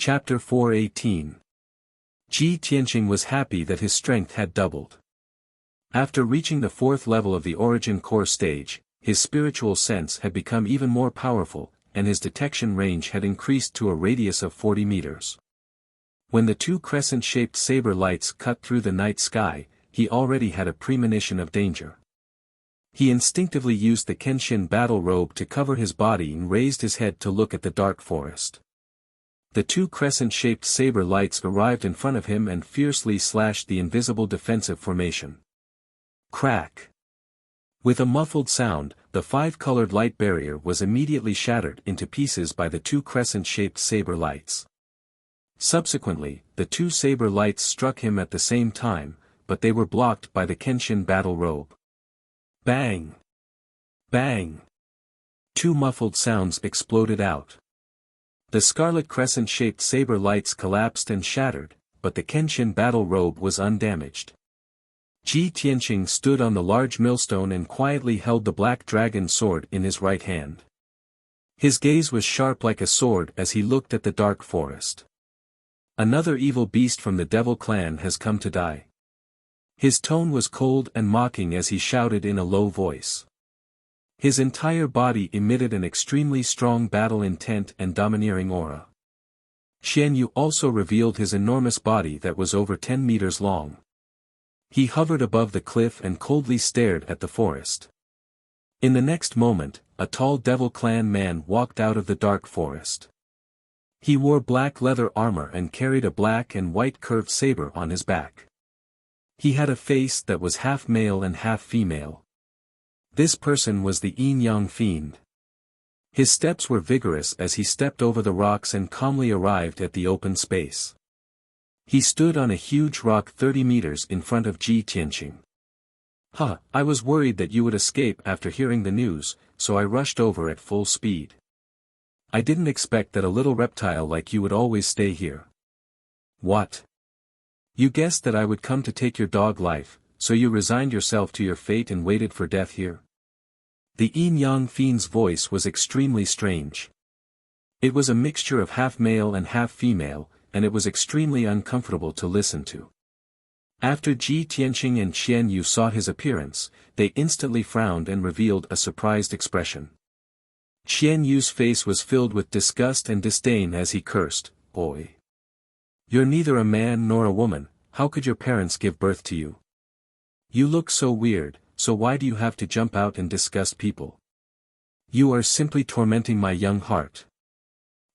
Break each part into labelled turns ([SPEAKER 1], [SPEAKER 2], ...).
[SPEAKER 1] Chapter 418. Ji Tianqing was happy that his strength had doubled. After reaching the 4th level of the Origin Core stage, his spiritual sense had become even more powerful, and his detection range had increased to a radius of 40 meters. When the 2 crescent-shaped saber lights cut through the night sky, he already had a premonition of danger. He instinctively used the Kenshin battle robe to cover his body and raised his head to look at the dark forest. The 2 crescent-shaped saber lights arrived in front of him and fiercely slashed the invisible defensive formation. Crack! With a muffled sound, the 5-colored light barrier was immediately shattered into pieces by the 2 crescent-shaped saber lights. Subsequently, the 2 saber lights struck him at the same time, but they were blocked by the Kenshin battle robe. Bang! Bang! 2 muffled sounds exploded out. The scarlet crescent-shaped saber lights collapsed and shattered, but the Kenshin battle robe was undamaged. Ji Tianqing stood on the large millstone and quietly held the black dragon sword in his right hand. His gaze was sharp like a sword as he looked at the dark forest. Another evil beast from the Devil clan has come to die. His tone was cold and mocking as he shouted in a low voice. His entire body emitted an extremely strong battle intent and domineering aura. Xian Yu also revealed his enormous body that was over 10 meters long. He hovered above the cliff and coldly stared at the forest. In the next moment, a tall Devil clan man walked out of the dark forest. He wore black leather armor and carried a black and white curved saber on his back. He had a face that was half male and half female. This person was the Yin-Yang Fiend. His steps were vigorous as he stepped over the rocks and calmly arrived at the open space. He stood on a huge rock 30 meters in front of Ji Tianqing. I was worried that you would escape after hearing the news, so I rushed over at full speed. I didn't expect that a little reptile like you would always stay here. What? You guessed that I would come to take your dog life, so you resigned yourself to your fate and waited for death here? The Yin-Yang Fiend's voice was extremely strange. It was a mixture of half male and half female, and it was extremely uncomfortable to listen to. After Ji Tianqing and Xian Yu saw his appearance, they instantly frowned and revealed a surprised expression. Xian Yu's face was filled with disgust and disdain as he cursed, "Boy! You're neither a man nor a woman, how could your parents give birth to you? You look so weird, so why do you have to jump out and disgust people? You are simply tormenting my young heart.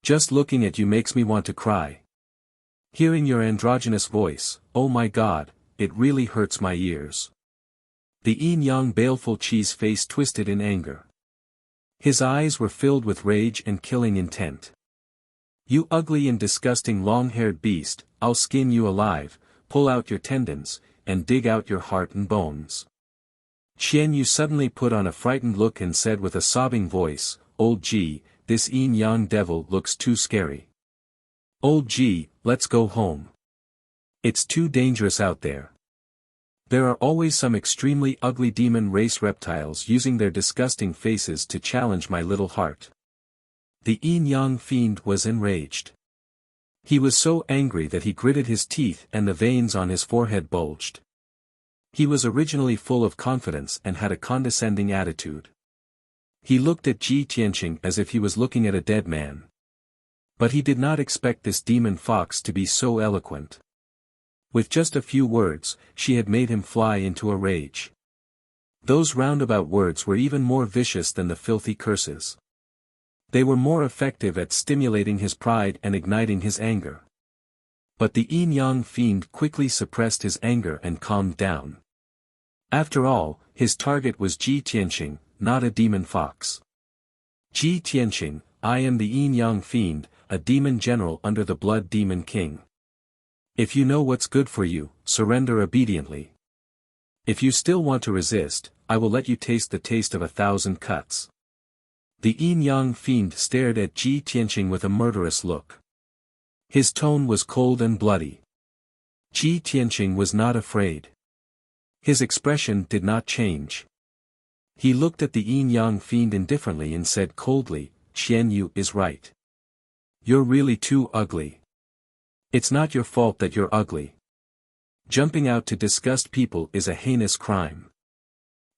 [SPEAKER 1] Just looking at you makes me want to cry. Hearing your androgynous voice, oh my God, it really hurts my ears." The Yin-Yang baleful Chi's face twisted in anger. His eyes were filled with rage and killing intent. "You ugly and disgusting long-haired beast, I'll skin you alive, pull out your tendons, and dig out your heart and bones." Xian Yu suddenly put on a frightened look and said with a sobbing voice, "Old Ji, this Yin-Yang devil looks too scary. Old Ji, let's go home. It's too dangerous out there. There are always some extremely ugly demon race reptiles using their disgusting faces to challenge my little heart." The Yin-Yang Fiend was enraged. He was so angry that he gritted his teeth and the veins on his forehead bulged. He was originally full of confidence and had a condescending attitude. He looked at Ji Tianqing as if he was looking at a dead man. But he did not expect this demon fox to be so eloquent. With just a few words, she had made him fly into a rage. Those roundabout words were even more vicious than the filthy curses. They were more effective at stimulating his pride and igniting his anger. But the Yin-Yang Fiend quickly suppressed his anger and calmed down. After all, his target was Ji Tianqing, not a demon fox. "Ji Tianqing, I am the Yin-Yang Fiend, a demon general under the Blood Demon King. If you know what's good for you, surrender obediently. If you still want to resist, I will let you taste the taste of 1,000 cuts." The Yin-Yang Fiend stared at Ji Tianqing with a murderous look. His tone was cold and bloody. Ji Tianqing was not afraid. His expression did not change. He looked at the Yin-Yang Fiend indifferently and said coldly, "Xian Yu is right. You're really too ugly. It's not your fault that you're ugly. Jumping out to disgust people is a heinous crime.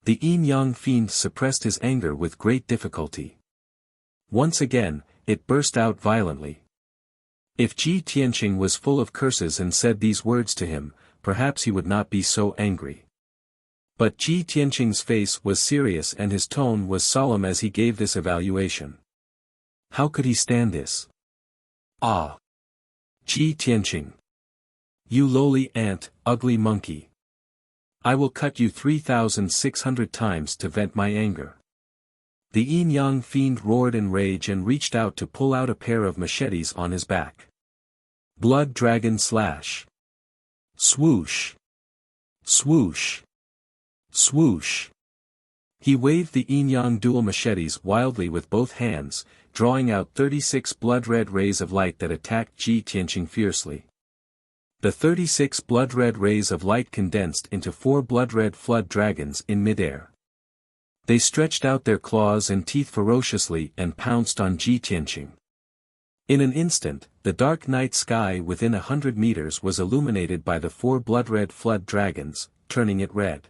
[SPEAKER 1] The yin-yang fiend suppressed his anger with great difficulty. Once again, it burst out violently. If Ji Tianqing was full of curses and said these words to him, perhaps he would not be so angry. But Ji Tianqing's face was serious and his tone was solemn as he gave this evaluation. How could he stand this? Ah! Ji Tianqing! You lowly ant, ugly monkey! I will cut you 3,600 times to vent my anger. The yin-yang fiend roared in rage and reached out to pull out a pair of machetes on his back. Blood Dragon Slash. Swoosh! Swoosh! Swoosh! He waved the yin-yang dual machetes wildly with both hands, drawing out 36 blood-red rays of light that attacked Ji Tianqing fiercely. The 36 blood-red rays of light condensed into 4 blood-red flood dragons in midair. They stretched out their claws and teeth ferociously and pounced on Ji Tianqing. In an instant, the dark night sky within 100 meters was illuminated by the 4 blood-red flood dragons, turning it red.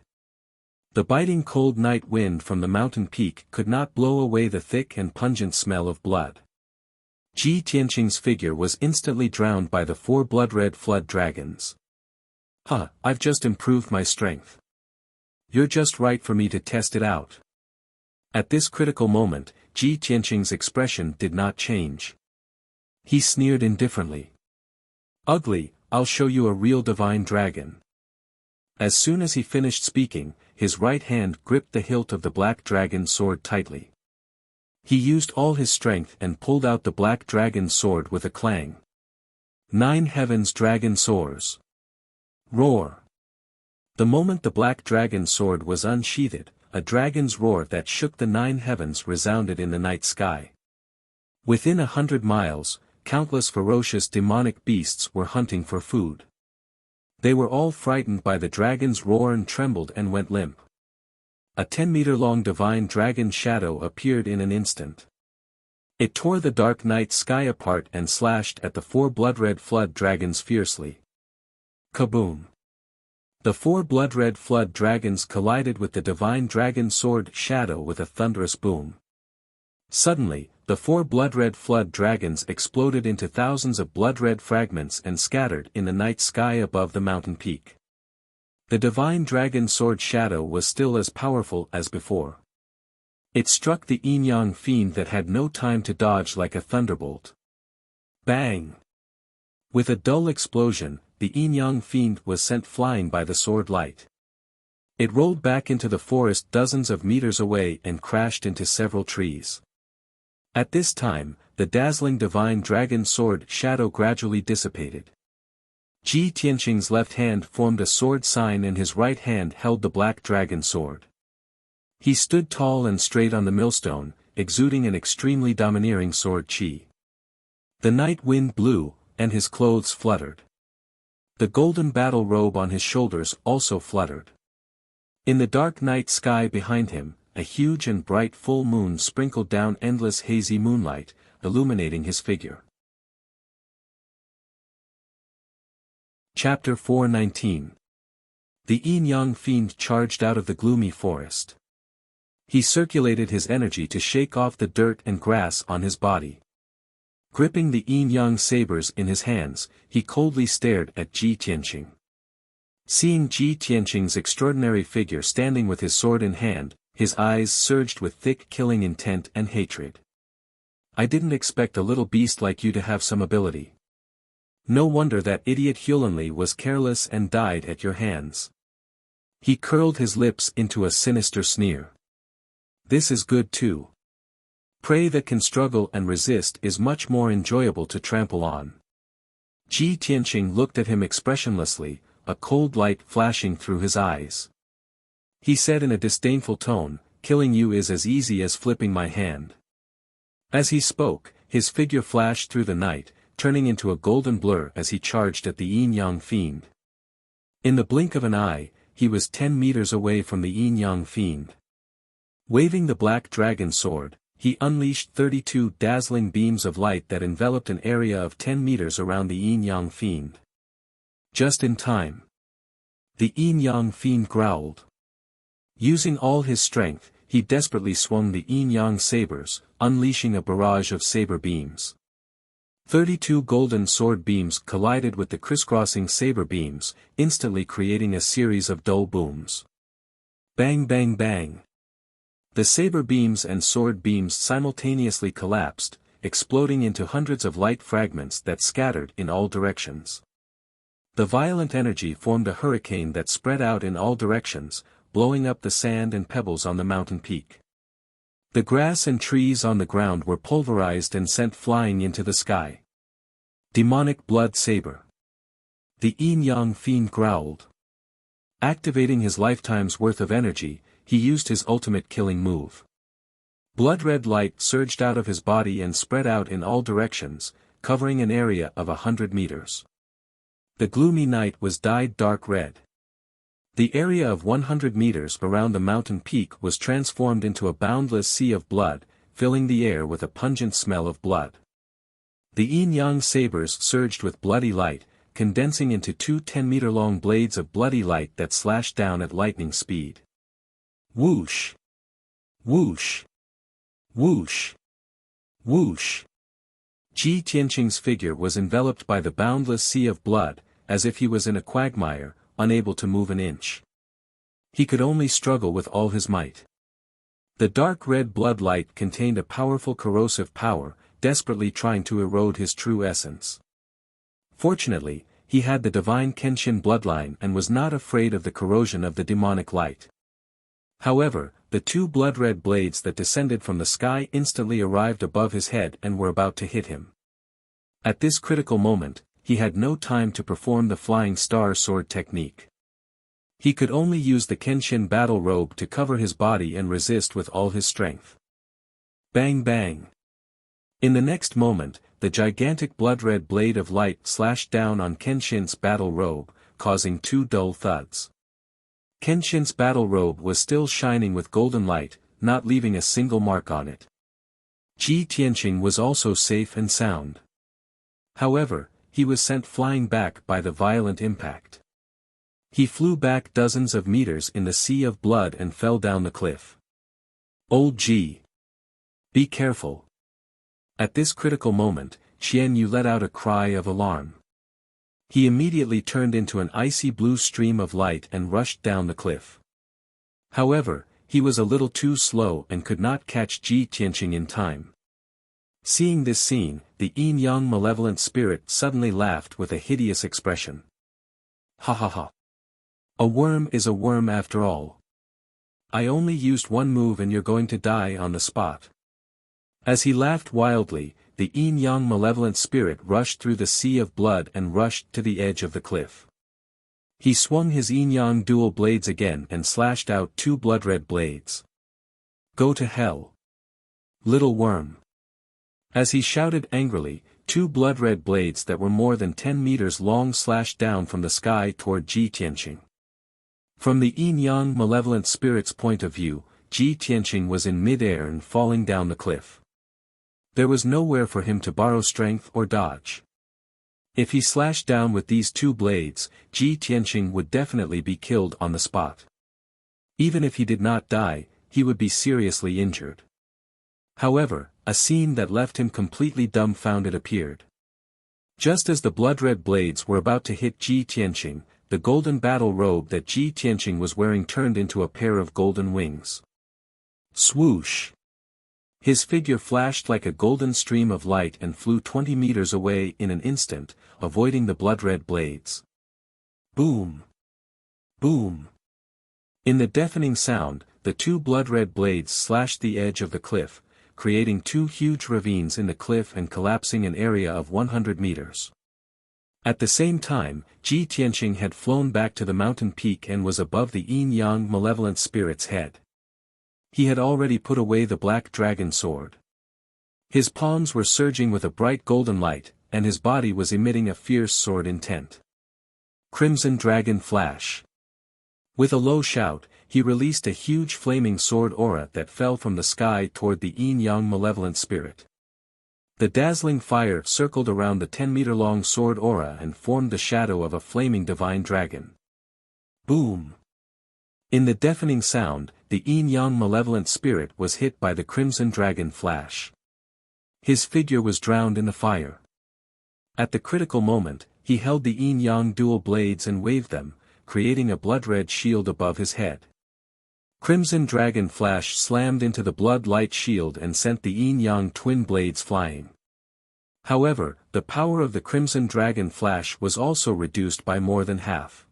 [SPEAKER 1] The biting cold night wind from the mountain peak could not blow away the thick and pungent smell of blood. Ji Tianqing's figure was instantly drowned by the 4 blood-red flood dragons. Huh, I've just improved my strength. You're just right for me to test it out. At this critical moment, Ji Tianqing's expression did not change. He sneered indifferently. Ugly, I'll show you a real divine dragon. As soon as he finished speaking, his right hand gripped the hilt of the black dragon sword tightly. He used all his strength and pulled out the black dragon sword with a clang. 9 heavens dragon soars. Roar. The moment the black dragon sword was unsheathed, a dragon's roar that shook the 9 heavens resounded in the night sky. Within 100 miles, countless ferocious demonic beasts were hunting for food. They were all frightened by the dragon's roar and trembled and went limp. A 10-meter-long divine dragon shadow appeared in an instant. It tore the dark night sky apart and slashed at the 4 blood-red flood dragons fiercely. Kaboom! The 4 blood-red flood dragons collided with the divine dragon sword shadow with a thunderous boom. Suddenly, the 4 blood-red flood dragons exploded into thousands of blood-red fragments and scattered in the night sky above the mountain peak. The divine dragon sword shadow was still as powerful as before. It struck the yin-yang fiend that had no time to dodge like a thunderbolt. Bang! With a dull explosion, the yin-yang fiend was sent flying by the sword light. It rolled back into the forest dozens of meters away and crashed into several trees. At this time, the dazzling divine dragon sword shadow gradually dissipated. Ji Tianqing's left hand formed a sword sign and his right hand held the black dragon sword. He stood tall and straight on the millstone, exuding an extremely domineering sword chi. The night wind blew, and his clothes fluttered. The golden battle robe on his shoulders also fluttered. In the dark night sky behind him, a huge and bright full moon sprinkled down endless hazy moonlight, illuminating his figure. Chapter 419. The yin-yang fiend charged out of the gloomy forest. He circulated his energy to shake off the dirt and grass on his body. Gripping the yin-yang sabers in his hands, he coldly stared at Ji Tianqing. Seeing Ji Tianqing's extraordinary figure standing with his sword in hand, his eyes surged with thick killing intent and hatred. I didn't expect a little beast like you to have some ability. No wonder that idiot Hulanli was careless and died at your hands. He curled his lips into a sinister sneer. This is good too. Prey that can struggle and resist is much more enjoyable to trample on. Ji Tianqing looked at him expressionlessly, a cold light flashing through his eyes. He said in a disdainful tone, killing you is as easy as flipping my hand. As he spoke, his figure flashed through the night, turning into a golden blur as he charged at the yin-yang fiend. In the blink of an eye, he was 10 meters away from the yin-yang fiend. Waving the black dragon sword, He unleashed 32 dazzling beams of light that enveloped an area of 10 meters around the yin-yang fiend. Just in time. The yin-yang fiend growled. Using all his strength, he desperately swung the yin-yang sabers, unleashing a barrage of saber beams. 32 golden sword beams collided with the crisscrossing saber beams, instantly creating a series of dull booms. Bang bang bang. The saber beams and sword beams simultaneously collapsed, exploding into hundreds of light fragments that scattered in all directions. The violent energy formed a hurricane that spread out in all directions, blowing up the sand and pebbles on the mountain peak. The grass and trees on the ground were pulverized and sent flying into the sky. Demonic blood saber. The yin-yang fiend growled. Activating his lifetime's worth of energy, he used his ultimate killing move. Blood-red light surged out of his body and spread out in all directions, covering an area of 100 meters. The gloomy night was dyed dark red. The area of 100 meters around the mountain peak was transformed into a boundless sea of blood, filling the air with a pungent smell of blood. The yin-yang sabers surged with bloody light, condensing into two 10-meter-long blades of bloody light that slashed down at lightning speed. Whoosh! Whoosh! Whoosh! Whoosh! Ji Tianqing's figure was enveloped by the boundless sea of blood, as if he was in a quagmire, unable to move an inch. He could only struggle with all his might. The dark red blood light contained a powerful corrosive power, desperately trying to erode his true essence. Fortunately, he had the divine Kenshin bloodline and was not afraid of the corrosion of the demonic light. However, the two blood-red blades that descended from the sky instantly arrived above his head and were about to hit him. At this critical moment, he had no time to perform the flying star sword technique. He could only use the Kenshin battle robe to cover his body and resist with all his strength. Bang bang. In the next moment, the gigantic blood-red blade of light slashed down on Kenshin's battle robe, causing two dull thuds. Kenshin's battle robe was still shining with golden light, not leaving a single mark on it. Ji Tianqing was also safe and sound. However, he was sent flying back by the violent impact. He flew back dozens of meters in the sea of blood and fell down the cliff. Old Ji! Be careful! At this critical moment, Qian Yu let out a cry of alarm. He immediately turned into an icy blue stream of light and rushed down the cliff. However, he was a little too slow and could not catch Ji Tianqing in time. Seeing this scene, the yin-yang malevolent spirit suddenly laughed with a hideous expression. Ha ha ha. A worm is a worm after all. I only used one move and you're going to die on the spot. As he laughed wildly, the yin-yang malevolent spirit rushed through the sea of blood and rushed to the edge of the cliff. He swung his yin-yang dual blades again and slashed out two blood-red blades. Go to hell. Little worm. As he shouted angrily, two blood-red blades that were more than 10 meters long slashed down from the sky toward Ji Tianqing. From the yin-yang malevolent spirit's point of view, Ji Tianqing was in mid-air and falling down the cliff. There was nowhere for him to borrow strength or dodge. If he slashed down with these two blades, Ji Tianqing would definitely be killed on the spot. Even if he did not die, he would be seriously injured. However, a scene that left him completely dumbfounded appeared. Just as the blood-red blades were about to hit Ji Tianqing, the golden battle robe that Ji Tianqing was wearing turned into a pair of golden wings. Swoosh! His figure flashed like a golden stream of light and flew 20 meters away in an instant, avoiding the blood-red blades. Boom! Boom! In the deafening sound, the two blood-red blades slashed the edge of the cliff, creating two huge ravines in the cliff and collapsing an area of 100 meters. At the same time, Ji Tianqing had flown back to the mountain peak and was above the yin-yang malevolent spirit's head. He had already put away the black dragon sword. His palms were surging with a bright golden light, and his body was emitting a fierce sword intent. Crimson Dragon Flash. With a low shout, he released a huge flaming sword aura that fell from the sky toward the yin-yang malevolent spirit. The dazzling fire circled around the 10-meter-long sword aura and formed the shadow of a flaming divine dragon. Boom! In the deafening sound, the yin-yang malevolent spirit was hit by the crimson dragon flash. His figure was drowned in the fire. At the critical moment, he held the yin-yang dual blades and waved them, creating a blood-red shield above his head. Crimson dragon flash slammed into the blood-light shield and sent the yin-yang twin blades flying. However, the power of the crimson dragon flash was also reduced by more than half.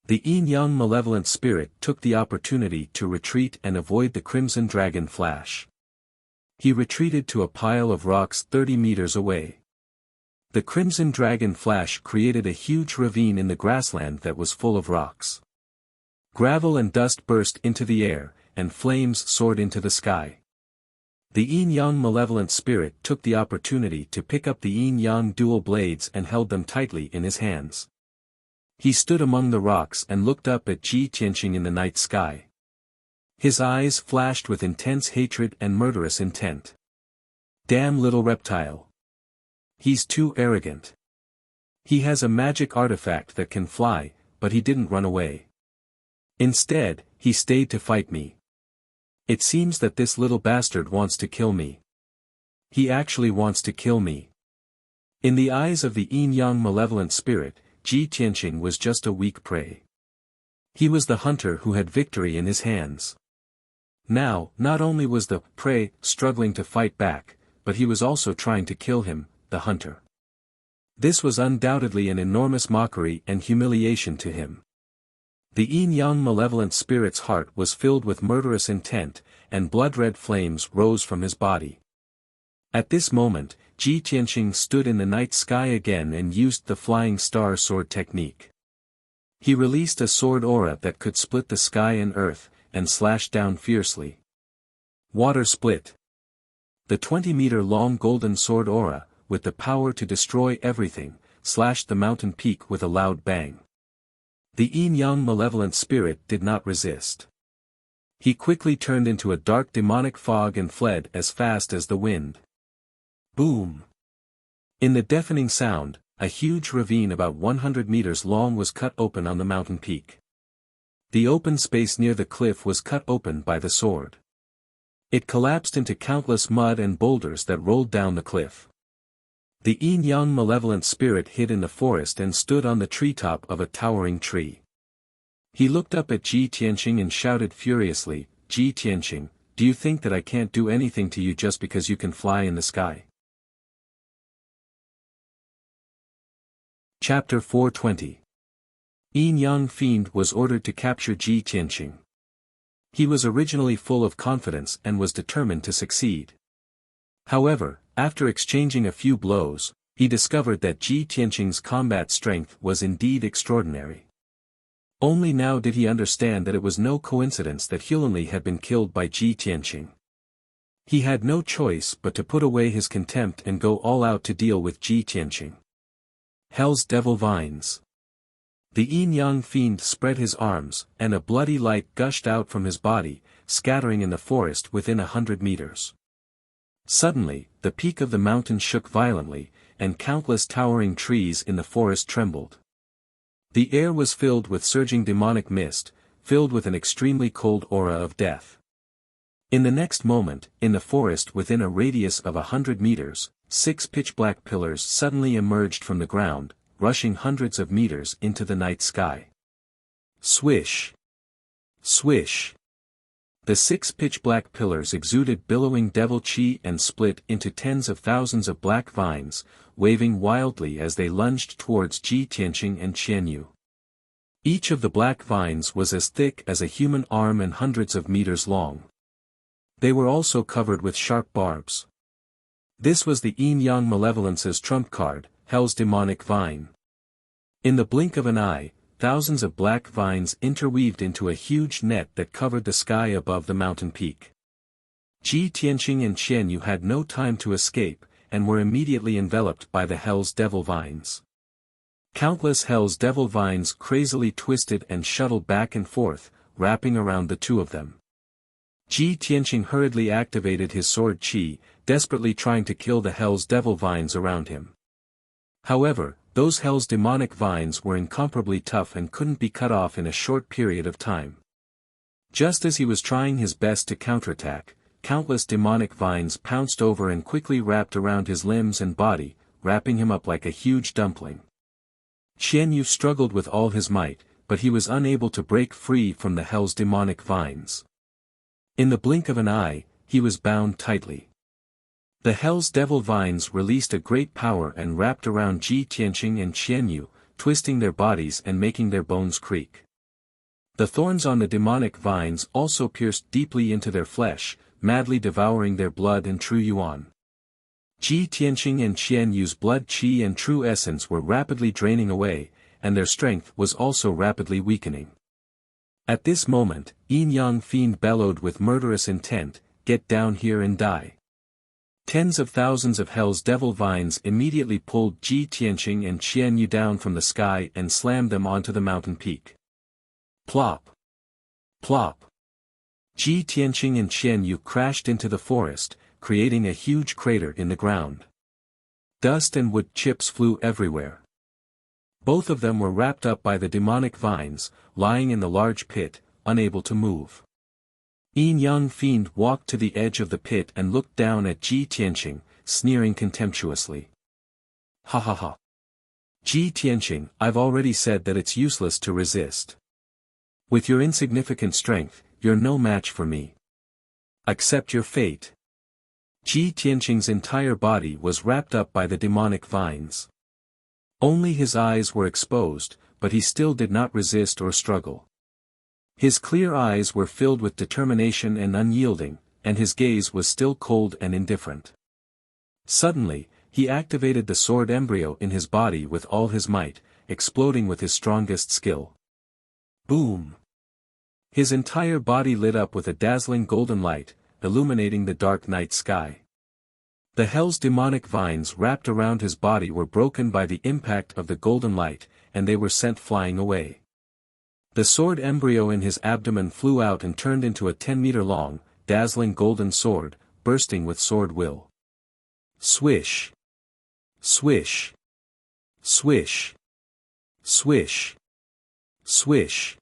[SPEAKER 1] The yin-yang malevolent spirit took the opportunity to retreat and avoid the crimson dragon flash. He retreated to a pile of rocks 30 meters away. The crimson dragon flash created a huge ravine in the grassland that was full of rocks. Gravel and dust burst into the air, and flames soared into the sky. The yin-yang malevolent spirit took the opportunity to pick up the yin-yang dual blades and held them tightly in his hands. He stood among the rocks and looked up at Ji Tianqing in the night sky. His eyes flashed with intense hatred and murderous intent. Damn little reptile. He's too arrogant. He has a magic artifact that can fly, but he didn't run away. Instead, he stayed to fight me. It seems that this little bastard wants to kill me. He actually wants to kill me. In the eyes of the yin-yang malevolent spirit, Ji Tianqing was just a weak prey. He was the hunter who had victory in his hands. Now, not only was the prey struggling to fight back, but he was also trying to kill him, the hunter. This was undoubtedly an enormous mockery and humiliation to him. The yin-yang malevolent spirit's heart was filled with murderous intent, and blood-red flames rose from his body. At this moment, Ji Tianqing stood in the night sky again and used the flying star sword technique. He released a sword aura that could split the sky and earth, and slashed down fiercely. Water split. The 20-meter-long golden sword aura, with the power to destroy everything, slashed the mountain peak with a loud bang. The yin-yang malevolent spirit did not resist. He quickly turned into a dark demonic fog and fled as fast as the wind. Boom! In the deafening sound, a huge ravine about 100 meters long was cut open on the mountain peak. The open space near the cliff was cut open by the sword. It collapsed into countless mud and boulders that rolled down the cliff. The yin-yang malevolent spirit hid in the forest and stood on the treetop of a towering tree. He looked up at Ji Tianqing and shouted furiously, "Ji Tianqing, do you think that I can't do anything to you just because you can fly in the sky?" Chapter 420. Yin-yang Fiend was ordered to capture Ji Tianqing. He was originally full of confidence and was determined to succeed. However, after exchanging a few blows, he discovered that Ji Tianqing's combat strength was indeed extraordinary. Only now did he understand that it was no coincidence that Hulanli had been killed by Ji Tianqing. He had no choice but to put away his contempt and go all out to deal with Ji Tianqing. Hell's Devil Vines. The yin-yang fiend spread his arms, and a bloody light gushed out from his body, scattering in the forest within 100 meters. Suddenly, the peak of the mountain shook violently, and countless towering trees in the forest trembled. The air was filled with surging demonic mist, filled with an extremely cold aura of death. In the next moment, in the forest within a radius of 100 meters, 6 pitch-black pillars suddenly emerged from the ground, rushing hundreds of meters into the night sky. Swish! Swish! The 6 pitch-black pillars exuded billowing devil chi and split into tens of thousands of black vines, waving wildly as they lunged towards Ji Tianqing and Qianyu. Each of the black vines was as thick as a human arm and hundreds of meters long. They were also covered with sharp barbs. This was the yin-yang malevolence's trump card, Hell's Demonic Vine. In the blink of an eye, thousands of black vines interweaved into a huge net that covered the sky above the mountain peak. Ji Tianqing and Qianyu had no time to escape, and were immediately enveloped by the Hell's Devil Vines. Countless Hell's Devil Vines crazily twisted and shuttled back and forth, wrapping around the two of them. Ji Tianqing hurriedly activated his sword qi, desperately trying to kill the hell's devil vines around him. However, those hell's demonic vines were incomparably tough and couldn't be cut off in a short period of time. Just as he was trying his best to counterattack, countless demonic vines pounced over and quickly wrapped around his limbs and body, wrapping him up like a huge dumpling. Qian Yu struggled with all his might, but he was unable to break free from the hell's demonic vines. In the blink of an eye, he was bound tightly. The hell's devil vines released a great power and wrapped around Ji Tianqing and Qian Yu, twisting their bodies and making their bones creak. The thorns on the demonic vines also pierced deeply into their flesh, madly devouring their blood and true yuan. Ji Tianqing and Qian Yu's blood qi and true essence were rapidly draining away, and their strength was also rapidly weakening. At this moment, Yin Yang Fiend bellowed with murderous intent, "Get down here and die." Tens of thousands of hell's devil vines immediately pulled Ji Tianqing and Qian Yu down from the sky and slammed them onto the mountain peak. Plop! Plop! Ji Tianqing and Qian Yu crashed into the forest, creating a huge crater in the ground. Dust and wood chips flew everywhere. Both of them were wrapped up by the demonic vines, lying in the large pit, unable to move. Yin Yang Fiend walked to the edge of the pit and looked down at Ji Tianqing, sneering contemptuously. "Ha ha ha. Ji Tianqing, I've already said that it's useless to resist. With your insignificant strength, you're no match for me. Accept your fate." Ji Tianqing's entire body was wrapped up by the demonic vines. Only his eyes were exposed, but he still did not resist or struggle. His clear eyes were filled with determination and unyielding, and his gaze was still cold and indifferent. Suddenly, he activated the sword embryo in his body with all his might, exploding with his strongest skill. Boom! His entire body lit up with a dazzling golden light, illuminating the dark night sky. The hell's demonic vines wrapped around his body were broken by the impact of the golden light, and they were sent flying away. The sword embryo in his abdomen flew out and turned into a 10-meter-long, dazzling golden sword, bursting with sword will. Swish! Swish! Swish! Swish! Swish!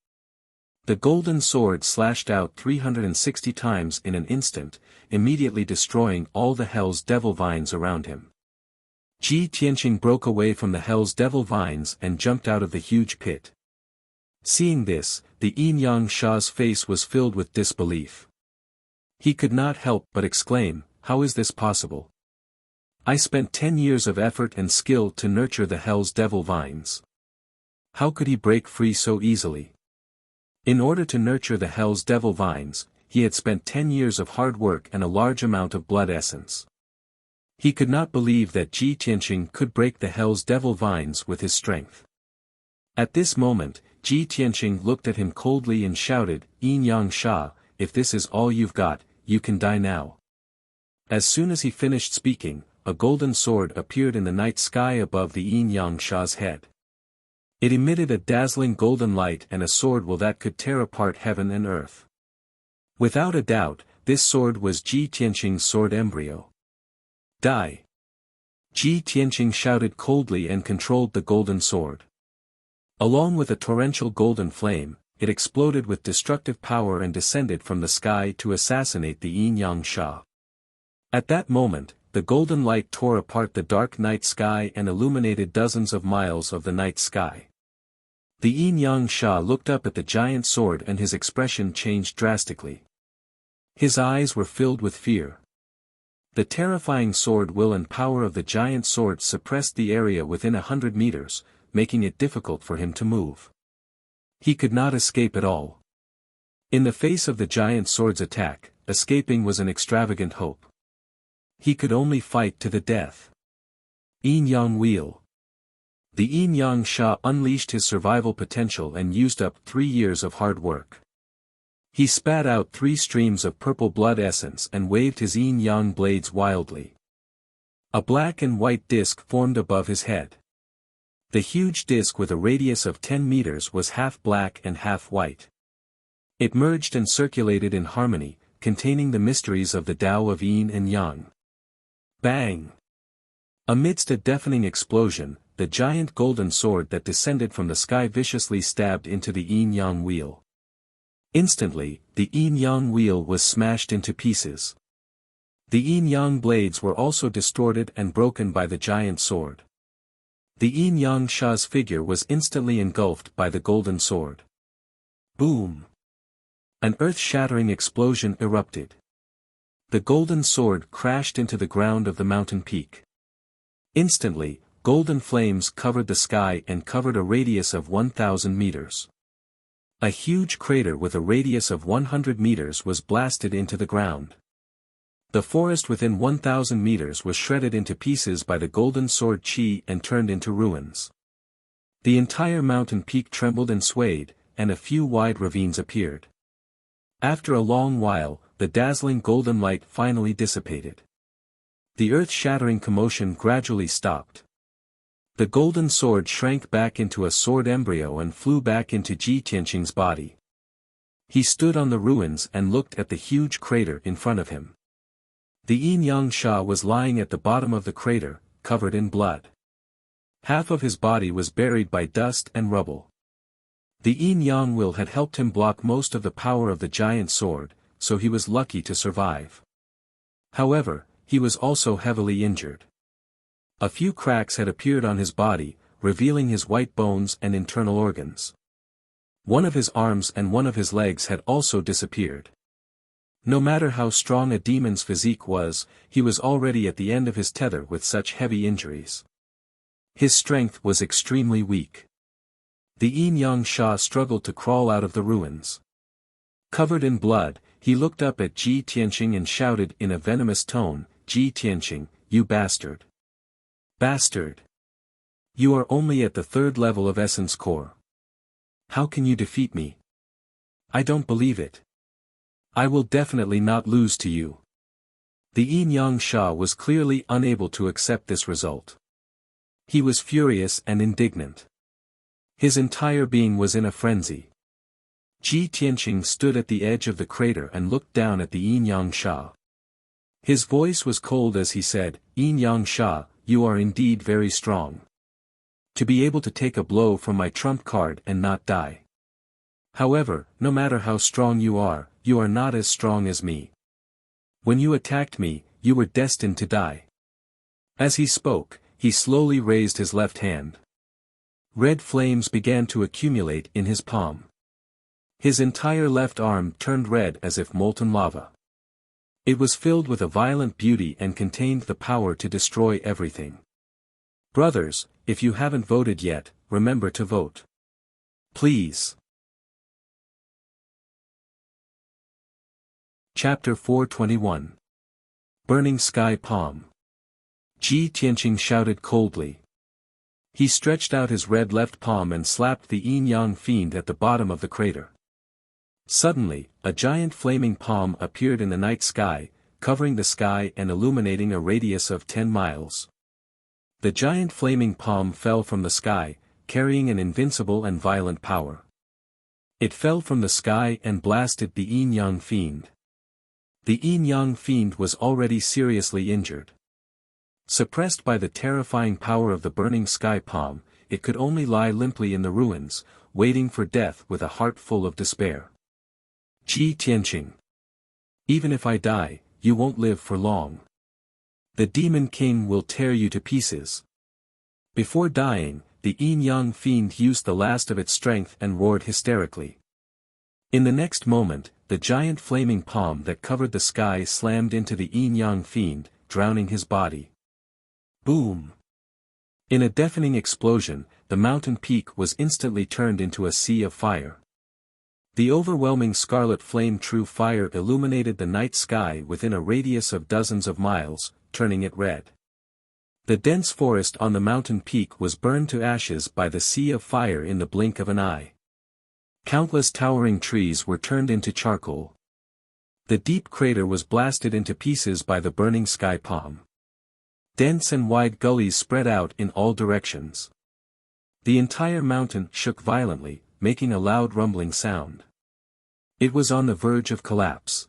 [SPEAKER 1] The golden sword slashed out 360 times in an instant, immediately destroying all the hell's devil vines around him. Ji Tianqing broke away from the hell's devil vines and jumped out of the huge pit. Seeing this, the Yin Yang Sha's face was filled with disbelief. He could not help but exclaim, "How is this possible? I spent 10 years of effort and skill to nurture the hell's devil vines. How could he break free so easily?" In order to nurture the hell's devil vines, he had spent 10 years of hard work and a large amount of blood essence. He could not believe that Ji Tianqing could break the hell's devil vines with his strength. At this moment, Ji Tianqing looked at him coldly and shouted, "Yin Yang Sha, if this is all you've got, you can die now." As soon as he finished speaking, a golden sword appeared in the night sky above the Yin Yang Sha's head. It emitted a dazzling golden light and a sword will that could tear apart heaven and earth. Without a doubt, this sword was Ji Tianqing's sword embryo. Die! Ji Tianqing shouted coldly and controlled the golden sword. Along with a torrential golden flame, it exploded with destructive power and descended from the sky to assassinate the Yin Yang Sha. At that moment, the golden light tore apart the dark night sky and illuminated dozens of miles of the night sky. The Yin Yang Sha looked up at the giant sword and his expression changed drastically. His eyes were filled with fear. The terrifying sword will and power of the giant sword suppressed the area within 100 meters, making it difficult for him to move. He could not escape at all. In the face of the giant sword's attack, escaping was an extravagant hope. He could only fight to the death. Yin Yang Wheel. The Yin Yang Sha unleashed his survival potential and used up 3 years of hard work. He spat out 3 streams of purple blood essence and waved his Yin Yang blades wildly. A black and white disc formed above his head. The huge disc with a radius of 10 meters was half black and half white. It merged and circulated in harmony, containing the mysteries of the Tao of Yin and Yang. Bang! Amidst a deafening explosion, the giant golden sword that descended from the sky viciously stabbed into the yin-yang wheel. Instantly, the yin-yang wheel was smashed into pieces. The yin-yang blades were also distorted and broken by the giant sword. The yin-yang Sha's figure was instantly engulfed by the golden sword. Boom! An earth-shattering explosion erupted. The golden sword crashed into the ground of the mountain peak. Instantly, golden flames covered the sky and covered a radius of 1,000 meters. A huge crater with a radius of 100 meters was blasted into the ground. The forest within 1,000 meters was shredded into pieces by the golden sword chi and turned into ruins. The entire mountain peak trembled and swayed, and a few wide ravines appeared. After a long while, the dazzling golden light finally dissipated. The earth-shattering commotion gradually stopped. The golden sword shrank back into a sword embryo and flew back into Ji Tianqing's body. He stood on the ruins and looked at the huge crater in front of him. The yin-yang Sha was lying at the bottom of the crater, covered in blood. Half of his body was buried by dust and rubble. The yin-yang will had helped him block most of the power of the giant sword, so he was lucky to survive. However, he was also heavily injured. A few cracks had appeared on his body, revealing his white bones and internal organs. One of his arms and one of his legs had also disappeared. No matter how strong a demon's physique was, he was already at the end of his tether with such heavy injuries. His strength was extremely weak. The yin-yang Sha struggled to crawl out of the ruins. Covered in blood, he looked up at Ji Tianqing and shouted in a venomous tone, "Ji Tianqing, you bastard! Bastard! You are only at the 3rd level of Essence Core. How can you defeat me? I don't believe it. I will definitely not lose to you." The yin-yang Sha was clearly unable to accept this result. He was furious and indignant. His entire being was in a frenzy. Ji Tianqing stood at the edge of the crater and looked down at the yin-yang Sha. His voice was cold as he said, "Yin-yang Sha, you are indeed very strong. To be able to take a blow from my trump card and not die. However, no matter how strong you are not as strong as me. When you attacked me, you were destined to die." As he spoke, he slowly raised his left hand. Red flames began to accumulate in his palm. His entire left arm turned red as if molten lava. It was filled with a violent beauty and contained the power to destroy everything. Brothers, if you haven't voted yet, remember to vote. Please. Chapter 421. Burning Sky Palm. Ji Tianqing shouted coldly. He stretched out his red left palm and slapped the yin-yang fiend at the bottom of the crater. Suddenly, a giant flaming palm appeared in the night sky, covering the sky and illuminating a radius of 10 miles. The giant flaming palm fell from the sky, carrying an invincible and violent power. It fell from the sky and blasted the yin-yang fiend. The yin-yang fiend was already seriously injured. Suppressed by the terrifying power of the burning sky palm, it could only lie limply in the ruins, waiting for death with a heart full of despair. Ji Tianqing. Even if I die, you won't live for long. The Demon King will tear you to pieces. Before dying, the yin-yang fiend used the last of its strength and roared hysterically. In the next moment, the giant flaming palm that covered the sky slammed into the yin-yang fiend, drowning his body. Boom! In a deafening explosion, the mountain peak was instantly turned into a sea of fire. The overwhelming scarlet flame true fire illuminated the night sky within a radius of dozens of miles, turning it red. The dense forest on the mountain peak was burned to ashes by the sea of fire in the blink of an eye. Countless towering trees were turned into charcoal. The deep crater was blasted into pieces by the burning sky palm. Dense and wide gullies spread out in all directions. The entire mountain shook violently, making a loud rumbling sound. It was on the verge of collapse.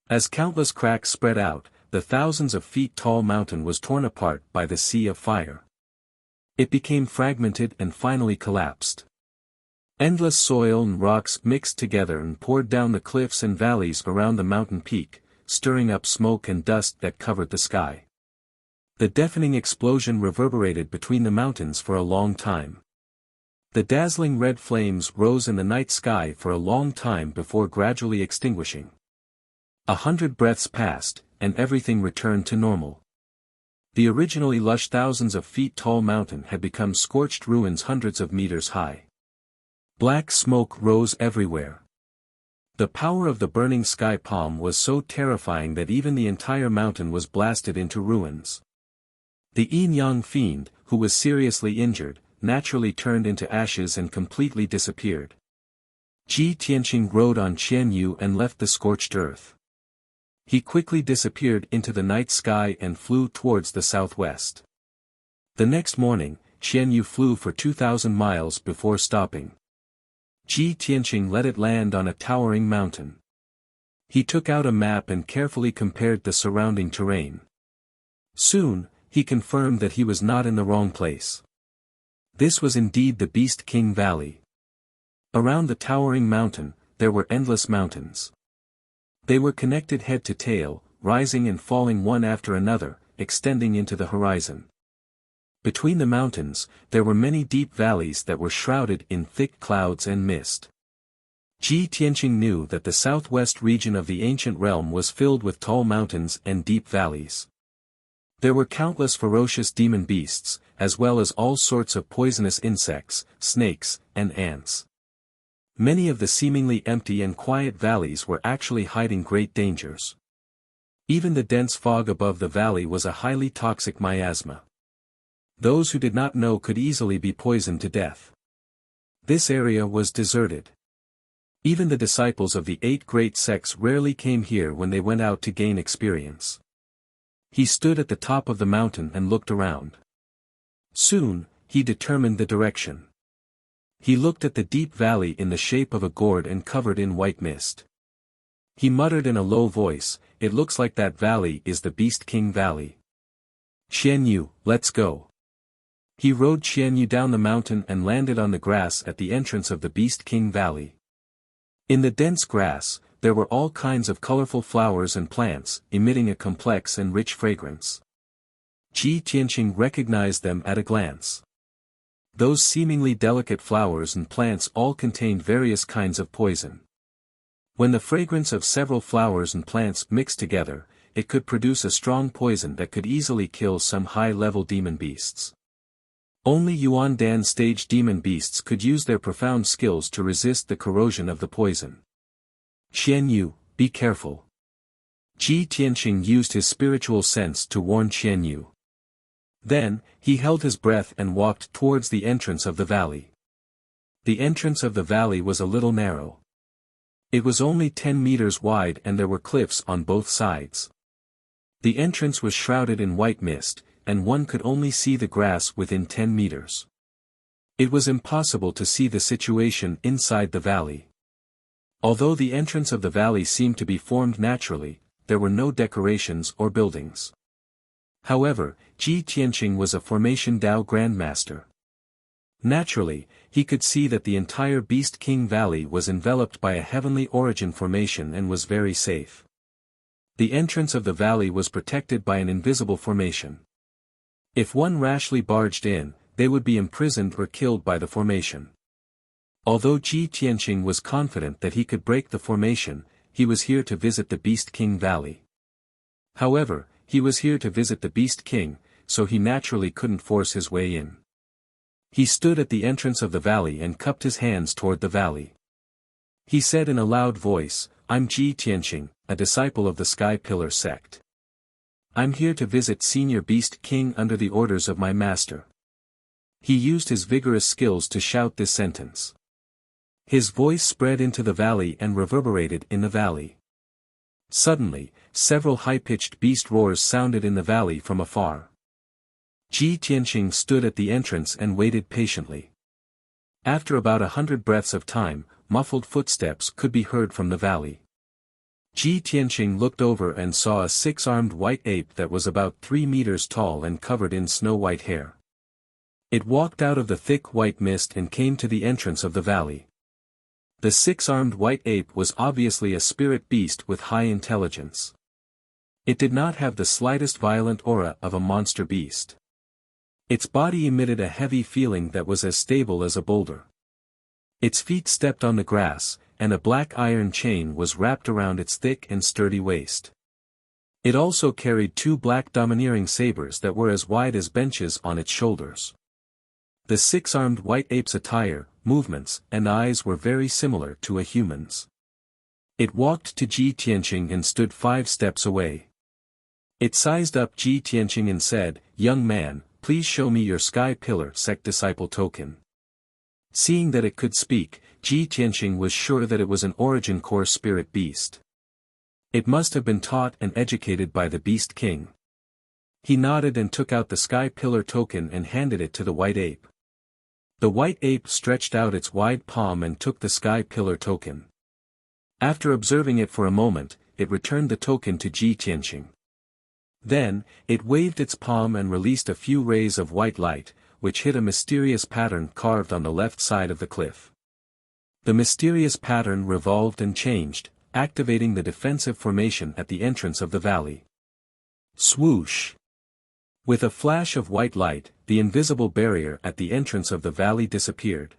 [SPEAKER 1] As countless cracks spread out, the thousands of feet tall mountain was torn apart by the sea of fire. It became fragmented and finally collapsed. Endless soil and rocks mixed together and poured down the cliffs and valleys around the mountain peak, stirring up smoke and dust that covered the sky. The deafening explosion reverberated between the mountains for a long time. The dazzling red flames rose in the night sky for a long time before gradually extinguishing. 100 breaths passed, and everything returned to normal. The originally lush thousands of feet tall mountain had become scorched ruins hundreds of meters high. Black smoke rose everywhere. The power of the burning sky palm was so terrifying that even the entire mountain was blasted into ruins. The yin-yang fiend, who was seriously injured, naturally turned into ashes and completely disappeared. Ji Tianqing rode on Qian Yu and left the scorched earth. He quickly disappeared into the night sky and flew towards the southwest. The next morning, Qian Yu flew for 2,000 miles before stopping. Ji Tianqing let it land on a towering mountain. He took out a map and carefully compared the surrounding terrain. Soon, he confirmed that he was not in the wrong place. This was indeed the Beast King Valley. Around the towering mountain, there were endless mountains. They were connected head to tail, rising and falling one after another, extending into the horizon. Between the mountains, there were many deep valleys that were shrouded in thick clouds and mist. Ji Tianqing knew that the southwest region of the ancient realm was filled with tall mountains and deep valleys. There were countless ferocious demon beasts, as well as all sorts of poisonous insects, snakes, and ants. Many of the seemingly empty and quiet valleys were actually hiding great dangers. Even the dense fog above the valley was a highly toxic miasma. Those who did not know could easily be poisoned to death. This area was deserted. Even the disciples of the 8 great sects rarely came here when they went out to gain experience. He stood at the top of the mountain and looked around. Soon, he determined the direction. He looked at the deep valley in the shape of a gourd and covered in white mist. He muttered in a low voice, "It looks like that valley is the Beast King Valley. Qian Yu, let's go." He rode Qian Yu down the mountain and landed on the grass at the entrance of the Beast King Valley. In the dense grass, there were all kinds of colorful flowers and plants, emitting a complex and rich fragrance. Ji Tianqing recognized them at a glance. Those seemingly delicate flowers and plants all contained various kinds of poison. When the fragrance of several flowers and plants mixed together, it could produce a strong poison that could easily kill some high-level demon beasts. Only Yuan Dan stage demon beasts could use their profound skills to resist the corrosion of the poison. "Qian Yu, be careful." Ji Tianqing used his spiritual sense to warn Qian Yu. Then, he held his breath and walked towards the entrance of the valley. The entrance of the valley was a little narrow. It was only 10 meters wide and there were cliffs on both sides. The entrance was shrouded in white mist, and one could only see the grass within 10 meters. It was impossible to see the situation inside the valley. Although the entrance of the valley seemed to be formed naturally, there were no decorations or buildings. However, Ji Tianqing was a Formation Dao Grandmaster. Naturally, he could see that the entire Beast King Valley was enveloped by a heavenly origin formation and was very safe. The entrance of the valley was protected by an invisible formation. If one rashly barged in, they would be imprisoned or killed by the formation. Although Ji Tianqing was confident that he could break the formation, he was here to visit the Beast King Valley. However, he was here to visit the Beast King, so he naturally couldn't force his way in. He stood at the entrance of the valley and cupped his hands toward the valley. He said in a loud voice, "I'm Ji Tianqing, a disciple of the Sky Pillar sect. I'm here to visit Senior Beast King under the orders of my master." He used his vigorous skills to shout this sentence. His voice spread into the valley and reverberated in the valley. Suddenly, several high-pitched beast roars sounded in the valley from afar. Ji Tianqing stood at the entrance and waited patiently. After about 100 breaths of time, muffled footsteps could be heard from the valley. Ji Tianqing looked over and saw a six-armed white ape that was about 3 meters tall and covered in snow-white hair. It walked out of the thick white mist and came to the entrance of the valley. The six-armed white ape was obviously a spirit beast with high intelligence. It did not have the slightest violent aura of a monster beast. Its body emitted a heavy feeling that was as stable as a boulder. Its feet stepped on the grass, and a black iron chain was wrapped around its thick and sturdy waist. It also carried 2 black domineering sabers that were as wide as benches on its shoulders. The six-armed white ape's attire, movements, and eyes were very similar to a human's. It walked to Ji Tianqing and stood 5 steps away. It sized up Ji Tianqing and said, "Young man, please show me your Sky Pillar Sect Disciple token." Seeing that it could speak, Ji Tianqing was sure that it was an origin core spirit beast. It must have been taught and educated by the Beast King. He nodded and took out the Sky Pillar token and handed it to the white ape. The white ape stretched out its wide palm and took the Sky Pillar token. After observing it for a moment, it returned the token to Ji Tianqing. Then, it waved its palm and released a few rays of white light, which hit a mysterious pattern carved on the left side of the cliff. The mysterious pattern revolved and changed, activating the defensive formation at the entrance of the valley. Swoosh! With a flash of white light, the invisible barrier at the entrance of the valley disappeared.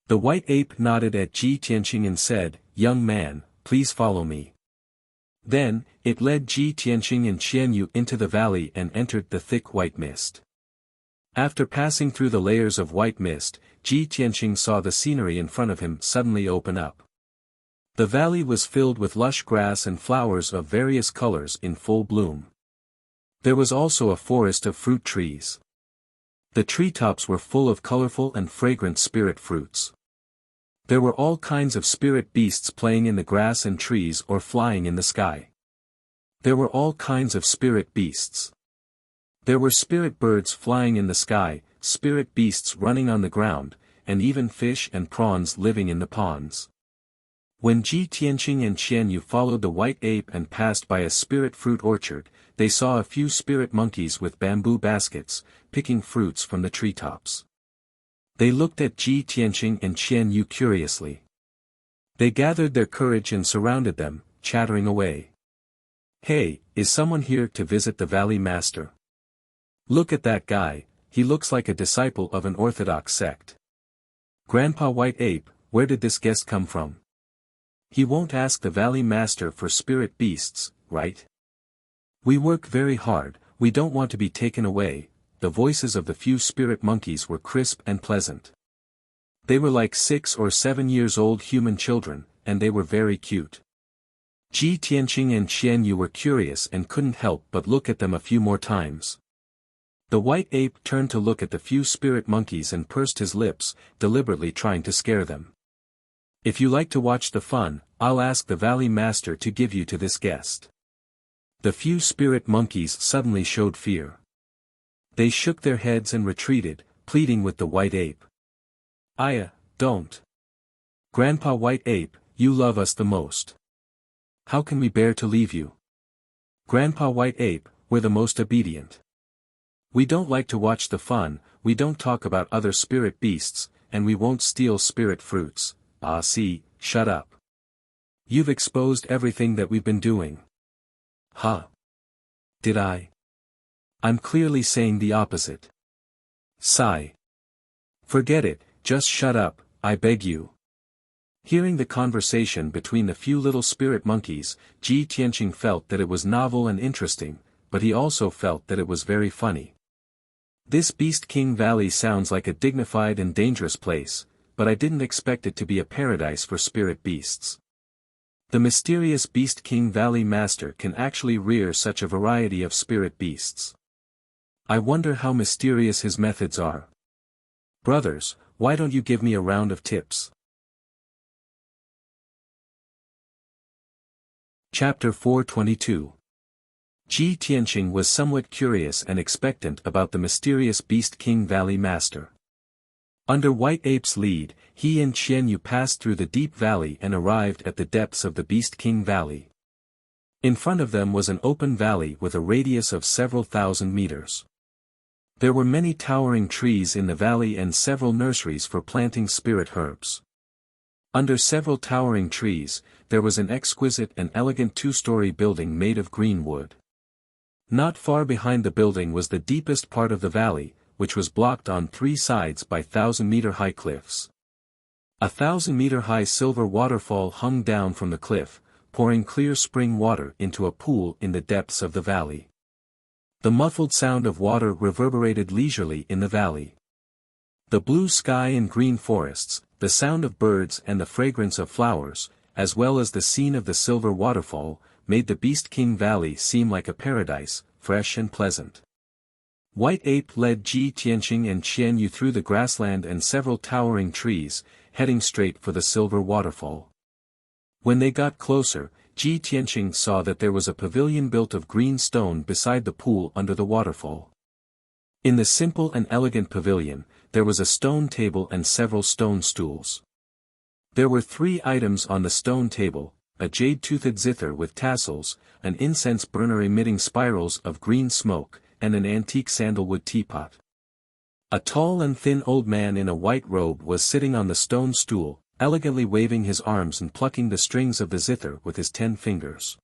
[SPEAKER 1] The white ape nodded at Ji Tianqing and said, "Young man, please follow me." Then, it led Ji Tianqing and Qianyu into the valley and entered the thick white mist. After passing through the layers of white mist, Ji Tianqing saw the scenery in front of him suddenly open up. The valley was filled with lush grass and flowers of various colors in full bloom. There was also a forest of fruit trees. The treetops were full of colorful and fragrant spirit fruits. There were all kinds of spirit beasts playing in the grass and trees or flying in the sky. There were all kinds of spirit beasts. There were spirit birds flying in the sky, spirit beasts running on the ground, and even fish and prawns living in the ponds. When Ji Tianqing and Qianyu followed the white ape and passed by a spirit fruit orchard, they saw a few spirit monkeys with bamboo baskets, picking fruits from the treetops. They looked at Ji Tianqing and Qianyu curiously. They gathered their courage and surrounded them, chattering away. "Hey, is someone here to visit the Valley Master? Look at that guy, he looks like a disciple of an orthodox sect. Grandpa White Ape, where did this guest come from? He won't ask the Valley Master for spirit beasts, right? We work very hard, we don't want to be taken away." The voices of the few spirit monkeys were crisp and pleasant. They were like 6 or 7 years old human children, and they were very cute. Ji Tianqing and Qianyu were curious and couldn't help but look at them a few more times. The white ape turned to look at the few spirit monkeys and pursed his lips, deliberately trying to scare them. "If you like to watch the fun, I'll ask the Valley Master to give you to this guest." The few spirit monkeys suddenly showed fear. They shook their heads and retreated, pleading with the white ape. "Aya, don't. Grandpa White Ape, you love us the most. How can we bear to leave you? Grandpa White Ape, we're the most obedient. We don't like to watch the fun, we don't talk about other spirit beasts, and we won't steal spirit fruits." "Ah, see, shut up. You've exposed everything that we've been doing." "Huh? Did I? I'm clearly saying the opposite." Sigh. "Forget it, just shut up, I beg you." Hearing the conversation between the few little spirit monkeys, Ji Tianqing felt that it was novel and interesting, but he also felt that it was very funny. This Beast King Valley sounds like a dignified and dangerous place, but I didn't expect it to be a paradise for spirit beasts. The mysterious Beast King Valley Master can actually rear such a variety of spirit beasts. I wonder how mysterious his methods are. Brothers, why don't you give me a round of tips? Chapter 422. Ji Tianqing was somewhat curious and expectant about the mysterious Beast King Valley Master. Under White Ape's lead, he and Qianyu passed through the deep valley and arrived at the depths of the Beast King Valley. In front of them was an open valley with a radius of several thousand meters. There were many towering trees in the valley and several nurseries for planting spirit herbs. Under several towering trees, there was an exquisite and elegant two-story building made of green wood. Not far behind the building was the deepest part of the valley, which was blocked on 3 sides by 1,000-meter-high cliffs. A 1,000-meter-high silver waterfall hung down from the cliff, pouring clear spring water into a pool in the depths of the valley. The muffled sound of water reverberated leisurely in the valley. The blue sky and green forests, the sound of birds and the fragrance of flowers, as well as the scene of the silver waterfall, made the Beast King Valley seem like a paradise, fresh and pleasant. White Ape led Ji Tianqing and Qianyu through the grassland and several towering trees, heading straight for the silver waterfall. When they got closer, Ji Tianqing saw that there was a pavilion built of green stone beside the pool under the waterfall. In the simple and elegant pavilion, there was a stone table and several stone stools. There were 3 items on the stone table: a jade-toothed zither with tassels, an incense burner emitting spirals of green smoke, and an antique sandalwood teapot. A tall and thin old man in a white robe was sitting on the stone stool, elegantly waving his arms and plucking the strings of the zither with his 10 fingers.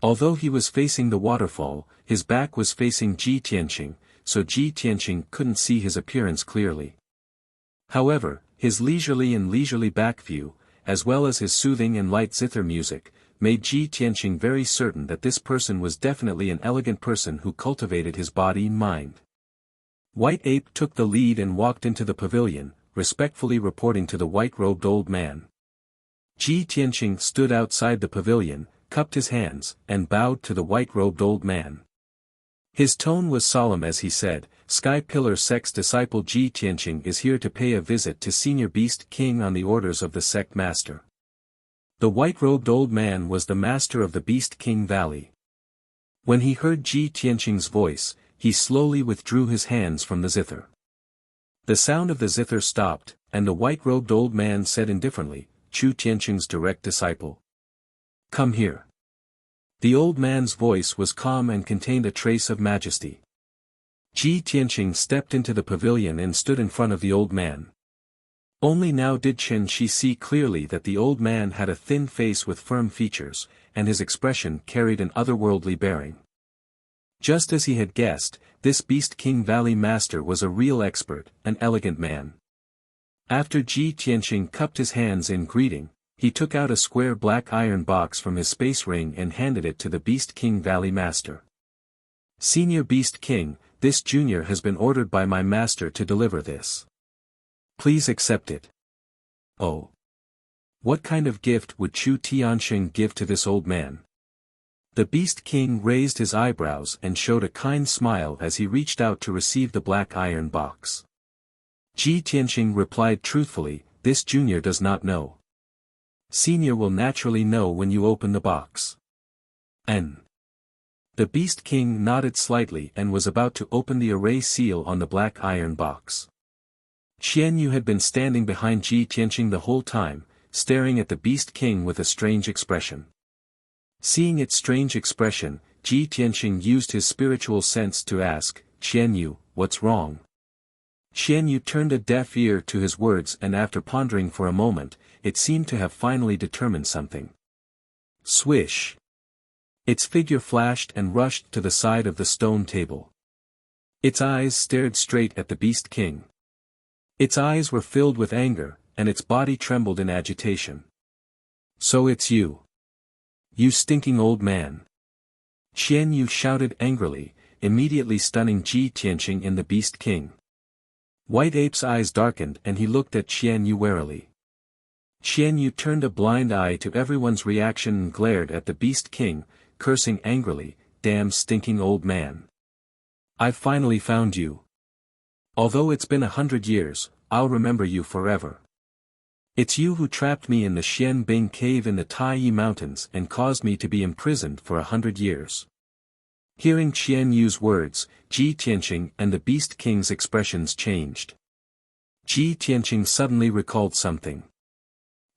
[SPEAKER 1] Although he was facing the waterfall, his back was facing Ji Tianqing, so Ji Tianqing couldn't see his appearance clearly. However, his leisurely back view, as well as his soothing and light zither music, made Ji Tianqing very certain that this person was definitely an elegant person who cultivated his body and mind. White Ape took the lead and walked into the pavilion, respectfully reporting to the white-robed old man. Ji Tianqing stood outside the pavilion, cupped his hands, and bowed to the white-robed old man. His tone was solemn as he said, "Sky Pillar Sect's disciple Ji Tianqing is here to pay a visit to Senior Beast King on the orders of the sect master." The white-robed old man was the master of the Beast King Valley. When he heard Ji Tianqing's voice, he slowly withdrew his hands from the zither. The sound of the zither stopped, and the white-robed old man said indifferently, "Chu Tianqing's direct disciple. Come here." The old man's voice was calm and contained a trace of majesty. Ji Tianqing stepped into the pavilion and stood in front of the old man. Only now did Chen Shi see clearly that the old man had a thin face with firm features, and his expression carried an otherworldly bearing. Just as he had guessed, this Beast King Valley master was a real expert, an elegant man. After Ji Tianqing cupped his hands in greeting, he took out a square black iron box from his space ring and handed it to the Beast King Valley master. "Senior Beast King, this junior has been ordered by my master to deliver this. Please accept it." "Oh. What kind of gift would Chu Tianqing give to this old man?" The Beast King raised his eyebrows and showed a kind smile as he reached out to receive the black iron box. Ji Tianqing replied truthfully, "This junior does not know. Senior will naturally know when you open the box." "N." The Beast King nodded slightly and was about to open the array seal on the black iron box. Qianyu had been standing behind Ji Tianqing the whole time, staring at the Beast King with a strange expression. Seeing its strange expression, Ji Tianqing used his spiritual sense to ask, "Qianyu, what's wrong?" Qianyu turned a deaf ear to his words, and after pondering for a moment, it seemed to have finally determined something. Swish! Its figure flashed and rushed to the side of the stone table. Its eyes stared straight at the Beast King. Its eyes were filled with anger, and its body trembled in agitation. "So it's you. You stinking old man!" Qianyu shouted angrily, immediately stunning Ji Tianqing in the Beast King. White Ape's eyes darkened and he looked at Qianyu warily. Qianyu turned a blind eye to everyone's reaction and glared at the Beast King, cursing angrily, "Damn stinking old man. I've finally found you. Although it's been 100 years, I'll remember you forever. It's you who trapped me in the Xianbing cave in the Taiyi Mountains and caused me to be imprisoned for 100 years. Hearing Qianyu's words, Ji Tianqing and the Beast King's expressions changed. Ji Tianqing suddenly recalled something.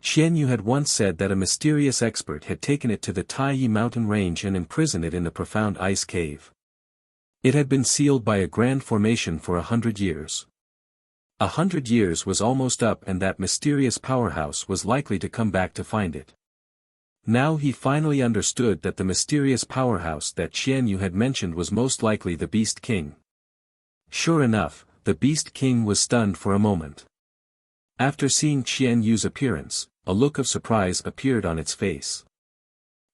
[SPEAKER 1] Xian Yu had once said that a mysterious expert had taken it to the Taiyi mountain range and imprisoned it in the profound ice cave. It had been sealed by a grand formation for 100 years. 100 years was almost up, and that mysterious powerhouse was likely to come back to find it. Now he finally understood that the mysterious powerhouse that Xian Yu had mentioned was most likely the Beast King. Sure enough, the Beast King was stunned for a moment. After seeing Xian Yu's appearance, a look of surprise appeared on its face.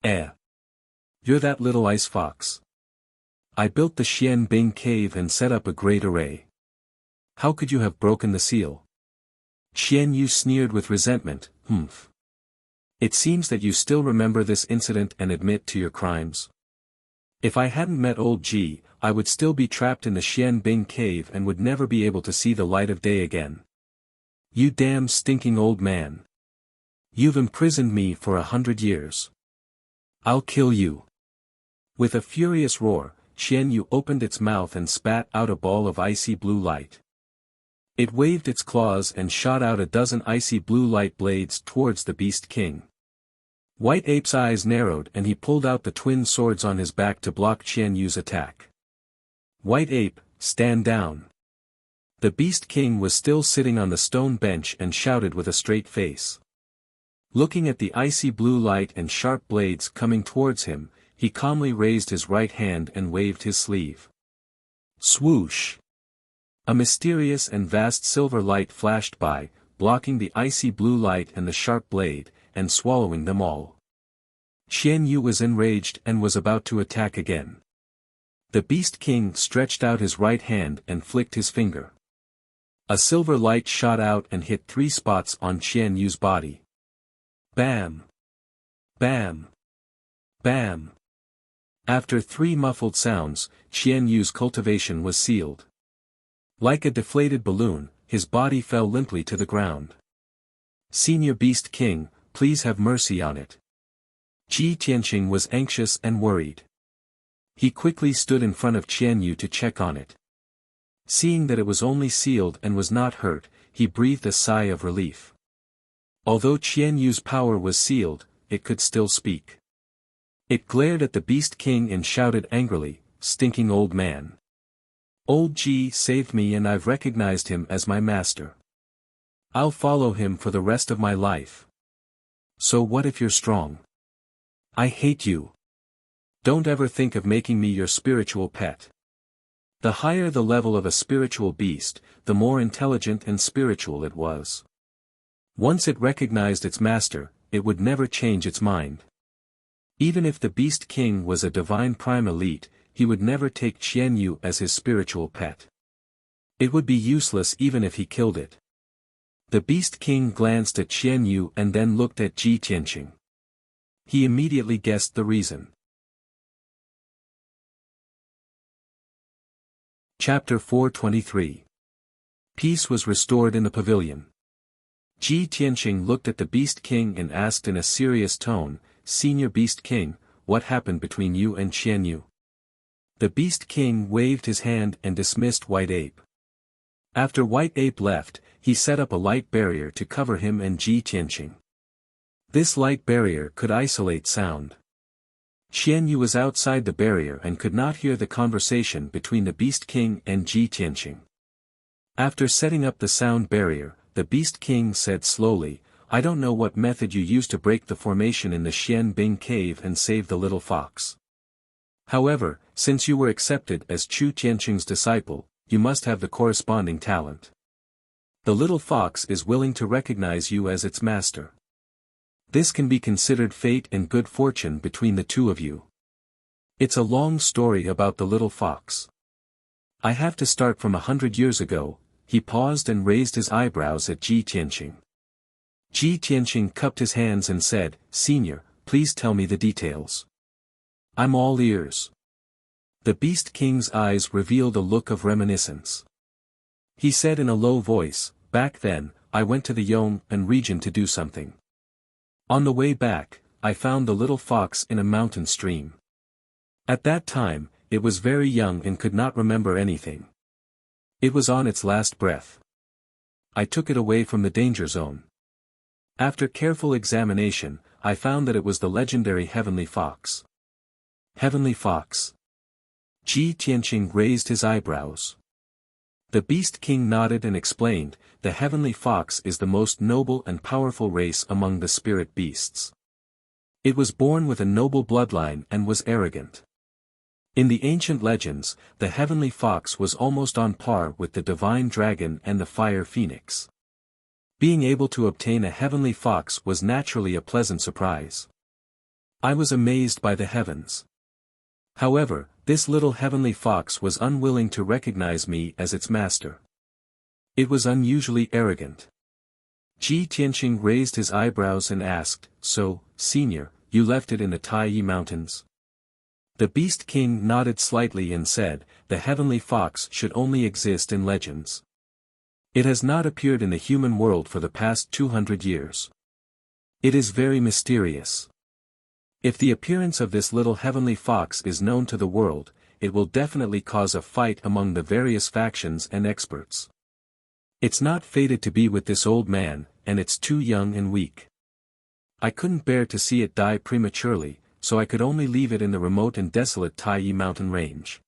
[SPEAKER 1] You're that little ice fox. I built the Xian Bing cave and set up a great array. How could you have broken the seal? Xian Yu sneered with resentment. It seems that you still remember this incident and admit to your crimes. If I hadn't met old Ji, I would still be trapped in the Xian Bing cave and would never be able to see the light of day again. You damn stinking old man. You've imprisoned me for 100 years. I'll kill you. With a furious roar, Xian Yu opened its mouth and spat out a ball of icy blue light. It waved its claws and shot out a dozen icy blue light blades towards the Beast King. White Ape's eyes narrowed and he pulled out the twin swords on his back to block Xian Yu's attack. White Ape, stand down. The Beast King was still sitting on the stone bench and shouted with a straight face. Looking at the icy blue light and sharp blades coming towards him, he calmly raised his right hand and waved his sleeve. Swoosh! A mysterious and vast silver light flashed by, blocking the icy blue light and the sharp blade, and swallowing them all. Xian Yu was enraged and was about to attack again. The Beast King stretched out his right hand and flicked his finger. A silver light shot out and hit 3 spots on Xian Yu's body. Bam! Bam! Bam! After 3 muffled sounds, Xian Yu's cultivation was sealed. Like a deflated balloon, his body fell limply to the ground. Senior Beast King, please have mercy on it. Ji Tianqing was anxious and worried. He quickly stood in front of Xian Yu to check on it. Seeing that it was only sealed and was not hurt, he breathed a sigh of relief. Although Xian Yu's power was sealed, it could still speak. It glared at the Beast King and shouted angrily, "Stinking old man. Old Ji saved me and I've recognized him as my master. I'll follow him for the rest of my life. So what if you're strong? I hate you. Don't ever think of making me your spiritual pet." The higher the level of a spiritual beast, the more intelligent and spiritual it was. Once it recognized its master, it would never change its mind. Even if the Beast King was a divine prime elite, he would never take Xian Yu as his spiritual pet. It would be useless even if he killed it. The Beast King glanced at Xian Yu and then looked at Ji Tianqing. He immediately guessed the reason. Chapter 423. Peace was restored in the pavilion. Ji Tianqing looked at the Beast King and asked in a serious tone, "Senior Beast King, what happened between you and Xian Yu?" The Beast King waved his hand and dismissed White Ape. After White Ape left, he set up a light barrier to cover him and Ji Tianqing. This light barrier could isolate sound. Xian Yu was outside the barrier and could not hear the conversation between the Beast King and Ji Tianqing. After setting up the sound barrier, the Beast King said slowly, "I don't know what method you used to break the formation in the Xian Bing cave and save the little fox. However, since you were accepted as Chu Tianqing's disciple, you must have the corresponding talent. The little fox is willing to recognize you as its master. This can be considered fate and good fortune between the two of you. It's a long story about the little fox. I have to start from 100 years ago." He paused and raised his eyebrows at Ji Tianqing. Ji Tianqing cupped his hands and said, "Senior, please tell me the details. I'm all ears." The Beast King's eyes revealed a look of reminiscence. He said in a low voice, "Back then, I went to the Yong'an region to do something. On the way back, I found the little fox in a mountain stream. At that time, it was very young and could not remember anything. It was on its last breath. I took it away from the danger zone. After careful examination, I found that it was the legendary Heavenly Fox. Heavenly Fox. Ji Tianqing raised his eyebrows. The Beast King nodded and explained, the Heavenly Fox is the most noble and powerful race among the spirit beasts. It was born with a noble bloodline and was arrogant. In the ancient legends, the Heavenly Fox was almost on par with the divine dragon and the fire phoenix. Being able to obtain a Heavenly Fox was naturally a pleasant surprise. I was amazed by the heavens. However, this little Heavenly Fox was unwilling to recognize me as its master. It was unusually arrogant. Ji Tianqing raised his eyebrows and asked, "So, Senior, you left it in the Taiyi Mountains?" The Beast King nodded slightly and said, "The Heavenly Fox should only exist in legends. It has not appeared in the human world for the past 200 years. It is very mysterious. If the appearance of this little Heavenly Fox is known to the world, it will definitely cause a fight among the various factions and experts. It's not fated to be with this old man, and it's too young and weak. I couldn't bear to see it die prematurely, so I could only leave it in the remote and desolate Taiyi mountain range.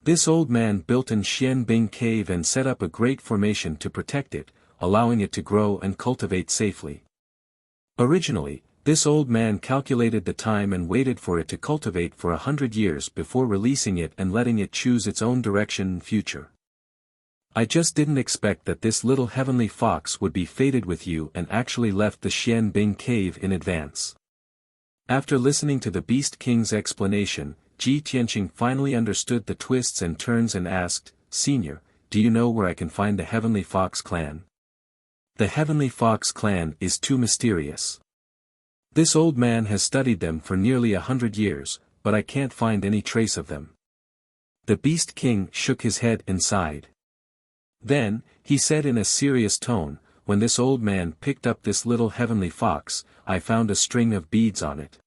[SPEAKER 1] This old man built an Xianbing cave and set up a great formation to protect it, allowing it to grow and cultivate safely. Originally, this old man calculated the time and waited for it to cultivate for 100 years before releasing it and letting it choose its own direction and future. I just didn't expect that this little Heavenly Fox would be fated with you and actually left the Xianbing cave in advance." After listening to the Beast King's explanation, Ji Tianqing finally understood the twists and turns and asked, "Senior, do you know where I can find the Heavenly Fox clan?" "The Heavenly Fox clan is too mysterious. This old man has studied them for nearly 100 years, but I can't find any trace of them." The Beast King shook his head and sighed. Then, he said in a serious tone, "When this old man picked up this little Heavenly Fox, I found a string of beads on it.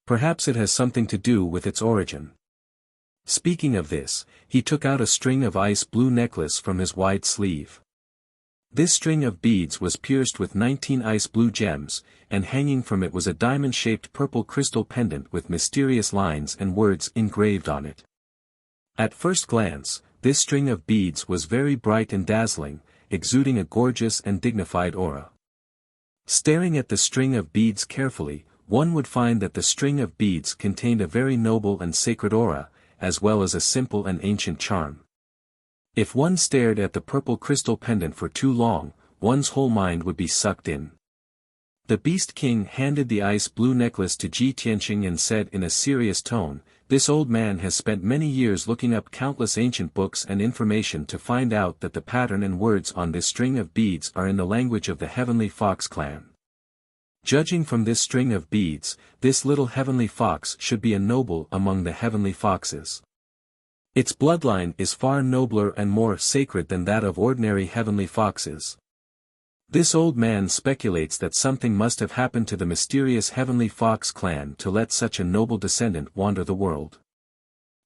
[SPEAKER 1] Perhaps it has something to do with its origin." Speaking of this, he took out a string of ice blue necklace from his wide sleeve. This string of beads was pierced with 19 ice blue gems, and hanging from it was a diamond-shaped purple crystal pendant with mysterious lines and words engraved on it. At first glance, this string of beads was very bright and dazzling, exuding a gorgeous and dignified aura. Staring at the string of beads carefully, one would find that the string of beads contained a very noble and sacred aura, as well as a simple and ancient charm. If one stared at the purple crystal pendant for too long, one's whole mind would be sucked in. The Beast King handed the ice blue necklace to Ji Tianqing and said in a serious tone, "This old man has spent many years looking up countless ancient books and information to find out that the pattern and words on this string of beads are in the language of the Heavenly Fox clan. Judging from this string of beads, this little Heavenly Fox should be a noble among the Heavenly Foxes. Its bloodline is far nobler and more sacred than that of ordinary Heavenly Foxes. This old man speculates that something must have happened to the mysterious Heavenly Fox clan to let such a noble descendant wander the world."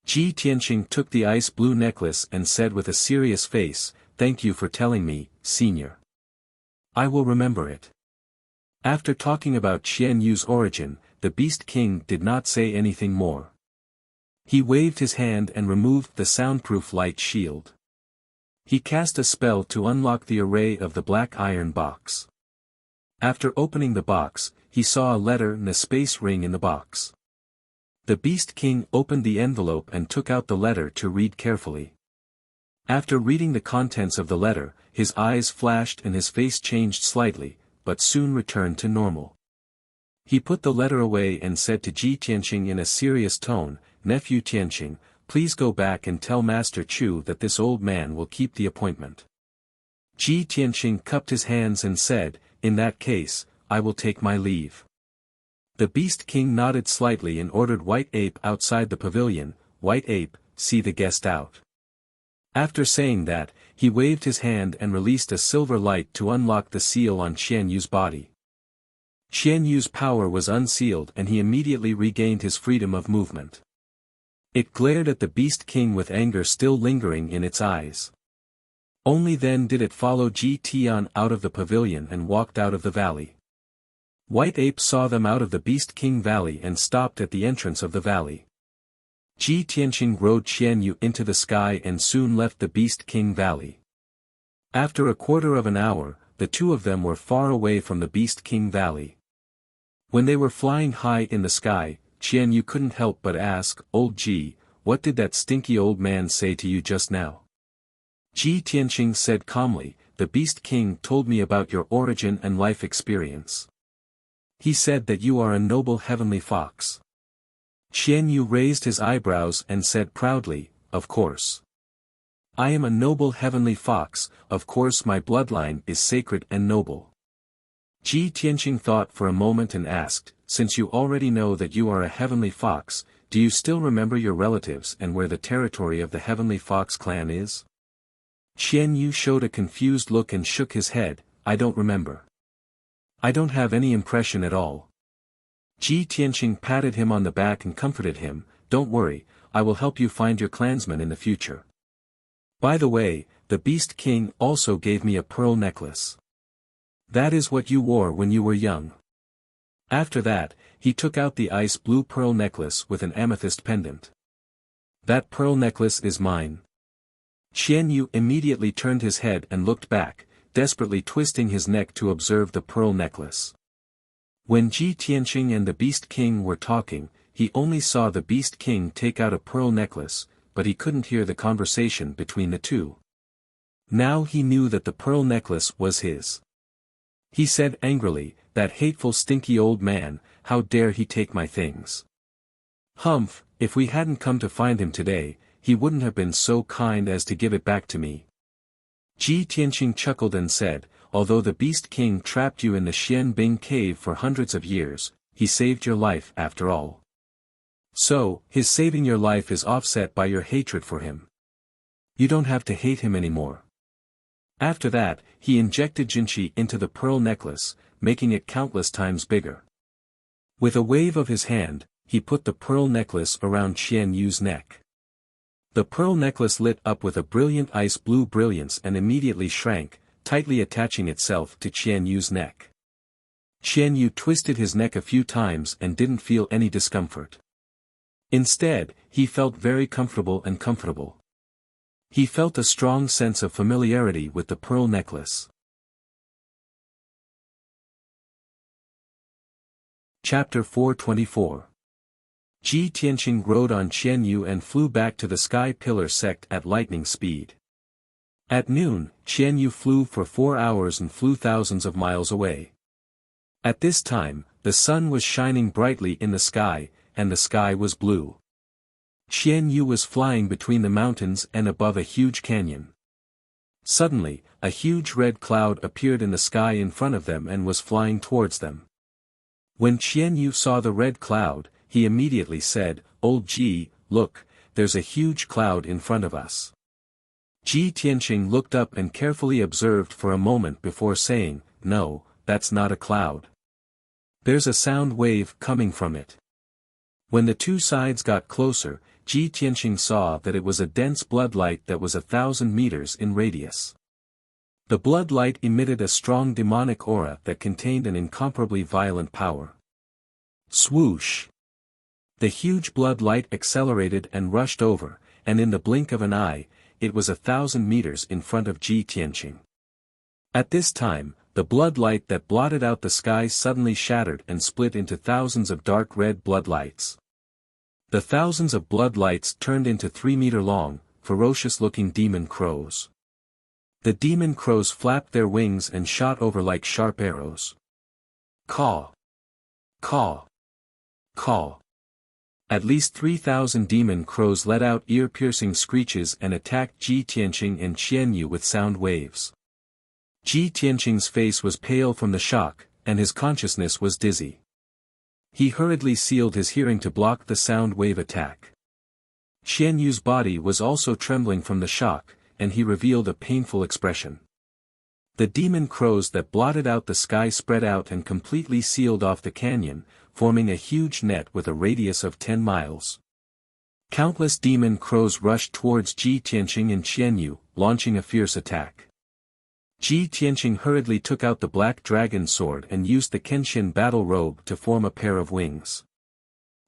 [SPEAKER 1] Ji Tianqing took the ice blue necklace and said with a serious face, "Thank you for telling me, Senior. I will remember it." After talking about Qian Yu's origin, the Beast King did not say anything more. He waved his hand and removed the soundproof light shield. He cast a spell to unlock the array of the black iron box. After opening the box, he saw a letter and a space ring in the box. The Beast King opened the envelope and took out the letter to read carefully. After reading the contents of the letter, his eyes flashed and his face changed slightly, but soon returned to normal. He put the letter away and said to Ji Tianqing in a serious tone, "Nephew Tianqing, please go back and tell Master Chu that this old man will keep the appointment." Ji Tianqing cupped his hands and said, "In that case, I will take my leave." The Beast King nodded slightly and ordered White Ape outside the pavilion, "White Ape, see the guest out." After saying that, he waved his hand and released a silver light to unlock the seal on Qian Yu's body. Qian Yu's power was unsealed and he immediately regained his freedom of movement. It glared at the Beast King with anger still lingering in its eyes. Only then did it follow Ji Tian out of the pavilion and walked out of the valley. White Ape saw them out of the Beast King Valley and stopped at the entrance of the valley. Ji Tianqing rode Qian Yu into the sky and soon left the Beast King Valley. After a quarter of an hour, the two of them were far away from the Beast King Valley. When they were flying high in the sky, Qian Yu couldn't help but ask, "Old Ji, what did that stinky old man say to you just now?" Ji Tianqing said calmly, "The Beast King told me about your origin and life experience. He said that you are a noble heavenly fox." Qian Yu raised his eyebrows and said proudly, "Of course. I am a noble heavenly fox, of course my bloodline is sacred and noble." Ji Tianqing thought for a moment and asked, "Since you already know that you are a heavenly fox, do you still remember your relatives and where the territory of the heavenly fox clan is?" Qian Yu showed a confused look and shook his head, "I don't remember. I don't have any impression at all." Ji Tianqing patted him on the back and comforted him, "Don't worry, I will help you find your clansmen in the future. By the way, the Beast King also gave me a pearl necklace. That is what you wore when you were young." After that, he took out the ice blue pearl necklace with an amethyst pendant. "That pearl necklace is mine." Qian Yu immediately turned his head and looked back, desperately twisting his neck to observe the pearl necklace. When Ji Tianqing and the Beast King were talking, he only saw the Beast King take out a pearl necklace, but he couldn't hear the conversation between the two. Now he knew that the pearl necklace was his. He said angrily, "That hateful stinky old man, how dare he take my things? Humph, if we hadn't come to find him today, he wouldn't have been so kind as to give it back to me." Ji Tianqing chuckled and said, "Although the Beast King trapped you in the Xianbing cave for hundreds of years, he saved your life after all. So, his saving your life is offset by your hatred for him. You don't have to hate him anymore." After that, he injected Jinqi into the pearl necklace, making it countless times bigger. With a wave of his hand, he put the pearl necklace around Qian Yu's neck. The pearl necklace lit up with a brilliant ice blue brilliance and immediately shrank, tightly attaching itself to Qian Yu's neck. Qian Yu twisted his neck a few times and didn't feel any discomfort. Instead, he felt very comfortable and comfortable. He felt a strong sense of familiarity with the pearl necklace. Chapter 424. Ji Tianqing rode on Qian Yu and flew back to the sky pillar sect at lightning speed. At noon, Qian Yu flew for 4 hours and flew thousands of miles away. At this time, the sun was shining brightly in the sky, and the sky was blue. Qian Yu was flying between the mountains and above a huge canyon. Suddenly, a huge red cloud appeared in the sky in front of them and was flying towards them. When Qian Yu saw the red cloud, he immediately said, "Old Ji, look, there's a huge cloud in front of us." Ji Tianqing looked up and carefully observed for a moment before saying, "No, that's not a cloud. There's a sound wave coming from it." When the two sides got closer, Ji Tianqing saw that it was a dense blood light that was 1,000 meters in radius. The blood light emitted a strong demonic aura that contained an incomparably violent power. Swoosh! The huge blood light accelerated and rushed over, and in the blink of an eye, it was 1,000 meters in front of Ji Tianqing. At this time, the blood light that blotted out the sky suddenly shattered and split into thousands of dark red blood lights. The thousands of blood lights turned into 3-meter-long, ferocious-looking demon crows. The demon crows flapped their wings and shot over like sharp arrows. Caw! Caw! Caw! At least 3,000 demon crows let out ear-piercing screeches and attacked Ji Tianqing and Qian Yu with sound waves. Ji Tianqing's face was pale from the shock, and his consciousness was dizzy. He hurriedly sealed his hearing to block the sound wave attack. Qian Yu's body was also trembling from the shock, and he revealed a painful expression. The demon crows that blotted out the sky spread out and completely sealed off the canyon, forming a huge net with a radius of 10 miles. Countless demon crows rushed towards Ji Tianqing and Qianyu, launching a fierce attack. Ji Tianqing hurriedly took out the black dragon sword and used the Kenshin battle robe to form a pair of wings.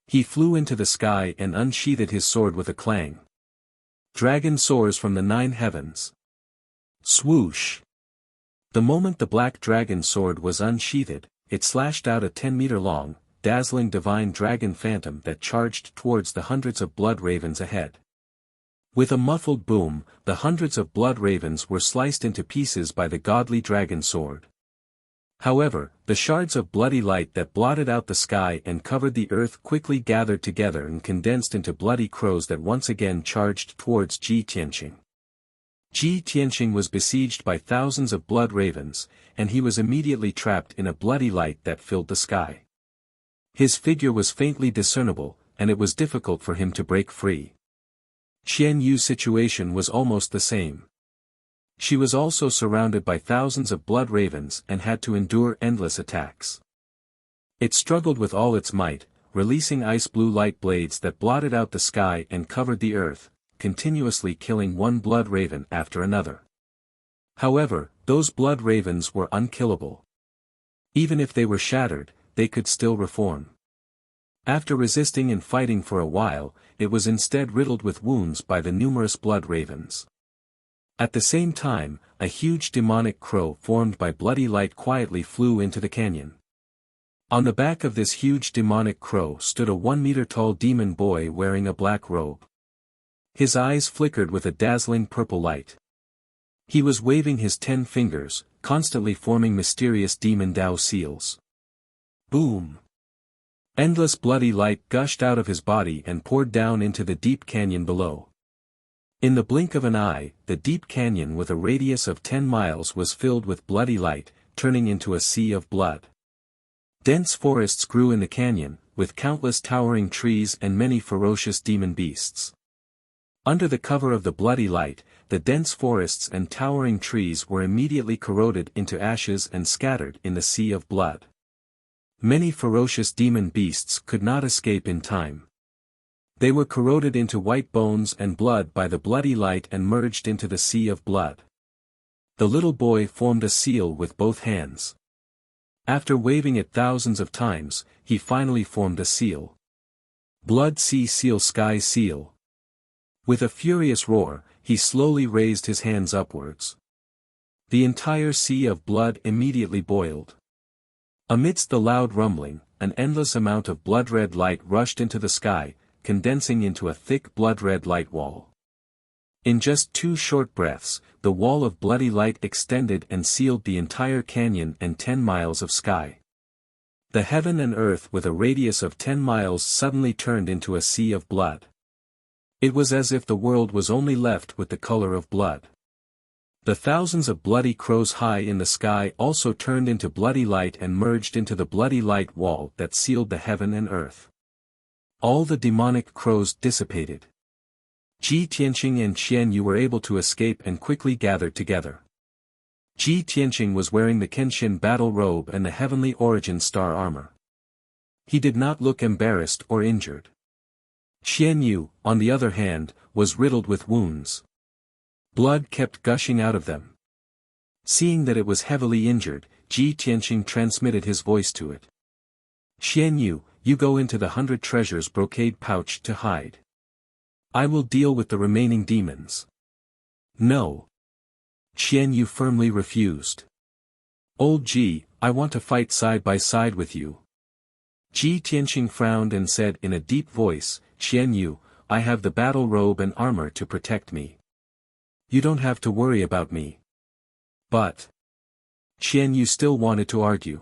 [SPEAKER 1] He flew into the sky and unsheathed his sword with a clang. Dragon soars from the 9 heavens. Swoosh! The moment the black dragon sword was unsheathed, it slashed out a 10-meter-long, dazzling divine dragon phantom that charged towards the hundreds of blood ravens ahead. With a muffled boom, the hundreds of blood ravens were sliced into pieces by the godly dragon sword. However, the shards of bloody light that blotted out the sky and covered the earth quickly gathered together and condensed into bloody crows that once again charged towards Ji Tianqing. Ji Tianqing was besieged by thousands of blood ravens, and he was immediately trapped in a bloody light that filled the sky. His figure was faintly discernible, and it was difficult for him to break free. Qian Yu's situation was almost the same. She was also surrounded by thousands of blood ravens and had to endure endless attacks. It struggled with all its might, releasing ice-blue light blades that blotted out the sky and covered the earth, continuously killing one blood raven after another. However, those blood ravens were unkillable. Even if they were shattered, they could still reform. After resisting and fighting for a while, it was instead riddled with wounds by the numerous blood ravens. At the same time, a huge demonic crow formed by bloody light quietly flew into the canyon. On the back of this huge demonic crow stood a 1-meter-tall demon boy wearing a black robe. His eyes flickered with a dazzling purple light. He was waving his 10 fingers, constantly forming mysterious demon Dao seals. Boom! Endless bloody light gushed out of his body and poured down into the deep canyon below. In the blink of an eye, the deep canyon with a radius of 10 miles was filled with bloody light, turning into a sea of blood. Dense forests grew in the canyon, with countless towering trees and many ferocious demon beasts. Under the cover of the bloody light, the dense forests and towering trees were immediately corroded into ashes and scattered in the sea of blood. Many ferocious demon beasts could not escape in time. They were corroded into white bones and blood by the bloody light and merged into the sea of blood. The little boy formed a seal with both hands. After waving it thousands of times, he finally formed a seal. Blood Sea Seal Sky Seal. With a furious roar, he slowly raised his hands upwards. The entire sea of blood immediately boiled. Amidst the loud rumbling, an endless amount of blood-red light rushed into the sky, condensing into a thick blood-red light wall. In just 2 short breaths, the wall of bloody light extended and sealed the entire canyon and 10 miles of sky. The heaven and earth with a radius of 10 miles suddenly turned into a sea of blood. It was as if the world was only left with the color of blood. The thousands of bloody crows high in the sky also turned into bloody light and merged into the bloody light wall that sealed the heaven and earth. All the demonic crows dissipated. Ji Tianqing and Qian Yu were able to escape and quickly gathered together. Ji Tianqing was wearing the Kenshin battle robe and the heavenly origin star armor. He did not look embarrassed or injured. Qian Yu, on the other hand, was riddled with wounds. Blood kept gushing out of them. Seeing that it was heavily injured, Ji Tianqing transmitted his voice to it. Qian Yu, you go into the 100 treasures brocade pouch to hide. I will deal with the remaining demons. No. Qian Yu firmly refused. Old Ji, I want to fight side by side with you. Ji Tianqing frowned and said in a deep voice, Qian Yu, I have the battle robe and armor to protect me. You don't have to worry about me. But Qian Yu still wanted to argue.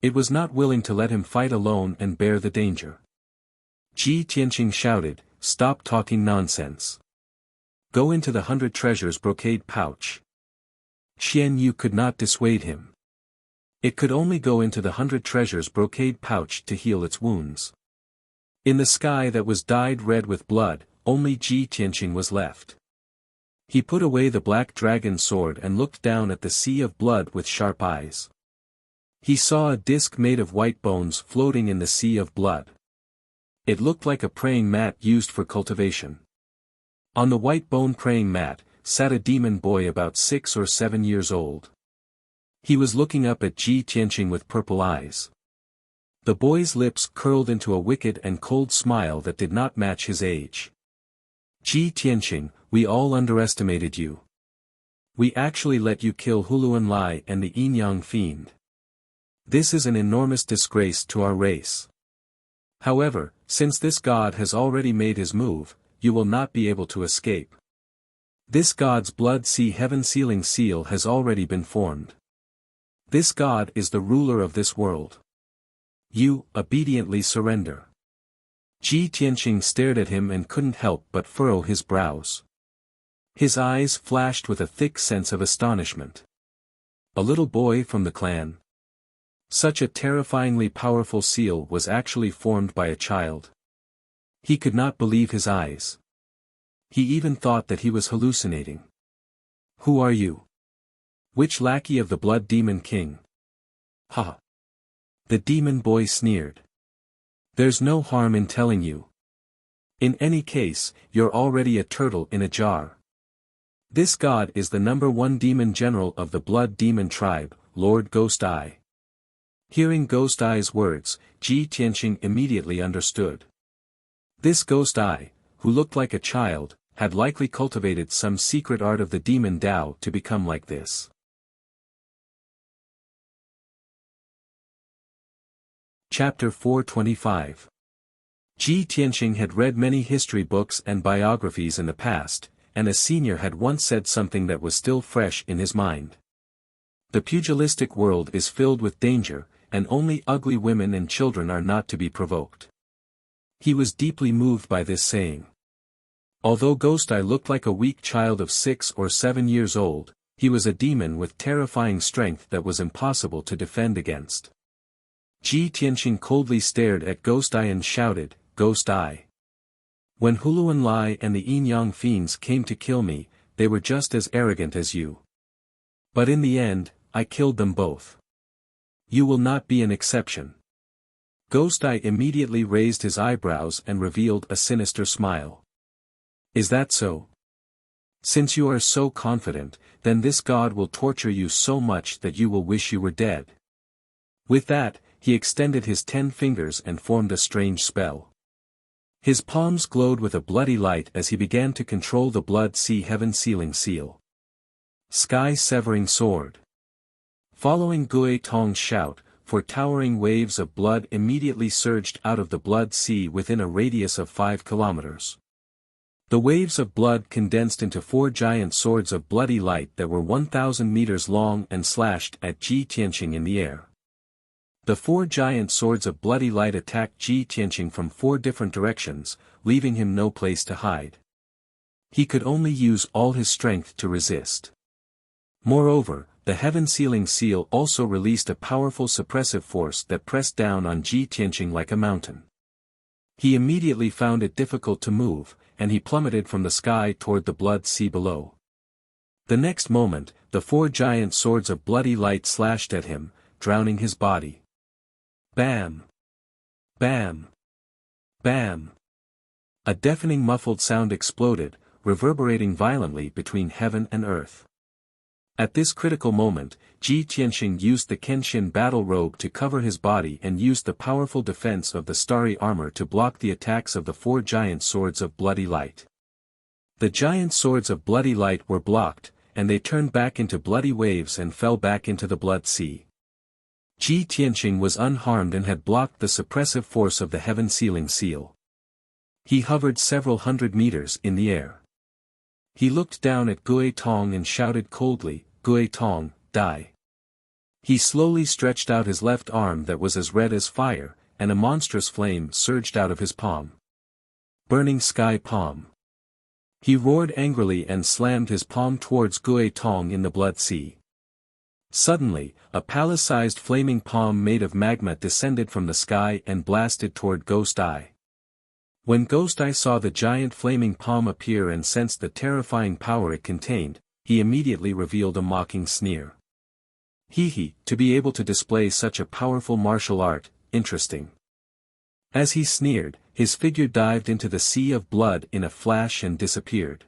[SPEAKER 1] It was not willing to let him fight alone and bear the danger. Ji Tianqing shouted, stop talking nonsense. Go into the 100 treasures brocade pouch. Qian Yu could not dissuade him. It could only go into the 100 treasures brocade pouch to heal its wounds. In the sky that was dyed red with blood, only Ji Tianqing was left. He put away the black dragon sword and looked down at the sea of blood with sharp eyes. He saw a disc made of white bones floating in the sea of blood. It looked like a praying mat used for cultivation. On the white bone praying mat, sat a demon boy about 6 or 7 years old. He was looking up at Ji Tianqing with purple eyes. The boy's lips curled into a wicked and cold smile that did not match his age. Ji Tianqing, we all underestimated you. We actually let you kill Huluan Lai and the Yin Yang fiend. This is an enormous disgrace to our race. However, since this god has already made his move, you will not be able to escape. This god's blood sea heaven sealing seal has already been formed. This god is the ruler of this world. You, obediently surrender. Ji Tianqing stared at him and couldn't help but furrow his brows. His eyes flashed with a thick sense of astonishment. A little boy from the clan. Such a terrifyingly powerful seal was actually formed by a child. He could not believe his eyes. He even thought that he was hallucinating. Who are you? Which lackey of the Blood Demon King? Ha! The demon boy sneered. There's no harm in telling you. In any case, you're already a turtle in a jar. This god is the #1 demon general of the Blood Demon tribe, Lord Ghost Eye. Hearing Ghost Eye's words, Ji Tianqing immediately understood. This Ghost Eye, who looked like a child, had likely cultivated some secret art of the demon Tao to become like this. Chapter 425. Ji Tianqing had read many history books and biographies in the past, and a senior had once said something that was still fresh in his mind. The pugilistic world is filled with danger, and only ugly women and children are not to be provoked. He was deeply moved by this saying. Although Ghost Eye looked like a weak child of 6 or 7 years old, he was a demon with terrifying strength that was impossible to defend against. Ji Tianqing coldly stared at Ghost Eye and shouted, Ghost Eye. When Huluan Lai and the Yin Yang fiends came to kill me, they were just as arrogant as you. But in the end, I killed them both. You will not be an exception. Ghost Eye immediately raised his eyebrows and revealed a sinister smile. Is that so? Since you are so confident, then this god will torture you so much that you will wish you were dead. With that, he extended his 10 fingers and formed a strange spell. His palms glowed with a bloody light as he began to control the blood sea heaven sealing seal. Sky-severing sword. Following Gui Tong's shout, for towering waves of blood immediately surged out of the blood sea within a radius of 5 kilometers. The waves of blood condensed into 4 giant swords of bloody light that were 1,000 meters long and slashed at Ji Tianqing in the air. The 4 giant swords of bloody light attacked Ji Tianqing from 4 different directions, leaving him no place to hide. He could only use all his strength to resist. Moreover, the heaven-sealing seal also released a powerful suppressive force that pressed down on Ji Tianqing like a mountain. He immediately found it difficult to move, and he plummeted from the sky toward the blood sea below. The next moment, the 4 giant swords of bloody light slashed at him, drowning his body. Bam! Bam! Bam! A deafening muffled sound exploded, reverberating violently between heaven and earth. At this critical moment, Ji Tianqing used the Kenshin battle robe to cover his body and used the powerful defense of the starry armor to block the attacks of the 4 giant swords of bloody light. The giant swords of bloody light were blocked, and they turned back into bloody waves and fell back into the blood sea. Ji Tianqing was unharmed and had blocked the suppressive force of the heaven-sealing seal. He hovered several hundred meters in the air. He looked down at Gui Tong and shouted coldly, Gui Tong, die. He slowly stretched out his left arm that was as red as fire, and a monstrous flame surged out of his palm. Burning sky palm. He roared angrily and slammed his palm towards Gui Tong in the blood sea. Suddenly, a palace-sized flaming palm made of magma descended from the sky and blasted toward Ghost Eye. When Ghost Eye saw the giant flaming palm appear and sensed the terrifying power it contained, he immediately revealed a mocking sneer. Hee, to be able to display such a powerful martial art, interesting. As he sneered, His figure dived into the sea of blood in a flash and disappeared.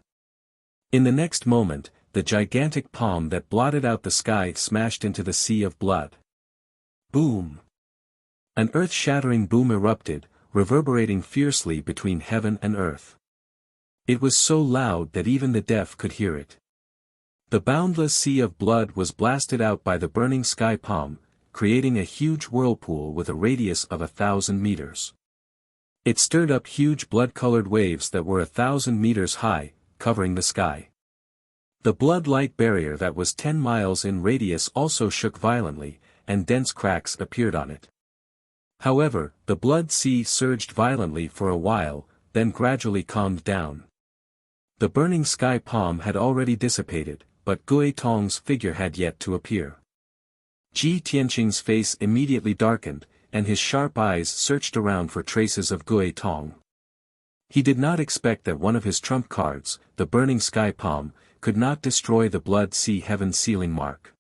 [SPEAKER 1] In the next moment, the gigantic palm that blotted out the sky smashed into the sea of blood. Boom! An earth-shattering boom erupted, reverberating fiercely between heaven and earth. It was so loud that even the deaf could hear it. The boundless sea of blood was blasted out by the burning sky palm, creating a huge whirlpool with a radius of 1,000 meters. It stirred up huge blood-colored waves that were 1,000 meters high, covering the sky. The blood-light barrier that was 10 miles in radius also shook violently, and dense cracks appeared on it. However, the blood sea surged violently for a while, then gradually calmed down. The burning sky palm had already dissipated, but Gui Tong's figure had yet to appear. Ji Tianqing's face immediately darkened, and his sharp eyes searched around for traces of Gui Tong. He did not expect that one of his trump cards, the burning sky palm, could not destroy the blood sea heaven sealing mark.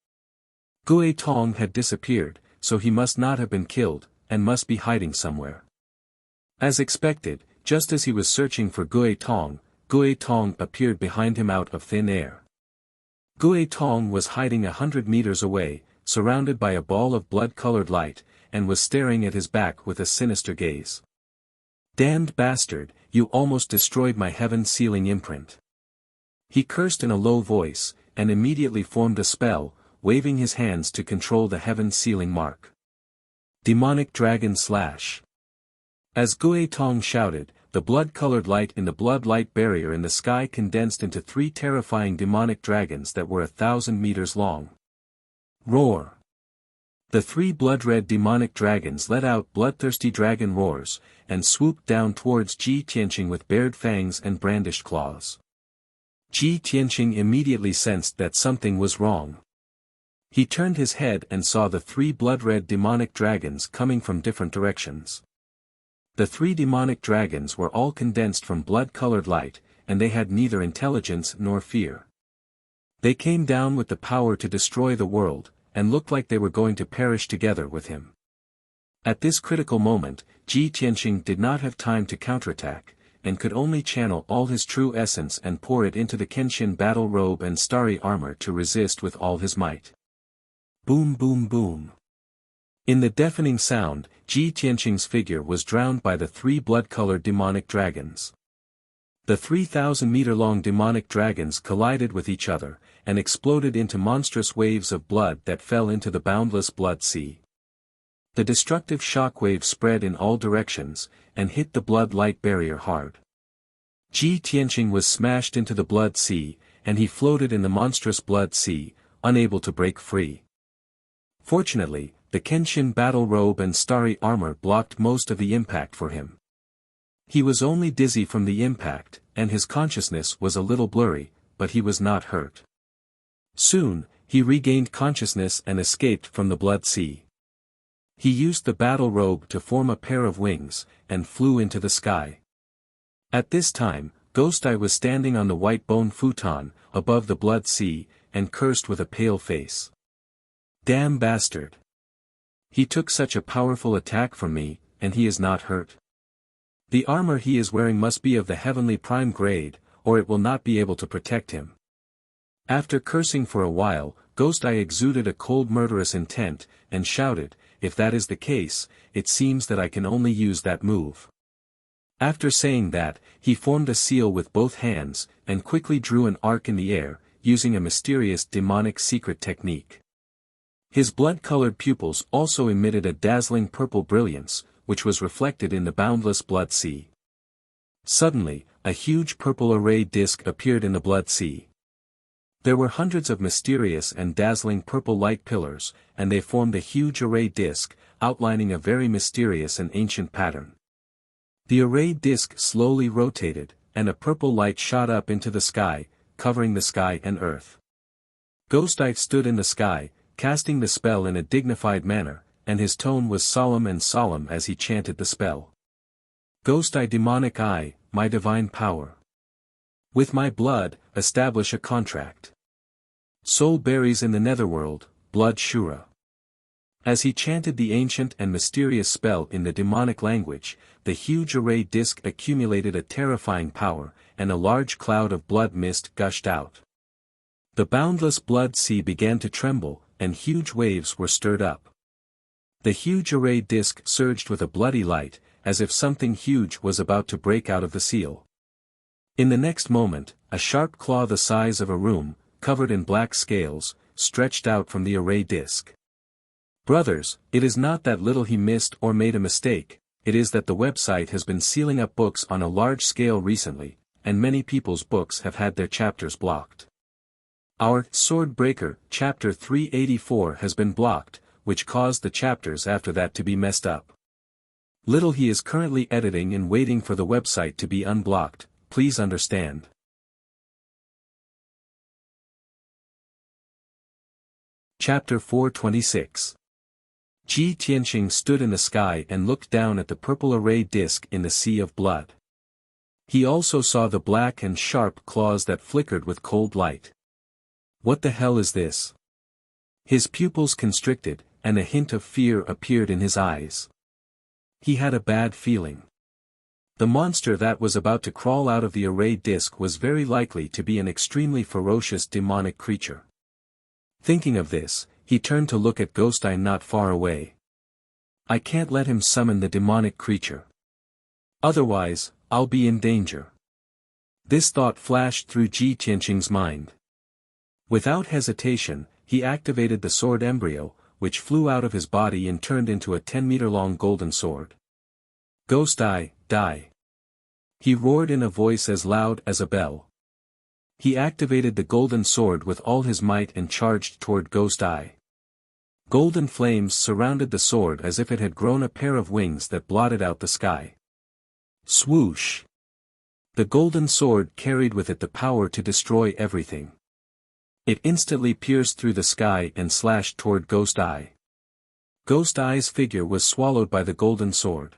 [SPEAKER 1] Gui Tong had disappeared, so he must not have been killed, and must be hiding somewhere. As expected, just as he was searching for Gui Tong appeared behind him out of thin air. Gui Tong was hiding 100 meters away, surrounded by a ball of blood-colored light, and was staring at his back with a sinister gaze. "Damned bastard, you almost destroyed my heaven-sealing imprint." He cursed in a low voice, and immediately formed a spell, waving his hands to control the heaven-sealing mark. Demonic Dragon Slash. As Gui Tong shouted, the blood-colored light in the blood-light barrier in the sky condensed into 3 terrifying demonic dragons that were 1,000 meters long. Roar! The 3 blood-red demonic dragons let out bloodthirsty dragon roars, and swooped down towards Ji Tianqing with bared fangs and brandished claws. Ji Tianqing immediately sensed that something was wrong. He turned his head and saw the 3 blood-red demonic dragons coming from different directions. The 3 demonic dragons were all condensed from blood-colored light, and they had neither intelligence nor fear. They came down with the power to destroy the world, and looked like they were going to perish together with him. At this critical moment, Ji Tianqing did not have time to counterattack, and could only channel all his true essence and pour it into the Kenshin battle robe and starry armor to resist with all his might. Boom boom boom. In the deafening sound, Ji Tianqing's figure was drowned by the 3 blood-colored demonic dragons. The 3,000-meter-long demonic dragons collided with each other, and exploded into monstrous waves of blood that fell into the boundless blood sea. The destructive shockwave spread in all directions, and hit the blood-light barrier hard. Ji Tianqing was smashed into the blood sea, and he floated in the monstrous blood sea, unable to break free. Fortunately, the Kenshin battle robe and starry armor blocked most of the impact for him. He was only dizzy from the impact, and his consciousness was a little blurry, but he was not hurt. Soon, he regained consciousness and escaped from the blood sea. He used the battle robe to form a pair of wings, and flew into the sky. At this time, Ghost Eye was standing on the white bone futon, above the blood sea, and cursed with a pale face. "Damn bastard! He took such a powerful attack from me, and he is not hurt. The armor he is wearing must be of the heavenly prime grade, or it will not be able to protect him." After cursing for a while, Ghost Eye exuded a cold murderous intent, and shouted, "If that is the case, it seems that I can only use that move." After saying that, he formed a seal with both hands, and quickly drew an arc in the air, using a mysterious demonic secret technique. His blood-colored pupils also emitted a dazzling purple brilliance, which was reflected in the boundless blood sea. Suddenly, a huge purple array disk appeared in the blood sea. There were hundreds of mysterious and dazzling purple light pillars, and they formed a huge array disk, outlining a very mysterious and ancient pattern. The array disk slowly rotated, and a purple light shot up into the sky, covering the sky and earth. Ghost Eye stood in the sky, casting the spell in a dignified manner, and his tone was solemn as he chanted the spell. "Ghost Eye Demonic Eye, my divine power. With my blood, establish a contract. Soul berries in the netherworld, blood Shura. As he chanted the ancient and mysterious spell in the demonic language, the huge array disk accumulated a terrifying power, and a large cloud of blood mist gushed out. The boundless blood sea began to tremble, and huge waves were stirred up. The huge array disk surged with a bloody light, as if something huge was about to break out of the seal. In the next moment, a sharp claw the size of a room, covered in black scales, stretched out from the array disk. Brothers, it is not that little he missed or made a mistake, it is that the website has been sealing up books on a large scale recently, and many people's books have had their chapters blocked. Our Sword Breaker, chapter 384 has been blocked, which caused the chapters after that to be messed up. Little he is currently editing and waiting for the website to be unblocked, please understand. Chapter 426. Ji Tianqing stood in the sky and looked down at the purple array disk in the sea of blood. He also saw the black and sharp claws that flickered with cold light. What the hell is this? His pupils constricted, and a hint of fear appeared in his eyes. He had a bad feeling. The monster that was about to crawl out of the array disk was very likely to be an extremely ferocious demonic creature. Thinking of this, he turned to look at Ghost Eye not far away. I can't let him summon the demonic creature. Otherwise, I'll be in danger. This thought flashed through Ji Tianqing's mind. Without hesitation, he activated the sword embryo, which flew out of his body and turned into a 10-meter-long golden sword. Ghost Eye, die! He roared in a voice as loud as a bell. He activated the golden sword with all his might and charged toward Ghost Eye. Golden flames surrounded the sword as if it had grown a pair of wings that blotted out the sky. Swoosh! The golden sword carried with it the power to destroy everything. It instantly pierced through the sky and slashed toward Ghost Eye. Ghost Eye's figure was swallowed by the golden sword.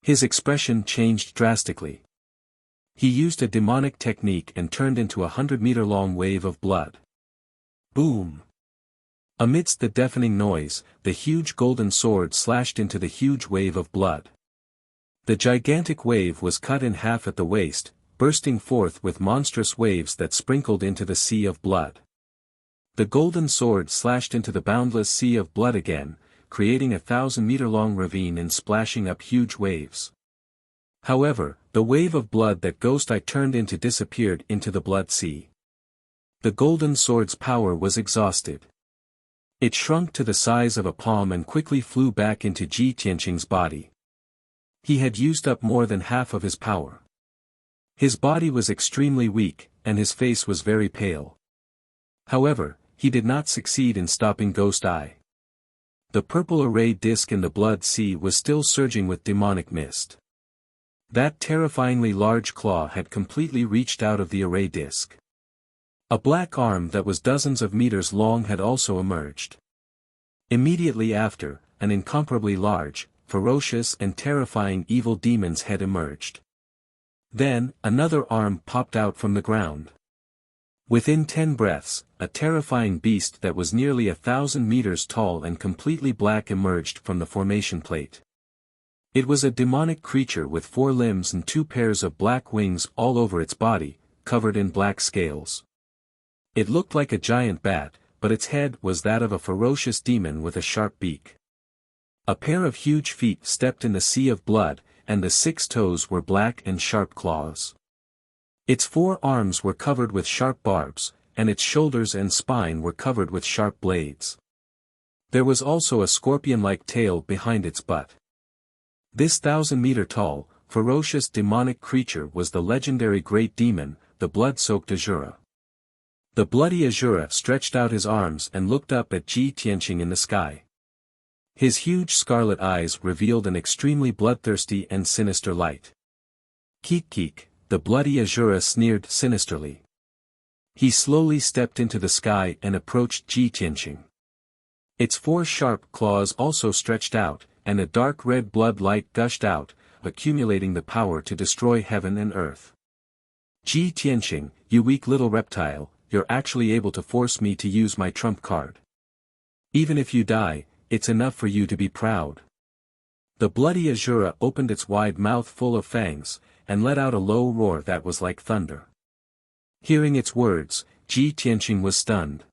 [SPEAKER 1] His expression changed drastically. He used a demonic technique and turned into a 100-meter-long wave of blood. Boom! Amidst the deafening noise, the huge golden sword slashed into the huge wave of blood. The gigantic wave was cut in half at the waist, bursting forth with monstrous waves that sprinkled into the sea of blood. The golden sword slashed into the boundless sea of blood again, creating a 1,000-meter-long ravine and splashing up huge waves. However, the wave of blood that Ghost Eye turned into disappeared into the blood sea. The golden sword's power was exhausted. It shrunk to the size of a palm and quickly flew back into Ji Tianqing's body. He had used up more than half of his power. His body was extremely weak, and his face was very pale. However, he did not succeed in stopping Ghost Eye. The purple array disk in the blood sea was still surging with demonic mist. That terrifyingly large claw had completely reached out of the array disk. A black arm that was dozens of meters long had also emerged. Immediately after, an incomparably large, ferocious and terrifying evil demon's head emerged. Then, another arm popped out from the ground. Within 10 breaths, a terrifying beast that was nearly 1,000 meters tall and completely black emerged from the formation plate. It was a demonic creature with 4 limbs and 2 pairs of black wings all over its body, covered in black scales. It looked like a giant bat, but its head was that of a ferocious demon with a sharp beak. A pair of huge feet stepped in the sea of blood, and the 6 toes were black and sharp claws. Its 4 arms were covered with sharp barbs, and its shoulders and spine were covered with sharp blades. There was also a scorpion-like tail behind its butt. This 1,000-meter-tall, ferocious demonic creature was the legendary Great Demon, the blood-soaked Azura. The bloody Azura stretched out his arms and looked up at Ji Tianqing in the sky. His huge scarlet eyes revealed an extremely bloodthirsty and sinister light. Keek keek, the bloody Azura sneered sinisterly. He slowly stepped into the sky and approached Ji Tianqing. Its 4 sharp claws also stretched out, and a dark red blood light gushed out, accumulating the power to destroy heaven and earth. Ji Tianqing, you weak little reptile, you're actually able to force me to use my trump card. Even if you die, it's enough for you to be proud." The bloody Azura opened its wide mouth full of fangs, and let out a low roar that was like thunder. Hearing its words, Ji Tianqing was stunned.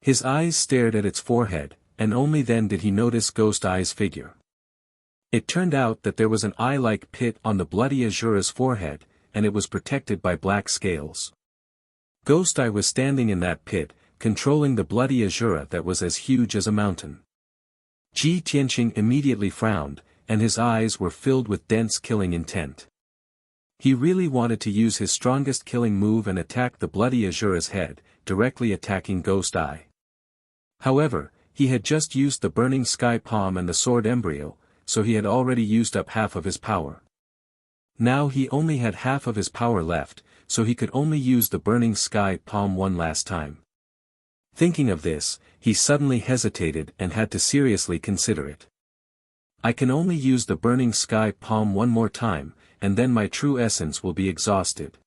[SPEAKER 1] His eyes stared at its forehead, and only then did he notice Ghost Eye's figure. It turned out that there was an eye-like pit on the bloody Azura's forehead, and it was protected by black scales. Ghost Eye was standing in that pit, controlling the bloody Azura that was as huge as a mountain. Ji Tianqing immediately frowned, and his eyes were filled with dense killing intent. He really wanted to use his strongest killing move and attack the bloody Azura's head, directly attacking Ghost Eye. However, he had just used the burning sky palm and the sword embryo, so he had already used up half of his power. Now he only had half of his power left, so he could only use the burning sky palm one last time. Thinking of this, he suddenly hesitated and had to seriously consider it. I can only use the burning sky palm one more time, and then my true essence will be exhausted.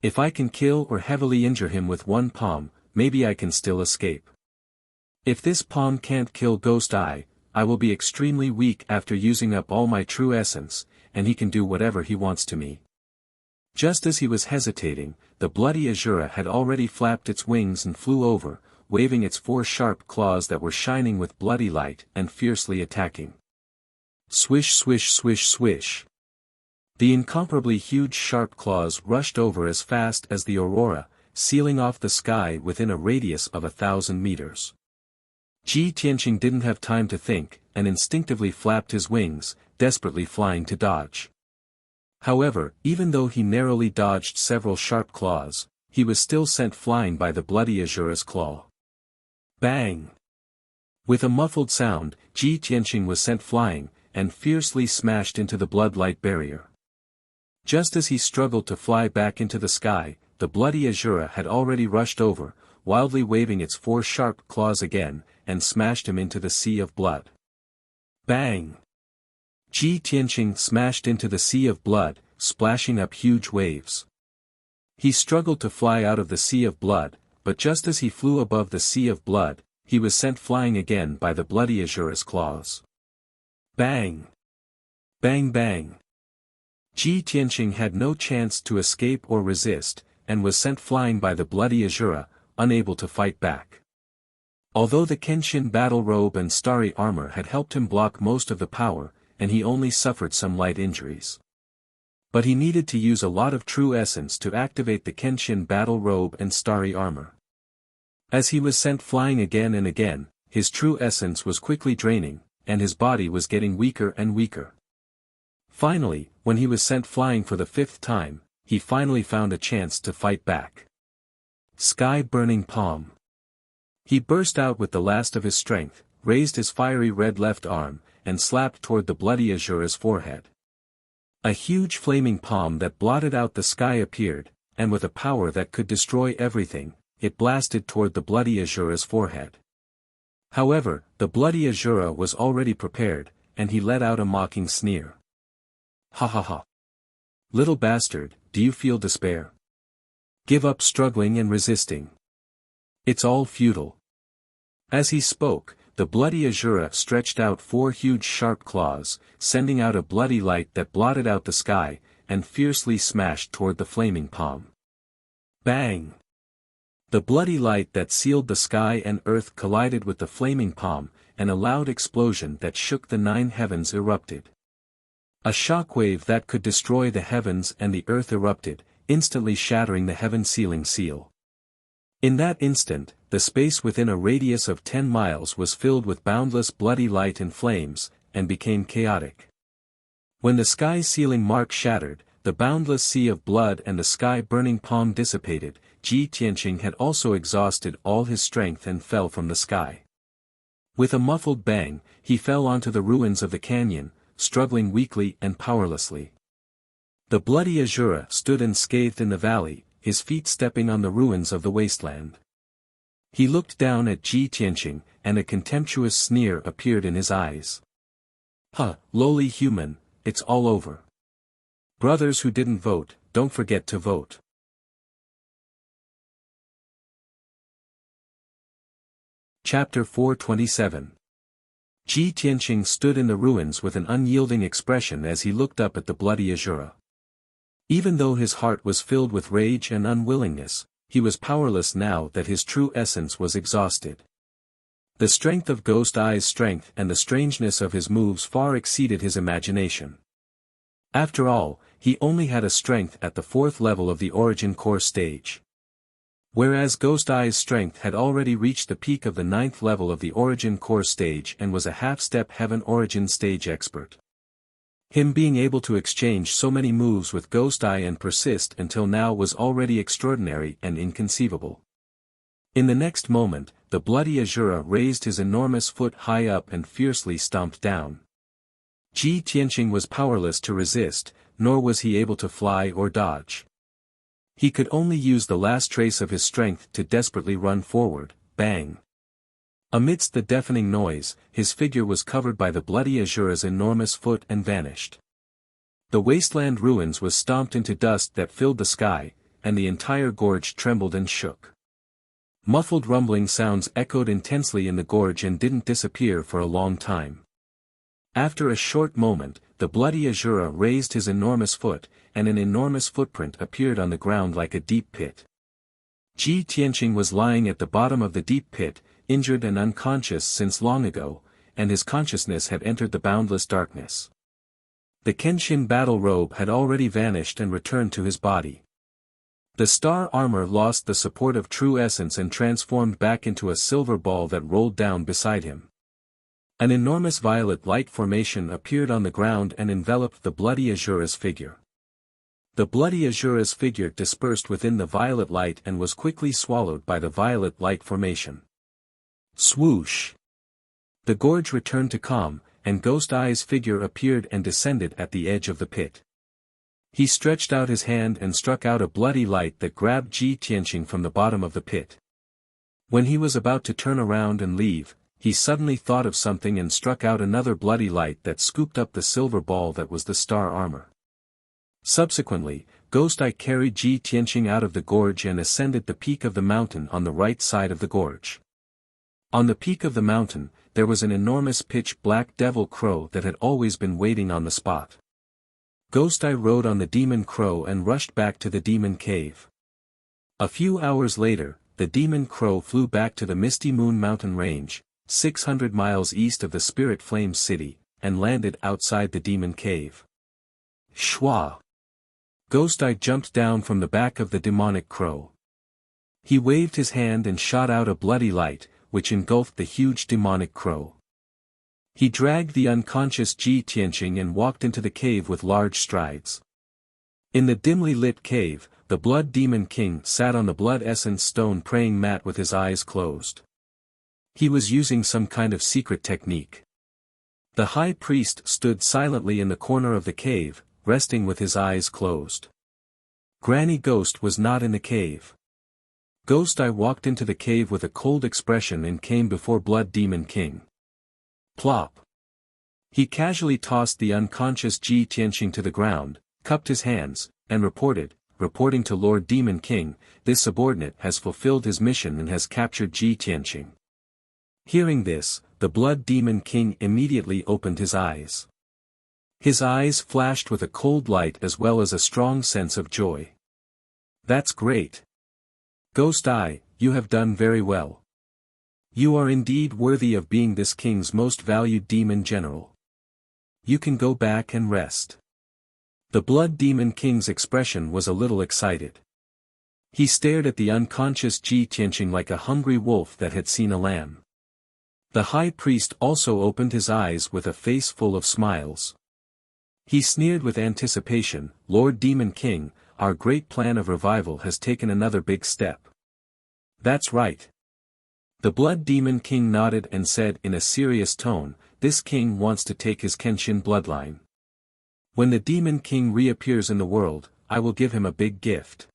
[SPEAKER 1] If I can kill or heavily injure him with one palm, maybe I can still escape. If this palm can't kill Ghost Eye, I will be extremely weak after using up all my true essence, and he can do whatever he wants to me. Just as he was hesitating, the bloody Azura had already flapped its wings and flew over, waving its 4 sharp claws that were shining with bloody light and fiercely attacking. Swish swish swish swish. The incomparably huge sharp claws rushed over as fast as the aurora, sealing off the sky within a radius of 1,000 meters. Ji Tianqing didn't have time to think, and instinctively flapped his wings, desperately flying to dodge. However, even though he narrowly dodged several sharp claws, he was still sent flying by the bloody Azura's claw. Bang! With a muffled sound, Ji Tianqing was sent flying, and fiercely smashed into the blood-light barrier. Just as he struggled to fly back into the sky, the bloody Azura had already rushed over, wildly waving its 4 sharp claws again, and smashed him into the sea of blood. Bang! Ji Tianqing smashed into the sea of blood, splashing up huge waves. He struggled to fly out of the sea of blood, but just as he flew above the sea of blood, he was sent flying again by the bloody Azura's claws. Bang! Bang bang! Ji Tianqing had no chance to escape or resist, and was sent flying by the bloody Azura, unable to fight back. Although the Kenshin battle robe and starry armor had helped him block most of the power, and he only suffered some light injuries. But he needed to use a lot of true essence to activate the Kenshin battle robe and starry armor. As he was sent flying again and again, his true essence was quickly draining, and his body was getting weaker and weaker. Finally, when he was sent flying for the 5th time, he finally found a chance to fight back. Sky burning palm. He burst out with the last of his strength, raised his fiery red left arm, and slapped toward the bloody Azura's forehead. A huge flaming palm that blotted out the sky appeared, and with a power that could destroy everything, it blasted toward the bloody Azura's forehead. However, the bloody Azura was already prepared, and he let out a mocking sneer. Ha ha ha. Little bastard, do you feel despair? Give up struggling and resisting. It's all futile. As he spoke, the bloody Azura stretched out 4 huge sharp claws, sending out a bloody light that blotted out the sky, and fiercely smashed toward the flaming palm. Bang! The bloody light that sealed the sky and earth collided with the flaming palm, and a loud explosion that shook the 9 heavens erupted. A shockwave that could destroy the heavens and the earth erupted, instantly shattering the heaven sealing seal. In that instant, the space within a radius of 10 miles was filled with boundless bloody light and flames, and became chaotic. When the sky sealing mark shattered, the boundless sea of blood and the sky burning palm dissipated, Ji Tianqing had also exhausted all his strength and fell from the sky. With a muffled bang, he fell onto the ruins of the canyon, struggling weakly and powerlessly. The bloody Azura stood unscathed in the valley, his feet stepping on the ruins of the wasteland. He looked down at Ji Tianqing, and a contemptuous sneer appeared in his eyes. Huh, lowly human, it's all over. Brothers who didn't vote, don't forget to vote. Chapter 427. Ji Tianqing stood in the ruins with an unyielding expression as he looked up at the bloody Azura. Even though his heart was filled with rage and unwillingness, he was powerless now that his true essence was exhausted. The strength of Ghost Eye's strength and the strangeness of his moves far exceeded his imagination. After all, he only had a strength at the 4th level of the Origin Core stage. Whereas Ghost Eye's strength had already reached the peak of the 9th level of the Origin Core stage and was a half-step Heaven Origin stage expert. Him being able to exchange so many moves with Ghost Eye and persist until now was already extraordinary and inconceivable. In the next moment, the bloody Azura raised his enormous foot high up and fiercely stomped down. Ji Tianqing was powerless to resist, nor was he able to fly or dodge. He could only use the last trace of his strength to desperately run forward. Bang! Amidst the deafening noise, his figure was covered by the bloody Azura's enormous foot and vanished. The wasteland ruins was stomped into dust that filled the sky, and the entire gorge trembled and shook. Muffled rumbling sounds echoed intensely in the gorge and didn't disappear for a long time. After a short moment, the bloody Azura raised his enormous foot, and an enormous footprint appeared on the ground like a deep pit. Ji Tianqing was lying at the bottom of the deep pit, injured and unconscious since long ago, and his consciousness had entered the boundless darkness. The Kenshin battle robe had already vanished and returned to his body. The star armor lost the support of true essence and transformed back into a silver ball that rolled down beside him. An enormous violet light formation appeared on the ground and enveloped the bloody Azura's figure. The bloody Azura's figure dispersed within the violet light and was quickly swallowed by the violet light formation. Swoosh! The gorge returned to calm, and Ghost Eye's figure appeared and descended at the edge of the pit. He stretched out his hand and struck out a bloody light that grabbed Ji Tianqing from the bottom of the pit. When he was about to turn around and leave, he suddenly thought of something and struck out another bloody light that scooped up the silver ball that was the star armor. Subsequently, Ghost Eye carried Ji Tianqing out of the gorge and ascended the peak of the mountain on the right side of the gorge. On the peak of the mountain, there was an enormous pitch-black devil crow that had always been waiting on the spot. Ghost Eye rode on the demon crow and rushed back to the demon cave. A few hours later, the demon crow flew back to the Misty Moon Mountain Range, 600 miles east of the Spirit Flame City, and landed outside the demon cave. Shwa! Ghost Eye jumped down from the back of the demonic crow. He waved his hand and shot out a bloody light, which engulfed the huge demonic crow. He dragged the unconscious Ji Tianqing and walked into the cave with large strides. In the dimly lit cave, the Blood Demon King sat on the blood essence stone praying mat with his eyes closed. He was using some kind of secret technique. The high priest stood silently in the corner of the cave, resting with his eyes closed. Granny Ghost was not in the cave. Ghost Eye walked into the cave with a cold expression and came before Blood Demon King. Plop! He casually tossed the unconscious Ji Tianqing to the ground, cupped his hands, and reporting to Lord Demon King, this subordinate has fulfilled his mission and has captured Ji Tianqing. Hearing this, the Blood Demon King immediately opened his eyes. His eyes flashed with a cold light as well as a strong sense of joy. That's great. Ghost Eye, you have done very well. You are indeed worthy of being this king's most valued demon general. You can go back and rest. The Blood Demon King's expression was a little excited. He stared at the unconscious Ji Tianqing like a hungry wolf that had seen a lamb. The high priest also opened his eyes with a face full of smiles. He sneered with anticipation, Lord Demon King, our great plan of revival has taken another big step. That's right. The Blood Demon King nodded and said in a serious tone, this king wants to take his Kenshin bloodline. When the Demon King reappears in the world, I will give him a big gift.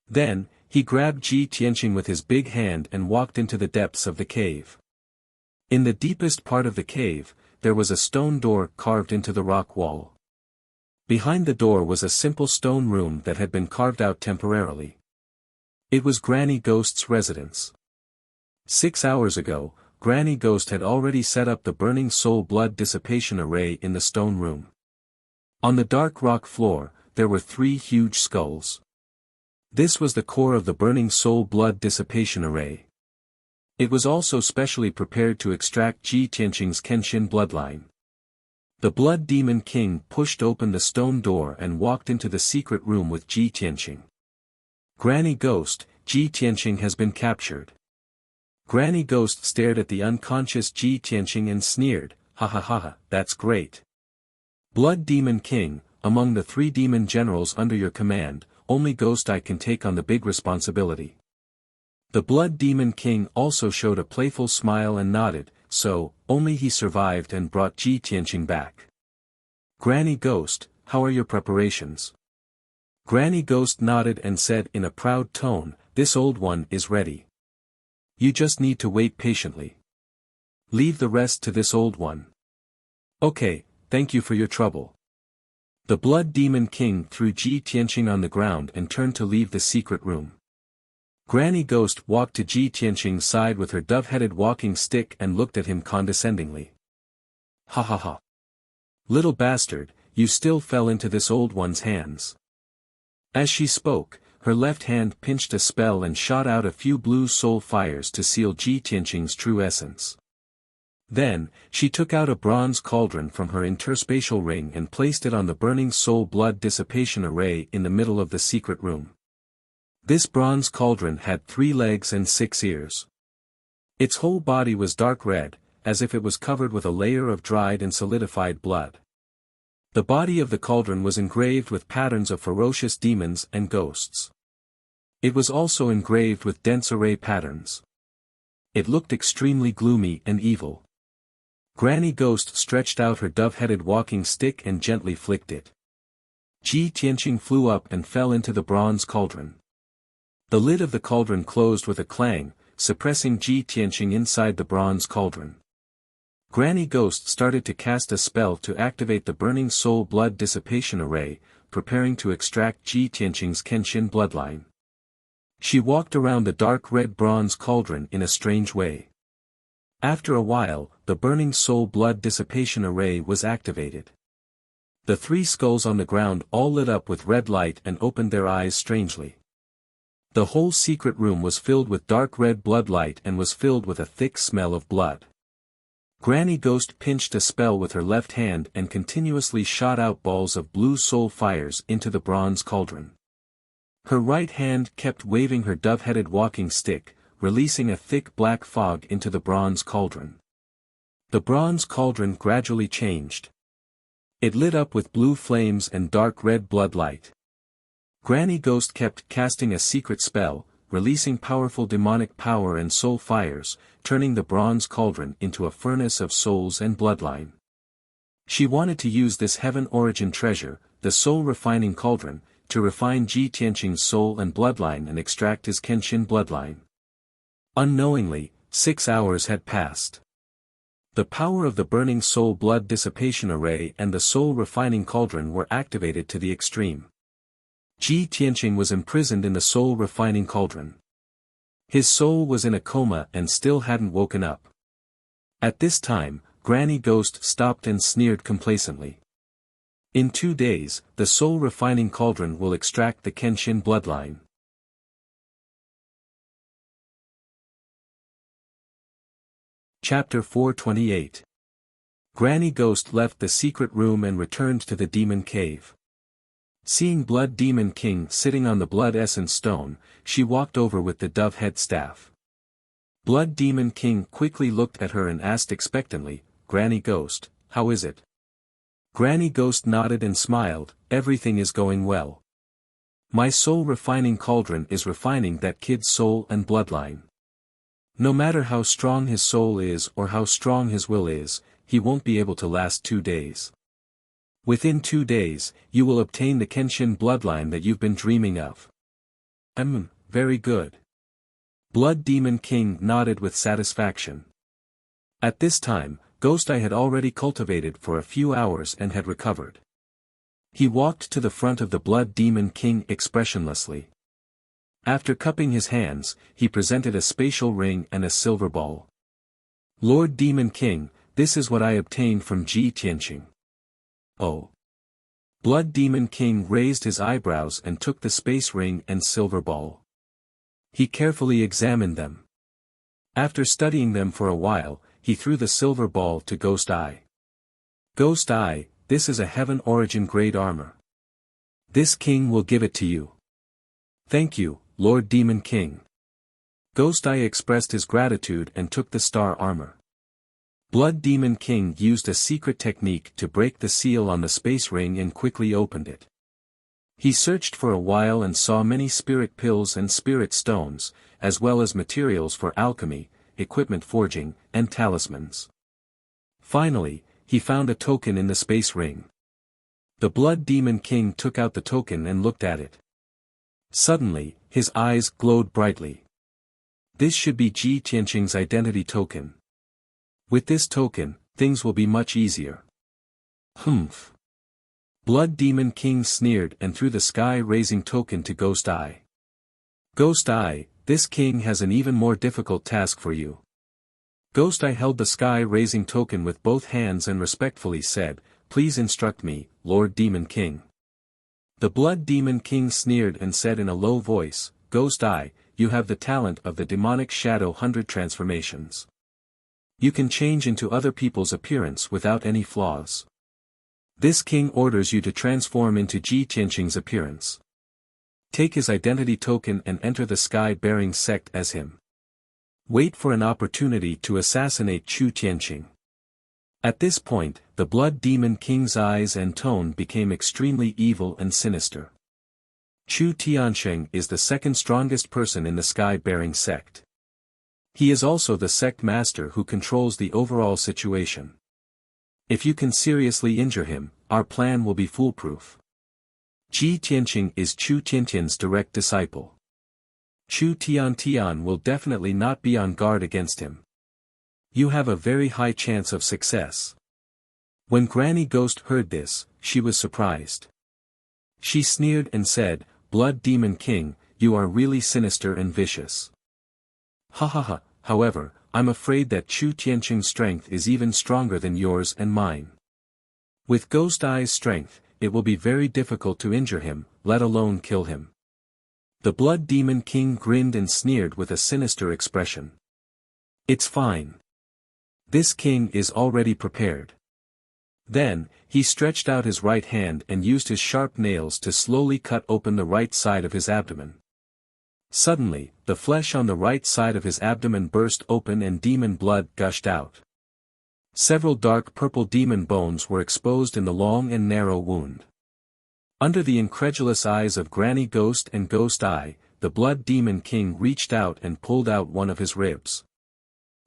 [SPEAKER 1] Then, he grabbed Ji Tianqing with his big hand and walked into the depths of the cave. In the deepest part of the cave, there was a stone door carved into the rock wall. Behind the door was a simple stone room that had been carved out temporarily. It was Granny Ghost's residence. 6 hours ago, Granny Ghost had already set up the burning soul blood dissipation array in the stone room. On the dark rock floor, there were 3 huge skulls. This was the core of the burning soul blood dissipation array. It was also specially prepared to extract Ji Tianqing's Kenshin bloodline. The Blood Demon King pushed open the stone door and walked into the secret room with Ji Tianqing. Granny Ghost, Ji Tianqing has been captured. Granny Ghost stared at the unconscious Ji Tianqing and sneered, "Ha ha ha ha, that's great. Blood Demon King, among the 3 demon generals under your command, only Ghost I can take on the big responsibility." The Blood Demon King also showed a playful smile and nodded, so, only he survived and brought Ji Tianqing back. Granny Ghost, how are your preparations? Granny Ghost nodded and said in a proud tone, "This old one is ready. You just need to wait patiently. Leave the rest to this old one." "Okay, thank you for your trouble." The Blood Demon King threw Ji Tianqing on the ground and turned to leave the secret room. Granny Ghost walked to Ji Tianqing's side with her dove-headed walking stick and looked at him condescendingly. "Ha ha ha. Little bastard, you still fell into this old one's hands." As she spoke, her left hand pinched a spell and shot out a few blue soul fires to seal Ji Tianqing's true essence. Then, she took out a bronze cauldron from her interspatial ring and placed it on the burning soul blood dissipation array in the middle of the secret room. This bronze cauldron had 3 legs and 6 ears. Its whole body was dark red, as if it was covered with a layer of dried and solidified blood. The body of the cauldron was engraved with patterns of ferocious demons and ghosts. It was also engraved with dense array patterns. It looked extremely gloomy and evil. Granny Ghost stretched out her dove-headed walking stick and gently flicked it. Ji Tianqing flew up and fell into the bronze cauldron. The lid of the cauldron closed with a clang, suppressing Ji Tianqing inside the bronze cauldron. Granny Ghost started to cast a spell to activate the burning soul blood dissipation array, preparing to extract Ji Tianqing's Kenshin bloodline. She walked around the dark red bronze cauldron in a strange way. After a while, the burning soul blood dissipation array was activated. The 3 skulls on the ground all lit up with red light and opened their eyes strangely. The whole secret room was filled with dark red blood light and was filled with a thick smell of blood. Granny Ghost pinched a spell with her left hand and continuously shot out balls of blue soul fires into the bronze cauldron. Her right hand kept waving her dove-headed walking stick, releasing a thick black fog into the bronze cauldron. The bronze cauldron gradually changed. It lit up with blue flames and dark red blood light. Granny Ghost kept casting a secret spell, releasing powerful demonic power and soul fires, turning the bronze cauldron into a furnace of souls and bloodline. She wanted to use this heaven origin treasure, the soul refining cauldron, to refine Ji Tianqing's soul and bloodline and extract his Kenshin bloodline. Unknowingly, 6 hours had passed. The power of the burning soul blood dissipation array and the soul refining cauldron were activated to the extreme. Ji Tianqing was imprisoned in the soul refining cauldron. His soul was in a coma and still hadn't woken up. At this time, Granny Ghost stopped and sneered complacently. In 2 days, the soul refining cauldron will extract the Kenshin bloodline. Chapter 428. Granny Ghost left the secret room and returned to the demon cave. Seeing Blood Demon King sitting on the blood essence stone, she walked over with the dove-head staff. Blood Demon King quickly looked at her and asked expectantly, "Granny Ghost, how is it?" Granny Ghost nodded and smiled, "Everything is going well. My soul refining cauldron is refining that kid's soul and bloodline. No matter how strong his soul is or how strong his will is, he won't be able to last 2 days. Within 2 days, you will obtain the Kenshin bloodline that you've been dreaming of." Very good. Blood Demon King nodded with satisfaction. At this time, Ghost Eye had already cultivated for a few hours and had recovered. He walked to the front of the Blood Demon King expressionlessly. After cupping his hands, he presented a spatial ring and a silver ball. Lord Demon King, this is what I obtained from Ji Tianqing. Oh. Blood Demon King raised his eyebrows and took the space ring and silver ball. He carefully examined them. After studying them for a while, he threw the silver ball to Ghost Eye. Ghost Eye, this is a heaven origin grade armor. This king will give it to you. Thank you, Lord Demon King. Ghost Eye expressed his gratitude and took the star armor. Blood Demon King used a secret technique to break the seal on the space ring and quickly opened it. He searched for a while and saw many spirit pills and spirit stones, as well as materials for alchemy, equipment forging, and talismans. Finally, he found a token in the space ring. The Blood Demon King took out the token and looked at it. Suddenly, his eyes glowed brightly. This should be Ji Tianqing's identity token. With this token, things will be much easier. Humph. Blood Demon King sneered and threw the sky-raising token to Ghost Eye. Ghost Eye, this king has an even more difficult task for you. Ghost Eye held the sky-raising token with both hands and respectfully said, Please instruct me, Lord Demon King. The Blood Demon King sneered and said in a low voice, Ghost Eye, you have the talent of the demonic shadow 100 transformations. You can change into other people's appearance without any flaws. This king orders you to transform into Ji Tianqing's appearance. Take his identity token and enter the sky-bearing sect as him. Wait for an opportunity to assassinate Chu Tianqing. At this point, the Blood Demon King's eyes and tone became extremely evil and sinister. Chu Tianqing is the second strongest person in the sky-bearing sect. He is also the sect master who controls the overall situation. If you can seriously injure him, our plan will be foolproof. Ji Tianqing is Chu Tiantian's direct disciple. Chu Tiantian will definitely not be on guard against him. You have a very high chance of success. When Granny Ghost heard this, she was surprised. She sneered and said, Blood Demon King, you are really sinister and vicious. Ha ha ha, however, I'm afraid that Chu Tianqing's strength is even stronger than yours and mine. With Ghost Eye's strength, it will be very difficult to injure him, let alone kill him. The Blood Demon King grinned and sneered with a sinister expression. It's fine. This king is already prepared. Then, he stretched out his right hand and used his sharp nails to slowly cut open the right side of his abdomen. Suddenly, the flesh on the right side of his abdomen burst open and demon blood gushed out. Several dark purple demon bones were exposed in the long and narrow wound. Under the incredulous eyes of Granny Ghost and Ghost Eye, the Blood Demon King reached out and pulled out one of his ribs.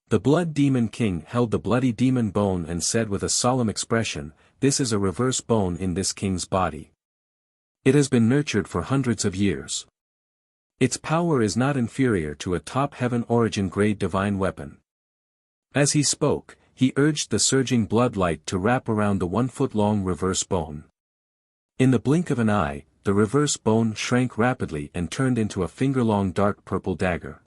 [SPEAKER 1] The Blood Demon King held the bloody demon bone and said with a solemn expression, This is a reverse bone in this king's body. It has been nurtured for hundreds of years. Its power is not inferior to a top heaven origin grade divine weapon. As he spoke, he urged the surging bloodlight to wrap around the 1-foot-long reverse bone. In the blink of an eye, the reverse bone shrank rapidly and turned into a finger-long dark purple dagger.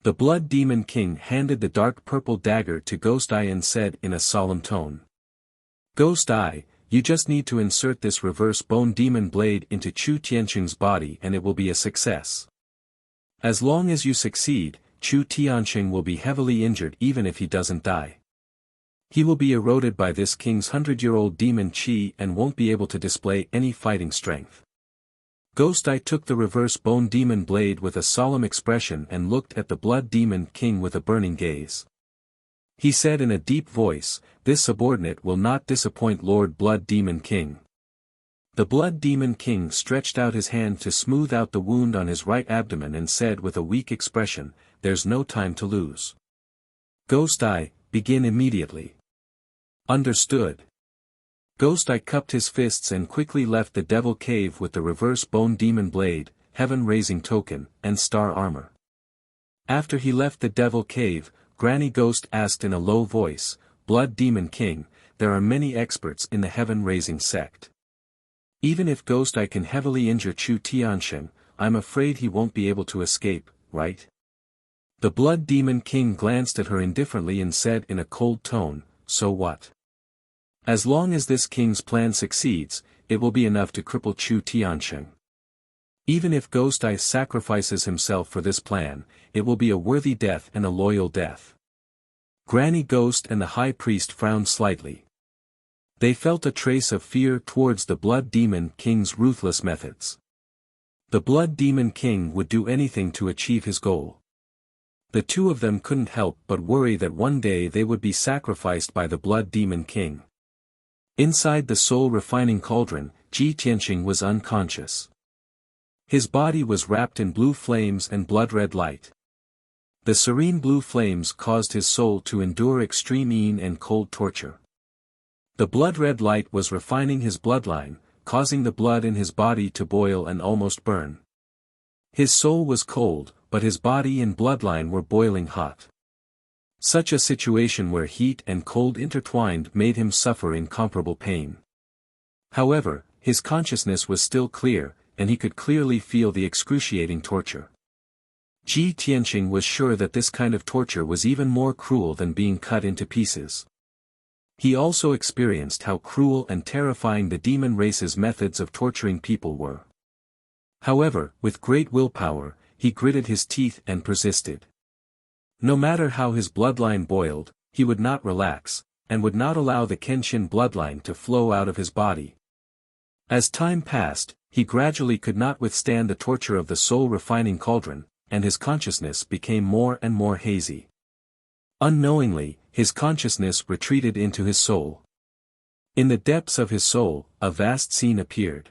[SPEAKER 1] The Blood Demon King handed the dark purple dagger to Ghost Eye and said in a solemn tone. Ghost Eye, you just need to insert this reverse bone demon blade into Chu Tianqing's body and it will be a success. As long as you succeed, Chu Tianqing will be heavily injured even if he doesn't die. He will be eroded by this king's 100-year-old demon chi and won't be able to display any fighting strength. Ghost Eye took the reverse bone demon blade with a solemn expression and looked at the Blood Demon King with a burning gaze. He said in a deep voice, This subordinate will not disappoint Lord Blood Demon King. The Blood Demon King stretched out his hand to smooth out the wound on his right abdomen and said with a weak expression, There's no time to lose. Ghost Eye, begin immediately. Understood. Ghost Eye cupped his fists and quickly left the devil cave with the reverse bone demon blade, heaven-raising token, and star armor. After he left the devil cave, Granny Ghost asked in a low voice, Blood Demon King, there are many experts in the heaven-raising sect. Even if Ghost Eye can heavily injure Chu Tianqing, I'm afraid he won't be able to escape, right? The Blood Demon King glanced at her indifferently and said in a cold tone, "So what? As long as this king's plan succeeds, it will be enough to cripple Chu Tiansheng. Even if Ghost Eye sacrifices himself for this plan, it will be a worthy death and a loyal death." Granny Ghost and the High Priest frowned slightly. They felt a trace of fear towards the Blood Demon King's ruthless methods. The Blood Demon King would do anything to achieve his goal. The two of them couldn't help but worry that one day they would be sacrificed by the Blood Demon King. Inside the soul-refining cauldron, Ji Tianqing was unconscious. His body was wrapped in blue flames and blood-red light. The serene blue flames caused his soul to endure extreme and cold torture. The blood-red light was refining his bloodline, causing the blood in his body to boil and almost burn. His soul was cold, but his body and bloodline were boiling hot. Such a situation where heat and cold intertwined made him suffer incomparable pain. However, his consciousness was still clear, and he could clearly feel the excruciating torture. Ji Tianqing was sure that this kind of torture was even more cruel than being cut into pieces. He also experienced how cruel and terrifying the demon race's methods of torturing people were. However, with great willpower, he gritted his teeth and persisted. No matter how his bloodline boiled, he would not relax, and would not allow the Kenshin bloodline to flow out of his body. As time passed, he gradually could not withstand the torture of the soul-refining cauldron, and his consciousness became more and more hazy. Unknowingly, his consciousness retreated into his soul. In the depths of his soul, a vast scene appeared.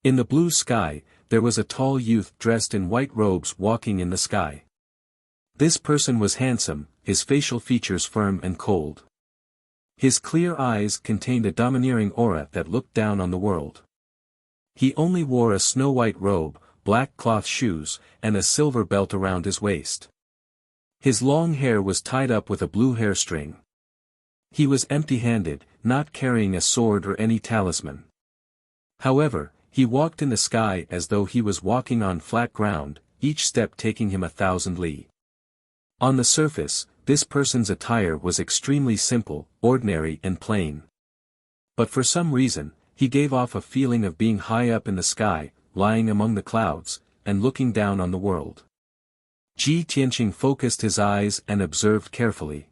[SPEAKER 1] In the blue sky, there was a tall youth dressed in white robes walking in the sky. This person was handsome, his facial features firm and cold. His clear eyes contained a domineering aura that looked down on the world. He only wore a snow-white robe, black cloth shoes, and a silver belt around his waist. His long hair was tied up with a blue hair string. He was empty-handed, not carrying a sword or any talisman. However, he walked in the sky as though he was walking on flat ground, each step taking him 1,000 li. On the surface, this person's attire was extremely simple, ordinary and plain. But for some reason, he gave off a feeling of being high up in the sky, lying among the clouds, and looking down on the world. Ji Tianqing focused his eyes and observed carefully.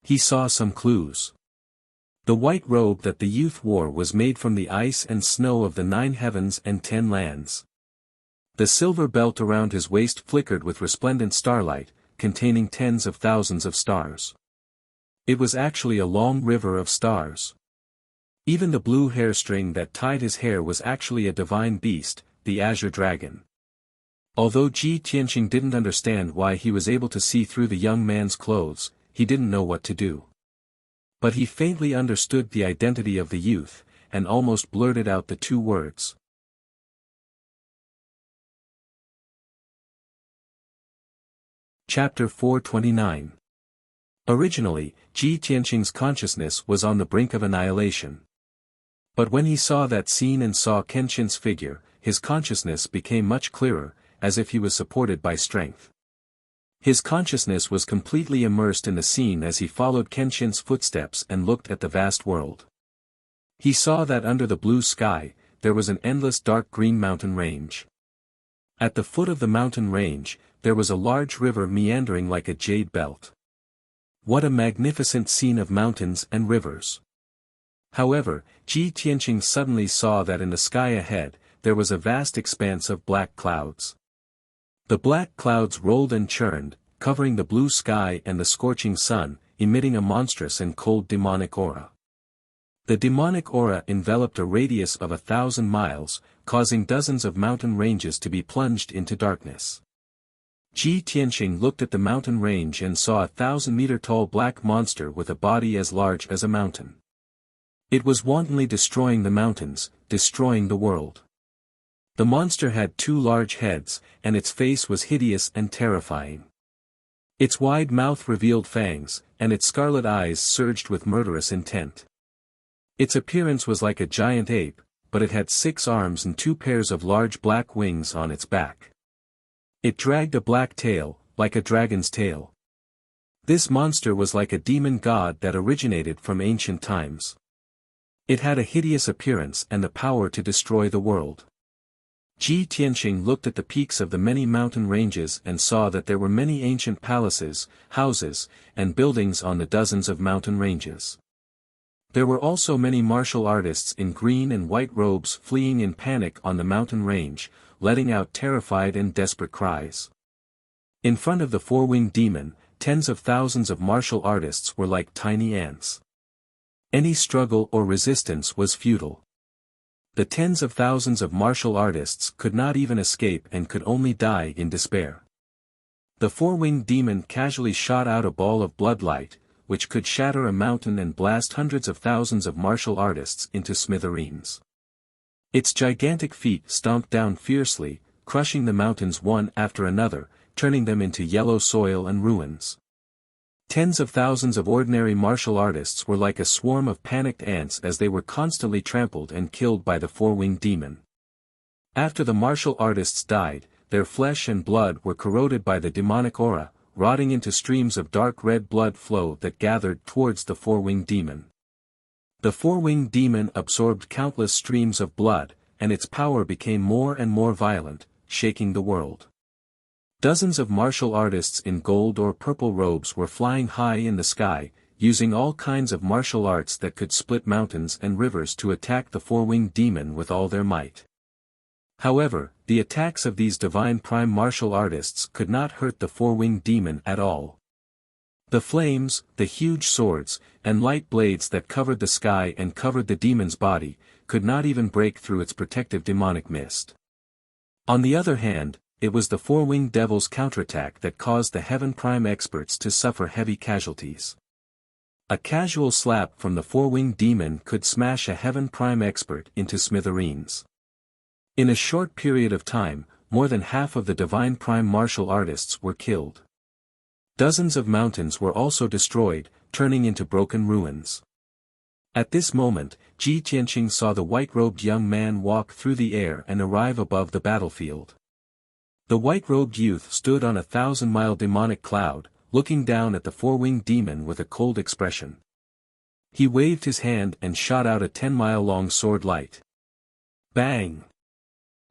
[SPEAKER 1] He saw some clues. The white robe that the youth wore was made from the ice and snow of the 9 heavens and 10 lands. The silver belt around his waist flickered with resplendent starlight, containing tens of thousands of stars. It was actually a long river of stars. Even the blue hair string that tied his hair was actually a divine beast, the azure dragon. Although Ji Tianqing didn't understand why he was able to see through the young man's clothes, he didn't know what to do. But he faintly understood the identity of the youth, and almost blurted out the 2 words. Chapter 429. Originally, Ji Tianqing's consciousness was on the brink of annihilation. But when he saw that scene and saw Kenshin's figure, his consciousness became much clearer, as if he was supported by strength. His consciousness was completely immersed in the scene as he followed Kenshin's footsteps and looked at the vast world. He saw that under the blue sky, there was an endless dark green mountain range. At the foot of the mountain range, there was a large river meandering like a jade belt. What a magnificent scene of mountains and rivers! However, Ji Tianqing suddenly saw that in the sky ahead, there was a vast expanse of black clouds. The black clouds rolled and churned, covering the blue sky and the scorching sun, emitting a monstrous and cold demonic aura. The demonic aura enveloped a radius of 1,000 miles, causing dozens of mountain ranges to be plunged into darkness. Ji Tianqing looked at the mountain range and saw a 1,000-meter-tall black monster with a body as large as a mountain. It was wantonly destroying the mountains, destroying the world. The monster had 2 large heads, and its face was hideous and terrifying. Its wide mouth revealed fangs, and its scarlet eyes surged with murderous intent. Its appearance was like a giant ape, but it had 6 arms and 2 pairs of large black wings on its back. It dragged a black tail, like a dragon's tail. This monster was like a demon god that originated from ancient times. It had a hideous appearance and the power to destroy the world. Ji Tianqing looked at the peaks of the many mountain ranges and saw that there were many ancient palaces, houses, and buildings on the dozens of mountain ranges. There were also many martial artists in green and white robes fleeing in panic on the mountain range, letting out terrified and desperate cries. In front of the four-winged demon, tens of thousands of martial artists were like tiny ants. Any struggle or resistance was futile. The tens of thousands of martial artists could not even escape and could only die in despair. The four-winged demon casually shot out a ball of bloodlight, which could shatter a mountain and blast hundreds of thousands of martial artists into smithereens. Its gigantic feet stomped down fiercely, crushing the mountains one after another, turning them into yellow soil and ruins. Tens of thousands of ordinary martial artists were like a swarm of panicked ants as they were constantly trampled and killed by the four-winged demon. After the martial artists died, their flesh and blood were corroded by the demonic aura, rotting into streams of dark red blood flow that gathered towards the four-winged demon. The four-winged demon absorbed countless streams of blood, and its power became more and more violent, shaking the world. Dozens of martial artists in gold or purple robes were flying high in the sky, using all kinds of martial arts that could split mountains and rivers to attack the four-winged demon with all their might. However, the attacks of these divine prime martial artists could not hurt the four-winged demon at all. The flames, the huge swords, and light blades that covered the sky and covered the demon's body, could not even break through its protective demonic mist. On the other hand, it was the four-winged devil's counterattack that caused the Heaven Prime experts to suffer heavy casualties. A casual slap from the four-winged demon could smash a Heaven Prime expert into smithereens. In a short period of time, more than half of the Divine Prime martial artists were killed. Dozens of mountains were also destroyed, turning into broken ruins. At this moment, Ji Tianqing saw the white-robed young man walk through the air and arrive above the battlefield. The white-robed youth stood on a 1,000-mile demonic cloud, looking down at the four-winged demon with a cold expression. He waved his hand and shot out a 10-mile-long sword light. Bang!